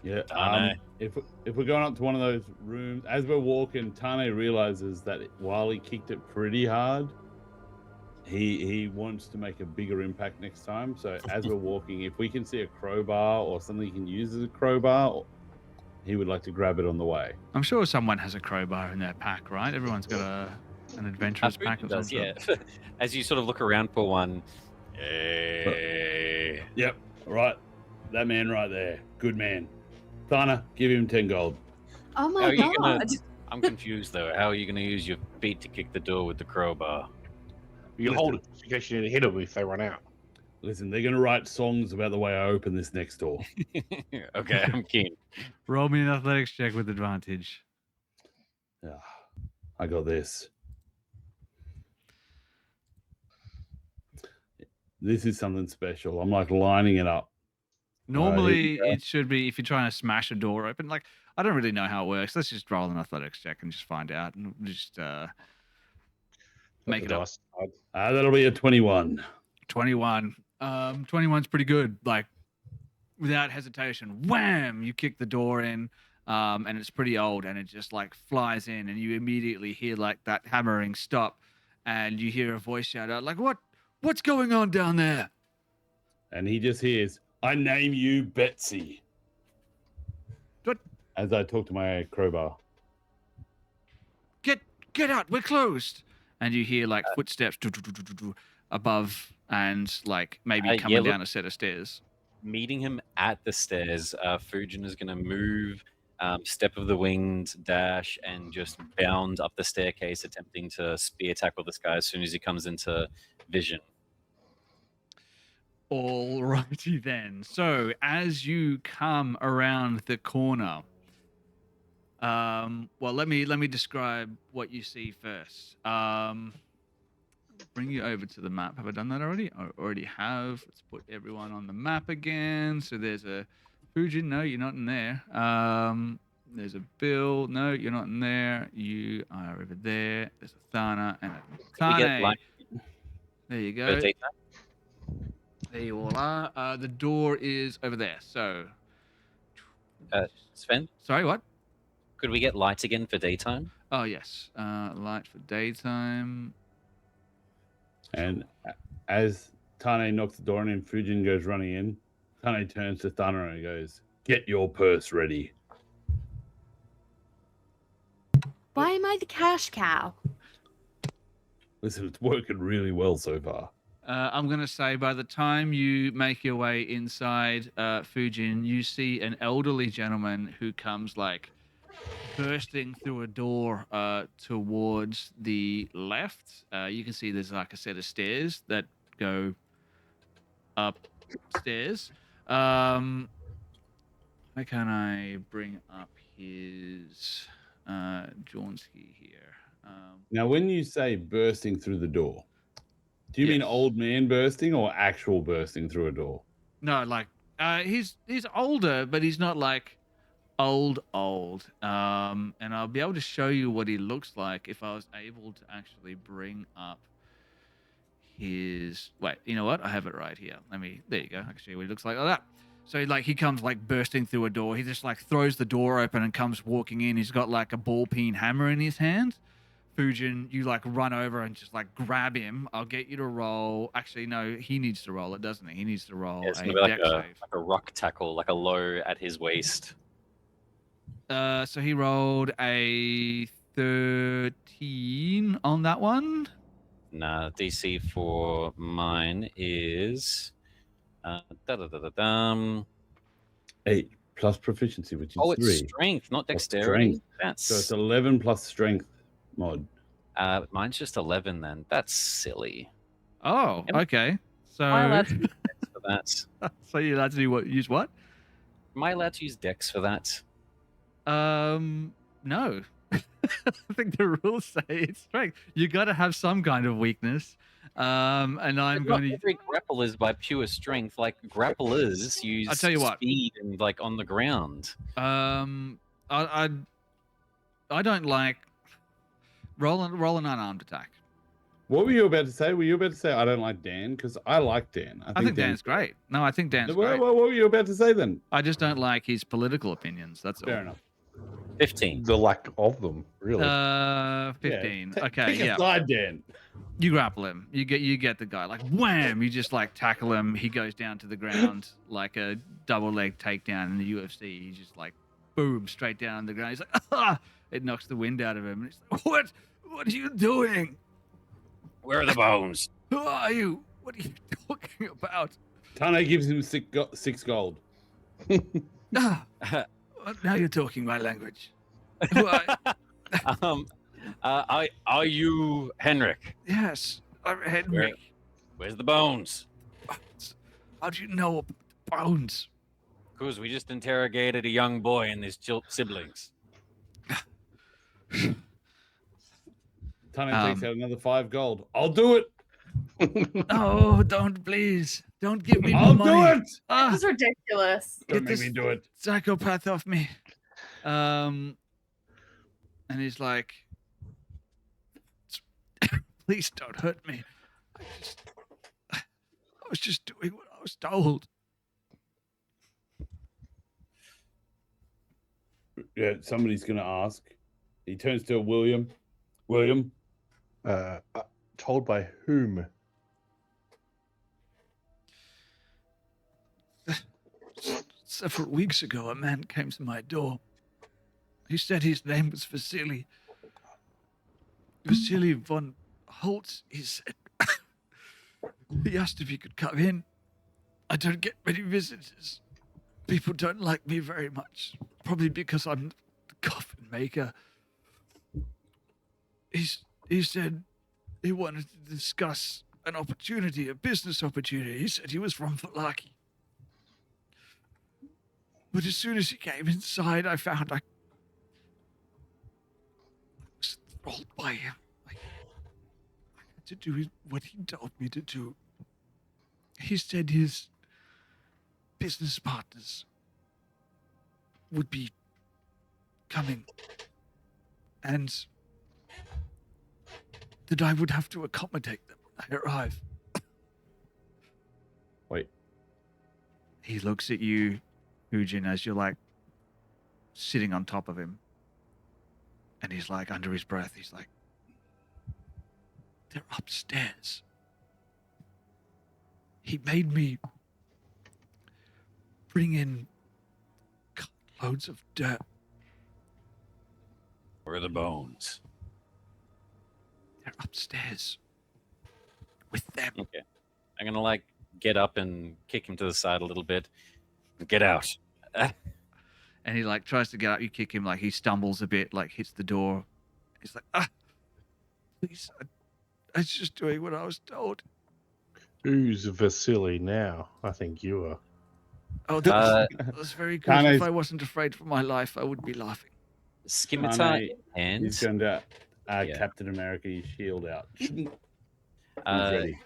Yeah. If we're going up to one of those rooms, as we're walking, Tane realizes that while he kicked it pretty hard, he wants to make a bigger impact next time. So as we're walking, if we can see a crowbar or something he can use as a crowbar, he would like to grab it on the way. I'm sure someone has a crowbar in their pack, right? Everyone's got an adventurous pack of some sort. Yeah. As you sort of look around for one, hey. Yep, right. That man right there. Good man. Thana, give him 10 gold. Oh my god. I'm confused though. How are you going to use your feet to kick the door with the crowbar? You hold it in case you need to hit them if they run out. Listen, they're going to write songs about the way I open this next door. Okay, I'm keen. Roll me an athletics check with advantage. Yeah, I got this. This is something special. I'm like lining it up. Normally, it should be if you're trying to smash a door open. Like, I don't really know how it works. Let's just roll an athletics check and just find out, and just make it up. That'll be a 21. 21. 21's pretty good. Like, without hesitation, wham! You kick the door in, and it's pretty old, and it just like flies in, and you immediately hear like that hammering stop, and you hear a voice shout out like, "What's going on down there?" And he just hears, "I name you Betsy." What? As I talk to my crowbar. Get out! We're closed. And you hear like footsteps above, and like maybe coming down a set of stairs. Meeting him at the stairs, Fujin is going to move, step of the winged dash, and just bound up the staircase, attempting to spear tackle this guy as soon as he comes into vision. Alrighty then. So as you come around the corner, well, let me describe what you see first. Bring you over to the map. Have I done that already? I already have. Let's put everyone on the map again. So there's a Fujin. No, you're not in there. There's a Bill. No, you're not in there. You are over there. There's a Thana and a Tane. There you go. There you all are. The door is over there. So, Sven, sorry, what? could we get light again for daytime? Oh yes, light for daytime. And as Tane knocks the door in and Fujin goes running in, Tane turns to Thana and goes, "Get your purse ready." Why am I the cash cow? Listen, it's working really well so far. I'm going to say by the time you make your way inside Fujin, you see an elderly gentleman who comes like bursting through a door towards the left. You can see there's like a set of stairs that go upstairs. Why can't I bring up his Jawnsky here? Now, when you say bursting through the door, do you mean old man bursting or actual bursting through a door? No, like he's older, but he's not like old. And I'll be able to show you what he looks like if I was able to actually bring up his. Wait, you know what? I have it right here. There you go. I can show you what he looks like that. So like he comes like bursting through a door. He just like throws the door open and comes walking in. He's got like a ball peen hammer in his hand. Fujin, you like run over and just like grab him. I'll get you to roll. Actually, no, he needs to roll it, doesn't he? He needs to roll It's a gonna be dex like save. a rock tackle, like a low at his waist. So he rolled a 13 on that one. Nah, DC for mine is 8 plus proficiency, which is oh, it's 3. strength, not Plus dexterity. strength. That's So it's 11 plus strength mod. mine's just 11 then. That's silly. Oh, Yep. okay. So, Am I allowed to use dex for that? so you're allowed to use what? Am I allowed to use dex for that? No. I think the rules say it's strength. You got to have some kind of weakness. And I'm Not going to. every grapple is by pure strength. Like grapplers use I'll tell you what. speed and like on the ground. I don't like roll an unarmed attack. What were you about to say? Were you about to say I don't like Dan? Because I like Dan. I think Dan's great. No, I think Dan's What great. were you about to say then? I just don't like his political opinions. That's all. Fair enough. 15. The lack of them, really. 15. Yeah. Okay, Pick a yeah. side, Dan. You grapple him. You get the guy. Like wham! You just like tackle him. He goes down to the ground like a double leg takedown in the UFC. He just like boom straight down on the ground. He's like ah! It knocks the wind out of him. And he's like, what are you doing? Where are the bones? Who are you? What are you talking about? Tane gives him 6 gold. Ah, now you're talking my language. Why? Are you Henrik? Yes, I'm Henry. Where's the bones? How do you know about the bones? Because we just interrogated a young boy and his siblings. Tane takes out another 5 gold. I'll do it. No, don't please. Don't give me more I'll money. do it. Ah, This is ridiculous. Don't Get make this- me do it. psychopath off me. And he's like, please don't hurt me. I was just doing what I was told. Yeah, somebody's gonna ask. He turns to William. William, Told by whom? Several weeks ago, a man came to my door. He said his name was Vasily. Vasily von Holtz, he said. He asked if he could come in. I don't get many visitors. People don't like me very much. Probably because I'm the coffin maker. He said he wanted to discuss an opportunity, a business opportunity. He said he was from Valaki. But as soon as he came inside, I found I was enthralled by him. I had to do what he told me to do. He said his business partners would be coming and that I would have to accommodate them when I arrive. wait. He looks at you, Fujin, as you're like sitting on top of him. And he's like, under his breath, he's like, they're upstairs. He made me bring in loads of dirt. Where are the bones? They're upstairs with them. Okay. I'm gonna like get up and kick him to the side a little bit. Get out. And he like tries to get up. You kick him, like he stumbles a bit, like hits the door. He's like, please, I was just doing what I was told. Who's Vasily now? I think you are. Oh, that was very good. Tane's- If I wasn't afraid for my life, I would be laughing. Scimitar Tane, in He's hand. going to Yeah. Captain America, his shield out. He's Uh, ready.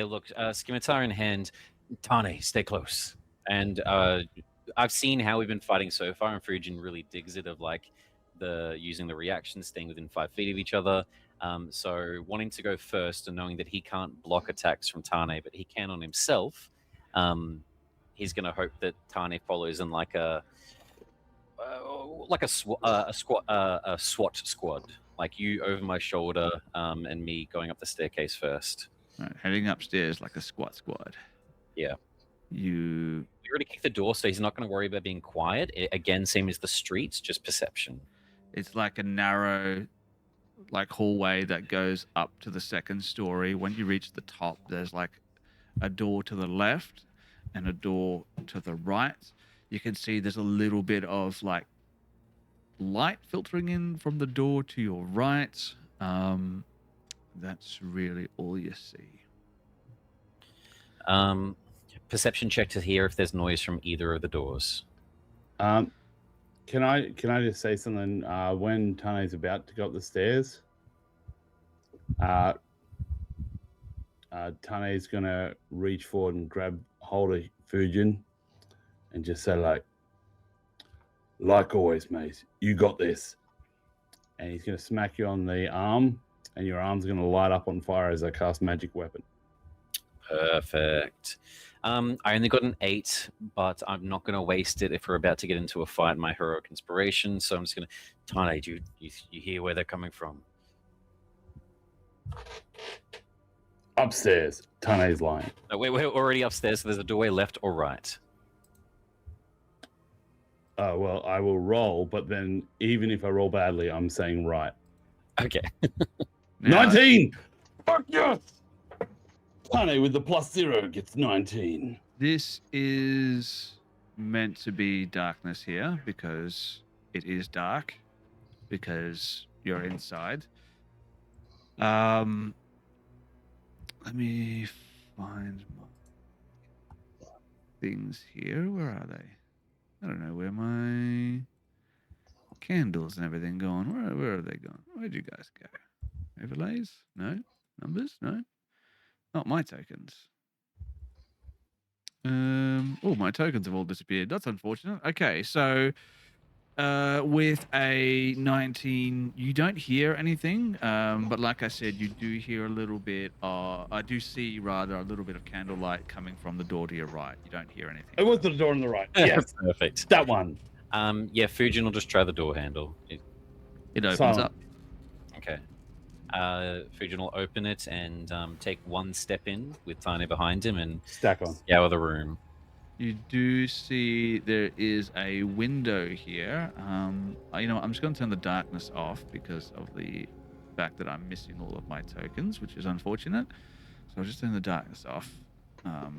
Look, scimitar in hand. Tane, stay close. And I've seen how we've been fighting so far, and Fujin really digs it of like using the reaction, staying within 5 feet of each other. So wanting to go first and knowing that he can't block attacks from Tane, but he can on himself. He's going to hope that Tane follows in like a SWAT squad, like you over my shoulder, and me going up the staircase first. Right, heading upstairs like a squad. Yeah. You We already kicked the door, so he's not going to worry about being quiet. Again, same as the streets, just perception. It's like a narrow, like hallway that goes up to the second story. When you reach the top, there's like a door to the left and a door to the right. You can see there's a little bit of like light filtering in from the door to your right. That's really all you see. Perception check to hear if there's noise from either of the doors. Can I just say something? When Tane's about to go up the stairs, Tane's gonna reach forward and grab hold of Fujin and just say like always, mate, you got this. And he's gonna smack you on the arm, and your arm's gonna light up on fire as I cast magic weapon. Perfect. I only got an 8, but I'm not going to waste it if we're about to get into a fight in my heroic inspiration. So I'm just going to... Tane, do you hear where they're coming from? Upstairs. Tane's lying. No, we're already upstairs, so there's a doorway left or right. Well, I will roll, but then even if I roll badly, I'm saying right. Okay. 19! Fuck yes! Tane with the +0 gets 19. This is meant to be darkness here because it is dark, because you're inside. Let me find my things here. Where are they? I don't know where my candles and everything gone. Where are they gone? Where'd you guys go? Overlays? No. Numbers? No. Not my tokens. Oh, my tokens have all disappeared. That's unfortunate. Okay, so with a 19, you don't hear anything, but like I said, you do hear a little bit. I do see rather a little bit of candlelight coming from the door to your right. You don't hear anything. It was the door on the right. Yes, Perfect. that one. Yeah, Fujin will just try the door handle. It opens Silent. up. Okay. Fujin will open it and take one step in with Tane behind him and Stack on. scour the room. You do see there is a window here. You know what, I'm just going to turn the darkness off because of the fact that I'm missing all of my tokens, which is unfortunate. So I'll just turn the darkness off. There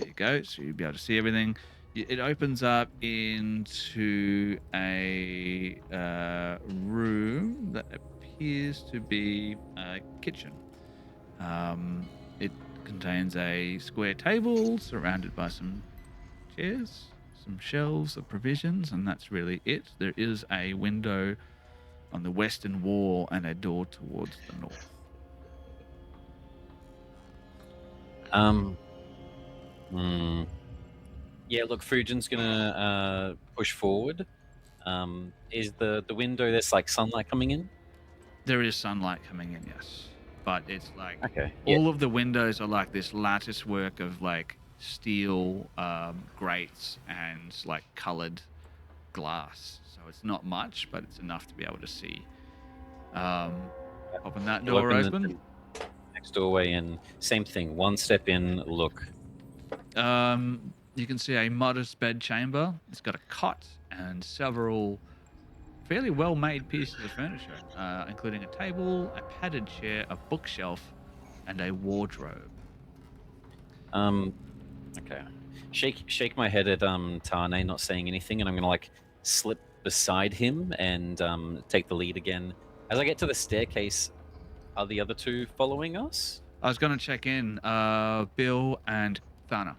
you go. So you'll be able to see everything. It opens up into a room that appears to be a kitchen. It contains a square table surrounded by some chairs, some shelves of provisions, and that's really it. There is a window on the western wall and a door towards the north. Yeah, look, Fujin's gonna push forward. Is the window, there's like sunlight coming in? There is sunlight coming in, yes, but it's like Okay. all of the windows are like this lattice work of like steel grates and like colored glass, so it's not much, but it's enough to be able to see. Open that You'll door open open. the next doorway and same thing. One step in, look. You can see a modest bed chamber. It's got a cot and several fairly well-made pieces of furniture, including a table, a padded chair, a bookshelf, and a wardrobe. Okay. Shake my head at Tane, not saying anything, and I'm gonna like slip beside him and take the lead again. As I get to the staircase, are the other two following us? I was going to check in Bill and Thana.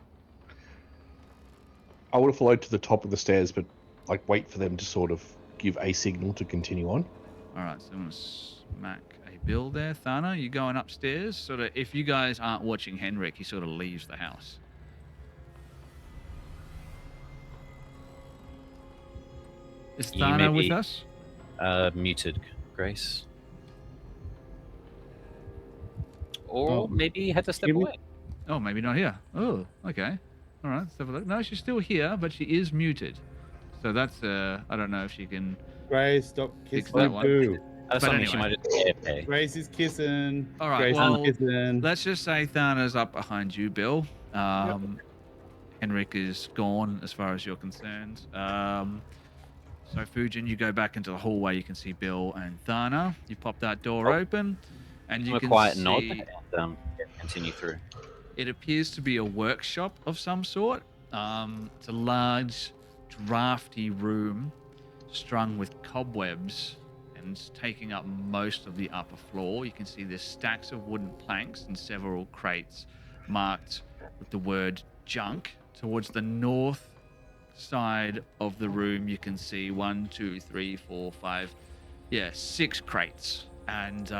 I would have followed to the top of the stairs, but like wait for them to sort of give a signal to continue on. All right, so I'm going to smack a Bill there. Thana, you going upstairs? Sort of, if you guys aren't watching Henrik, he sort of leaves the house. Is You may Thana with be- us? Muted, Grace. Or Oh, maybe he had to step give me- away. Oh, maybe not here. Oh, okay. All right, let's have a look. No, she's still here, but she is muted. So that's I don't know if she can. Grace, stop Fix kissing that the one. poo. That's But something she anyway. might just pay. Grace is kissing. All right, Grace well, is kissing. Let's just say Thana's up behind you, Bill. Henrik is gone as far as you're concerned. So Fujin, you go back into the hallway. You can see Bill and Thana. You pop that door open, and you A can quiet see nod and continue through. it appears to be a workshop of some sort. It's a large, drafty room strung with cobwebs and taking up most of the upper floor. You can see there's stacks of wooden planks and several crates marked with the word junk. Towards the north side of the room, you can see 1, 2, 3, 4, 5, 6 crates. And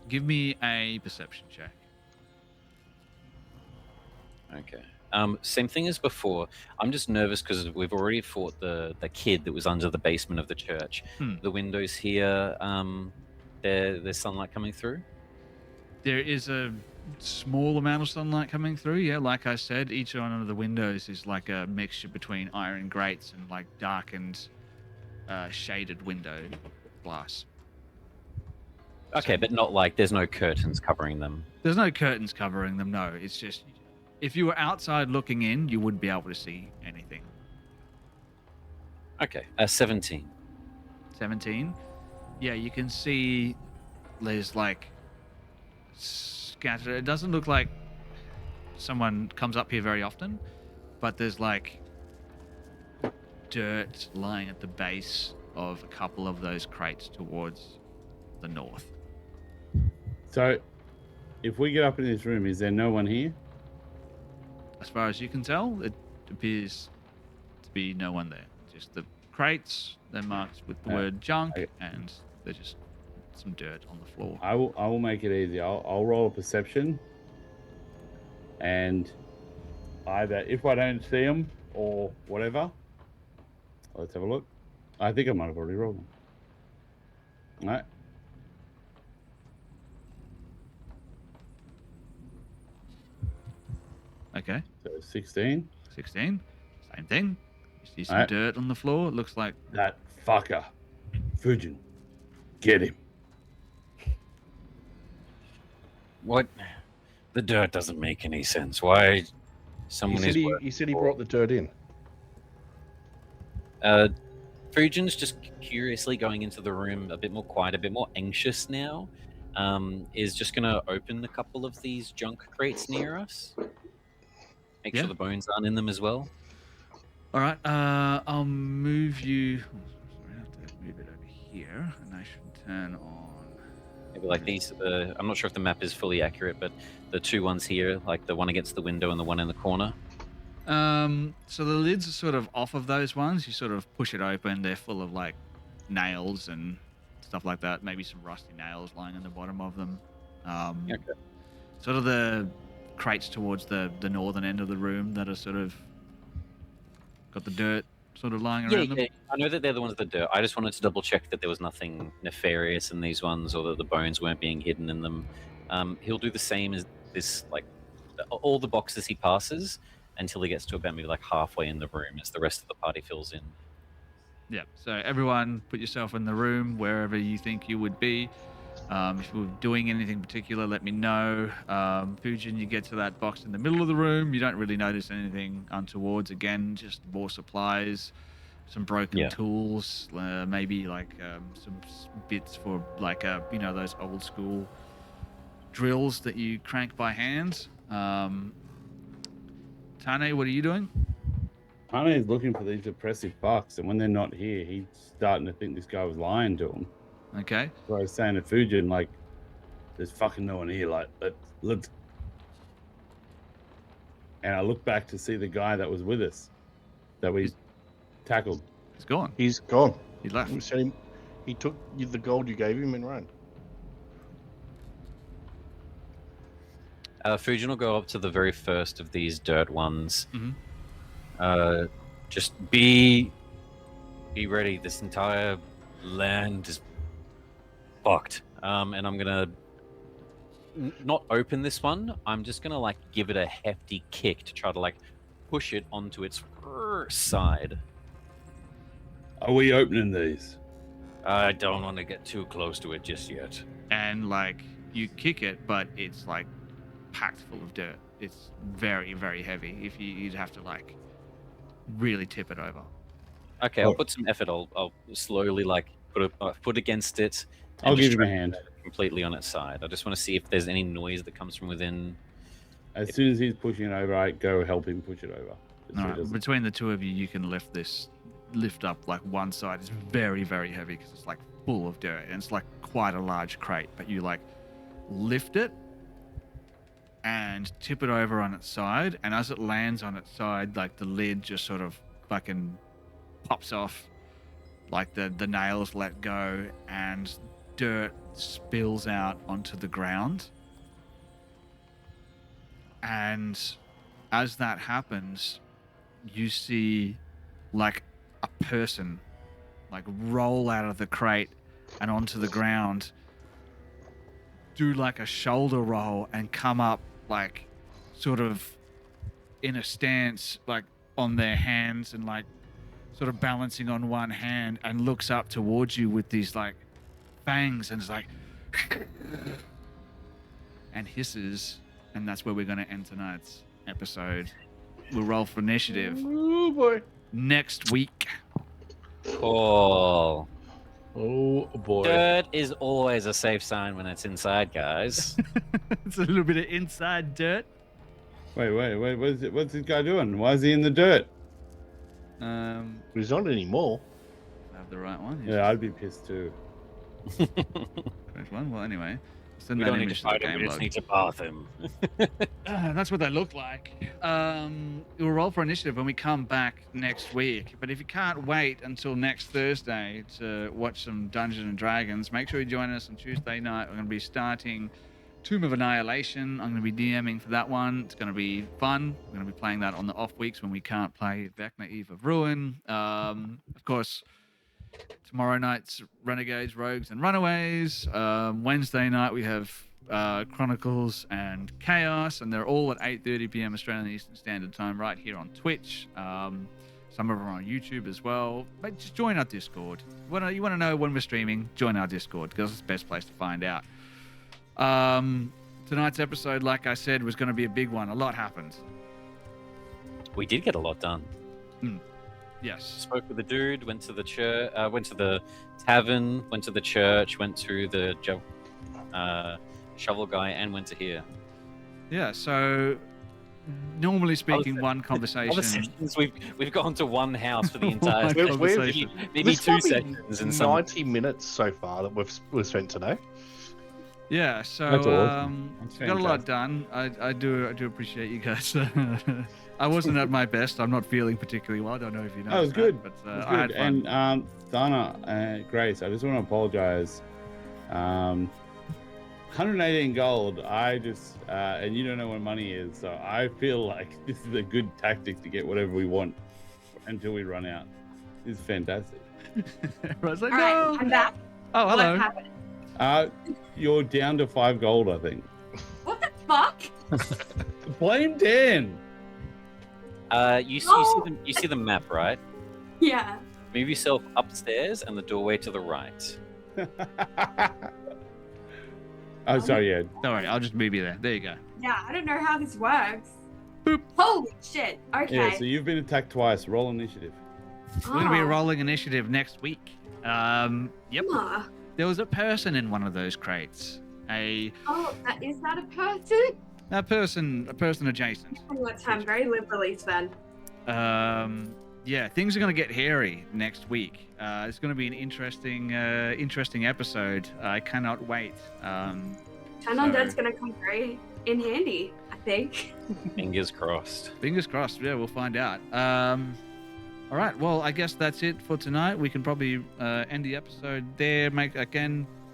give me a perception check. Okay. Same thing as before. I'm just nervous because we've already fought the kid that was under the basement of the church. The windows here, there's sunlight coming through. There is a small amount of sunlight coming through. Yeah, like I said, each one of the windows is like a mixture between iron grates and like darkened, shaded window glass. Okay, but not like there's no curtains covering them. There's no curtains covering them. No, it's just if you were outside looking in, you wouldn't be able to see anything. Okay, 17. 17. Yeah, you can see there's like scattered. It doesn't look like someone comes up here very often, but there's like dirt lying at the base of a couple of those crates towards the north. So, if we get up in this room, is there no one here? As far as you can tell, it appears to be no one there. Just the crates, they're marked with the word junk, and they're just some dirt on the floor. I will make it easy. I'll roll a perception, and either if I don't see them or whatever, let's have a look. I think I might have already rolled them. All right. Okay. So 16. 16. Same thing. You see some Alright. dirt on the floor. It looks like That fucker. Fujin. Get him. What? The dirt doesn't make any sense. Why? Someone is. He said he brought the dirt in. Fujin's just curiously going into the room, a bit more quiet, a bit more anxious now. Is just going to open a couple of these junk crates near us. Make sure the bones aren't in them as well. All right. I'll move you. Sorry, I have to move it over here, and I should turn on. Maybe like these. I'm not sure if the map is fully accurate, but the two ones here, like the one against the window and the one in the corner. So the lids are sort of off of those ones. You sort of push it open. They're full of like nails and stuff like that. Maybe some rusty nails lying on the bottom of them. Okay. Sort of the crates towards the northern end of the room that are sort of got the dirt sort of lying around them. Yeah. I know that they're the ones that dirt. I just wanted to double check that there was nothing nefarious in these ones, or that the bones weren't being hidden in them. He'll do the same as this, like all the boxes he passes, until he gets to about maybe like halfway in the room as the rest of the party fills in. Yeah. So everyone, put yourself in the room wherever you think you would be. If you're doing anything particular, let me know. Fujin, you get to that box in the middle of the room. You don't really notice anything untowards. Again, just more supplies, some broken tools, maybe like some bits for like those old school drills that you crank by hand. Tane, what are you doing? Tane is looking for these oppressive fucks, and when they're not here, he's starting to think this guy was lying to him. Okay. So I was saying to Fujin, like, there's fucking no one here. Like, let's. And I look back to see the guy that was with us, that we tackled. He's gone. He's gone. He left. He took the gold you gave him and ran. Fujin will go up to the very first of these dirt ones. Mhm. Just be be ready. This entire land is fucked. And I'm gonna not open this one. I'm just gonna like give it a hefty kick to try to like push it onto its side. Are we opening these? I don't want to get too close to it just yet. And like you kick it, but it's like packed full of dirt. It's very, very heavy. If you'd have to like really tip it over. Okay, I'll put some effort. I'll slowly like put against it. and I'll just give you a try to hand. get it completely on its side. I just want to see if there's any noise that comes from within. As soon as he's pushing it over, I go help him push it over. Just so All he right, doesn't- between the two of you, you can lift up like one side is very, very heavy because it's like full of dirt and it's like quite a large crate. But you like lift it and tip it over on its side, and as it lands on its side, like the lid just sort of fucking pops off, like the nails let go, and dirt spills out onto the ground. And as that happens, you see like a person like roll out of the crate and onto the ground, do like a shoulder roll and come up like sort of in a stance like on their hands and like sort of balancing on one hand, and looks up towards you with these like fangs and is like and hisses. And that's where we're going to end tonight's episode. We'll roll for initiative Oh boy. next week. Cool. Oh boy. Dirt is always a safe sign when it's inside, guys. It's a little bit of inside dirt. Wait, what's this guy doing? Why is he in the dirt? He's not anymore. I have the right one. Yeah, I'd be pissed too. Correct one. Well, anyway, send We that don't need image to to the fight him. game We just log. need to bath him. That's what they look like. We'll roll for initiative when we come back next week. But if you can't wait until next Thursday to watch some Dungeons and Dragons, make sure you join us on Tuesday night. We're going to be starting Tomb of Annihilation. I'm going to be DMing for that one. It's going to be fun. We're going to be playing that on the off weeks when we can't play Vecna Eve of Ruin. Of course, tomorrow night's Renegades, Rogues, and Runaways. Wednesday night we have Chronicles and Chaos, and they're all at 8:30 p.m. Australian Eastern Standard Time right here on Twitch. Some of them are on YouTube as well. But just join our Discord. You want to know when we're streaming? Join our Discord because it's the best place to find out. Tonight's episode, like I said, was going to be a big one. A lot happened. We did get a lot done. Yes. Spoke with the dude, went to the church, went to the tavern, went to the church, went to the shovel guy, and went to here. Yeah. So, normally speaking, one Other conversation. sessions, we've gone to one house for the entire One session. conversation. Maybe This two might be sessions and some. 90 minutes so far that we've spent today. Yeah, so That's awesome. That's got a lot fantastic. done. I do appreciate you guys. I wasn't at my best. I'm not feeling particularly well. I don't know if you know. That was good. But It was I had good. fun. And Thana, Grace, I just want to apologize. 118 gold. I just and you don't know what money is, so I feel like this is a good tactic to get whatever we want until we run out. This is fantastic. Everyone's like, All no. right, I'm back. Oh, hello. What happened? You're down to 5 gold, I think. What the fuck? Blame Dan. You No. see the map, right? Yeah. Move yourself upstairs and the doorway to the right. Oh, sorry, yeah. Don't worry, I'll just move you there. There you go. Yeah, I don't know how this works. Boop. Holy shit. Okay. Yeah, so you've been attacked twice. Roll initiative. We're going to be Oh. rolling initiative next week. Yep. Huh. There was a person in one of those crates. Oh, is that a person? A person adjacent. What time? Very liberally spent. Yeah, things are going to get hairy next week. It's going to be an interesting episode. I cannot wait. Turn So- Undead's gonna come very in handy, I think. Fingers crossed. Fingers crossed. Yeah, we'll find out. All right. Well, I guess that's it for tonight. We can probably end the episode there.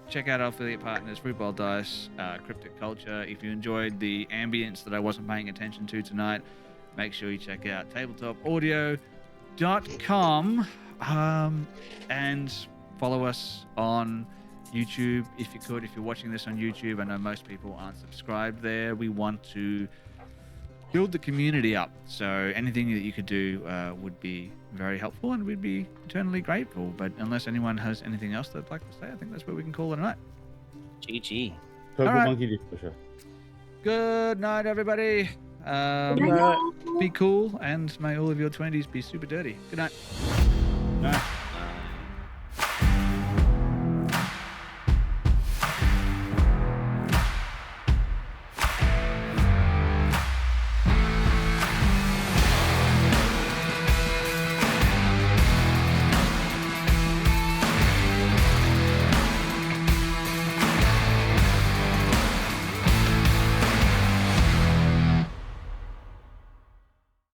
Check out our affiliate partners, Fruitball Dice, Cryptic Culture. If you enjoyed the ambience that I wasn't paying attention to tonight, make sure you check out tabletopaudio.com. And follow us on YouTube if you could. If you're watching this on YouTube, I know most people aren't subscribed there. We want to build the community up, so anything that you could do would be very helpful, and we'd be eternally grateful. But unless anyone has anything else they'd like to say, I think that's where we can call it a night. GG. Purple All right. monkey dishwasher. Good night, everybody. Be cool, and may all of your 20s be super dirty. Good night. Nice.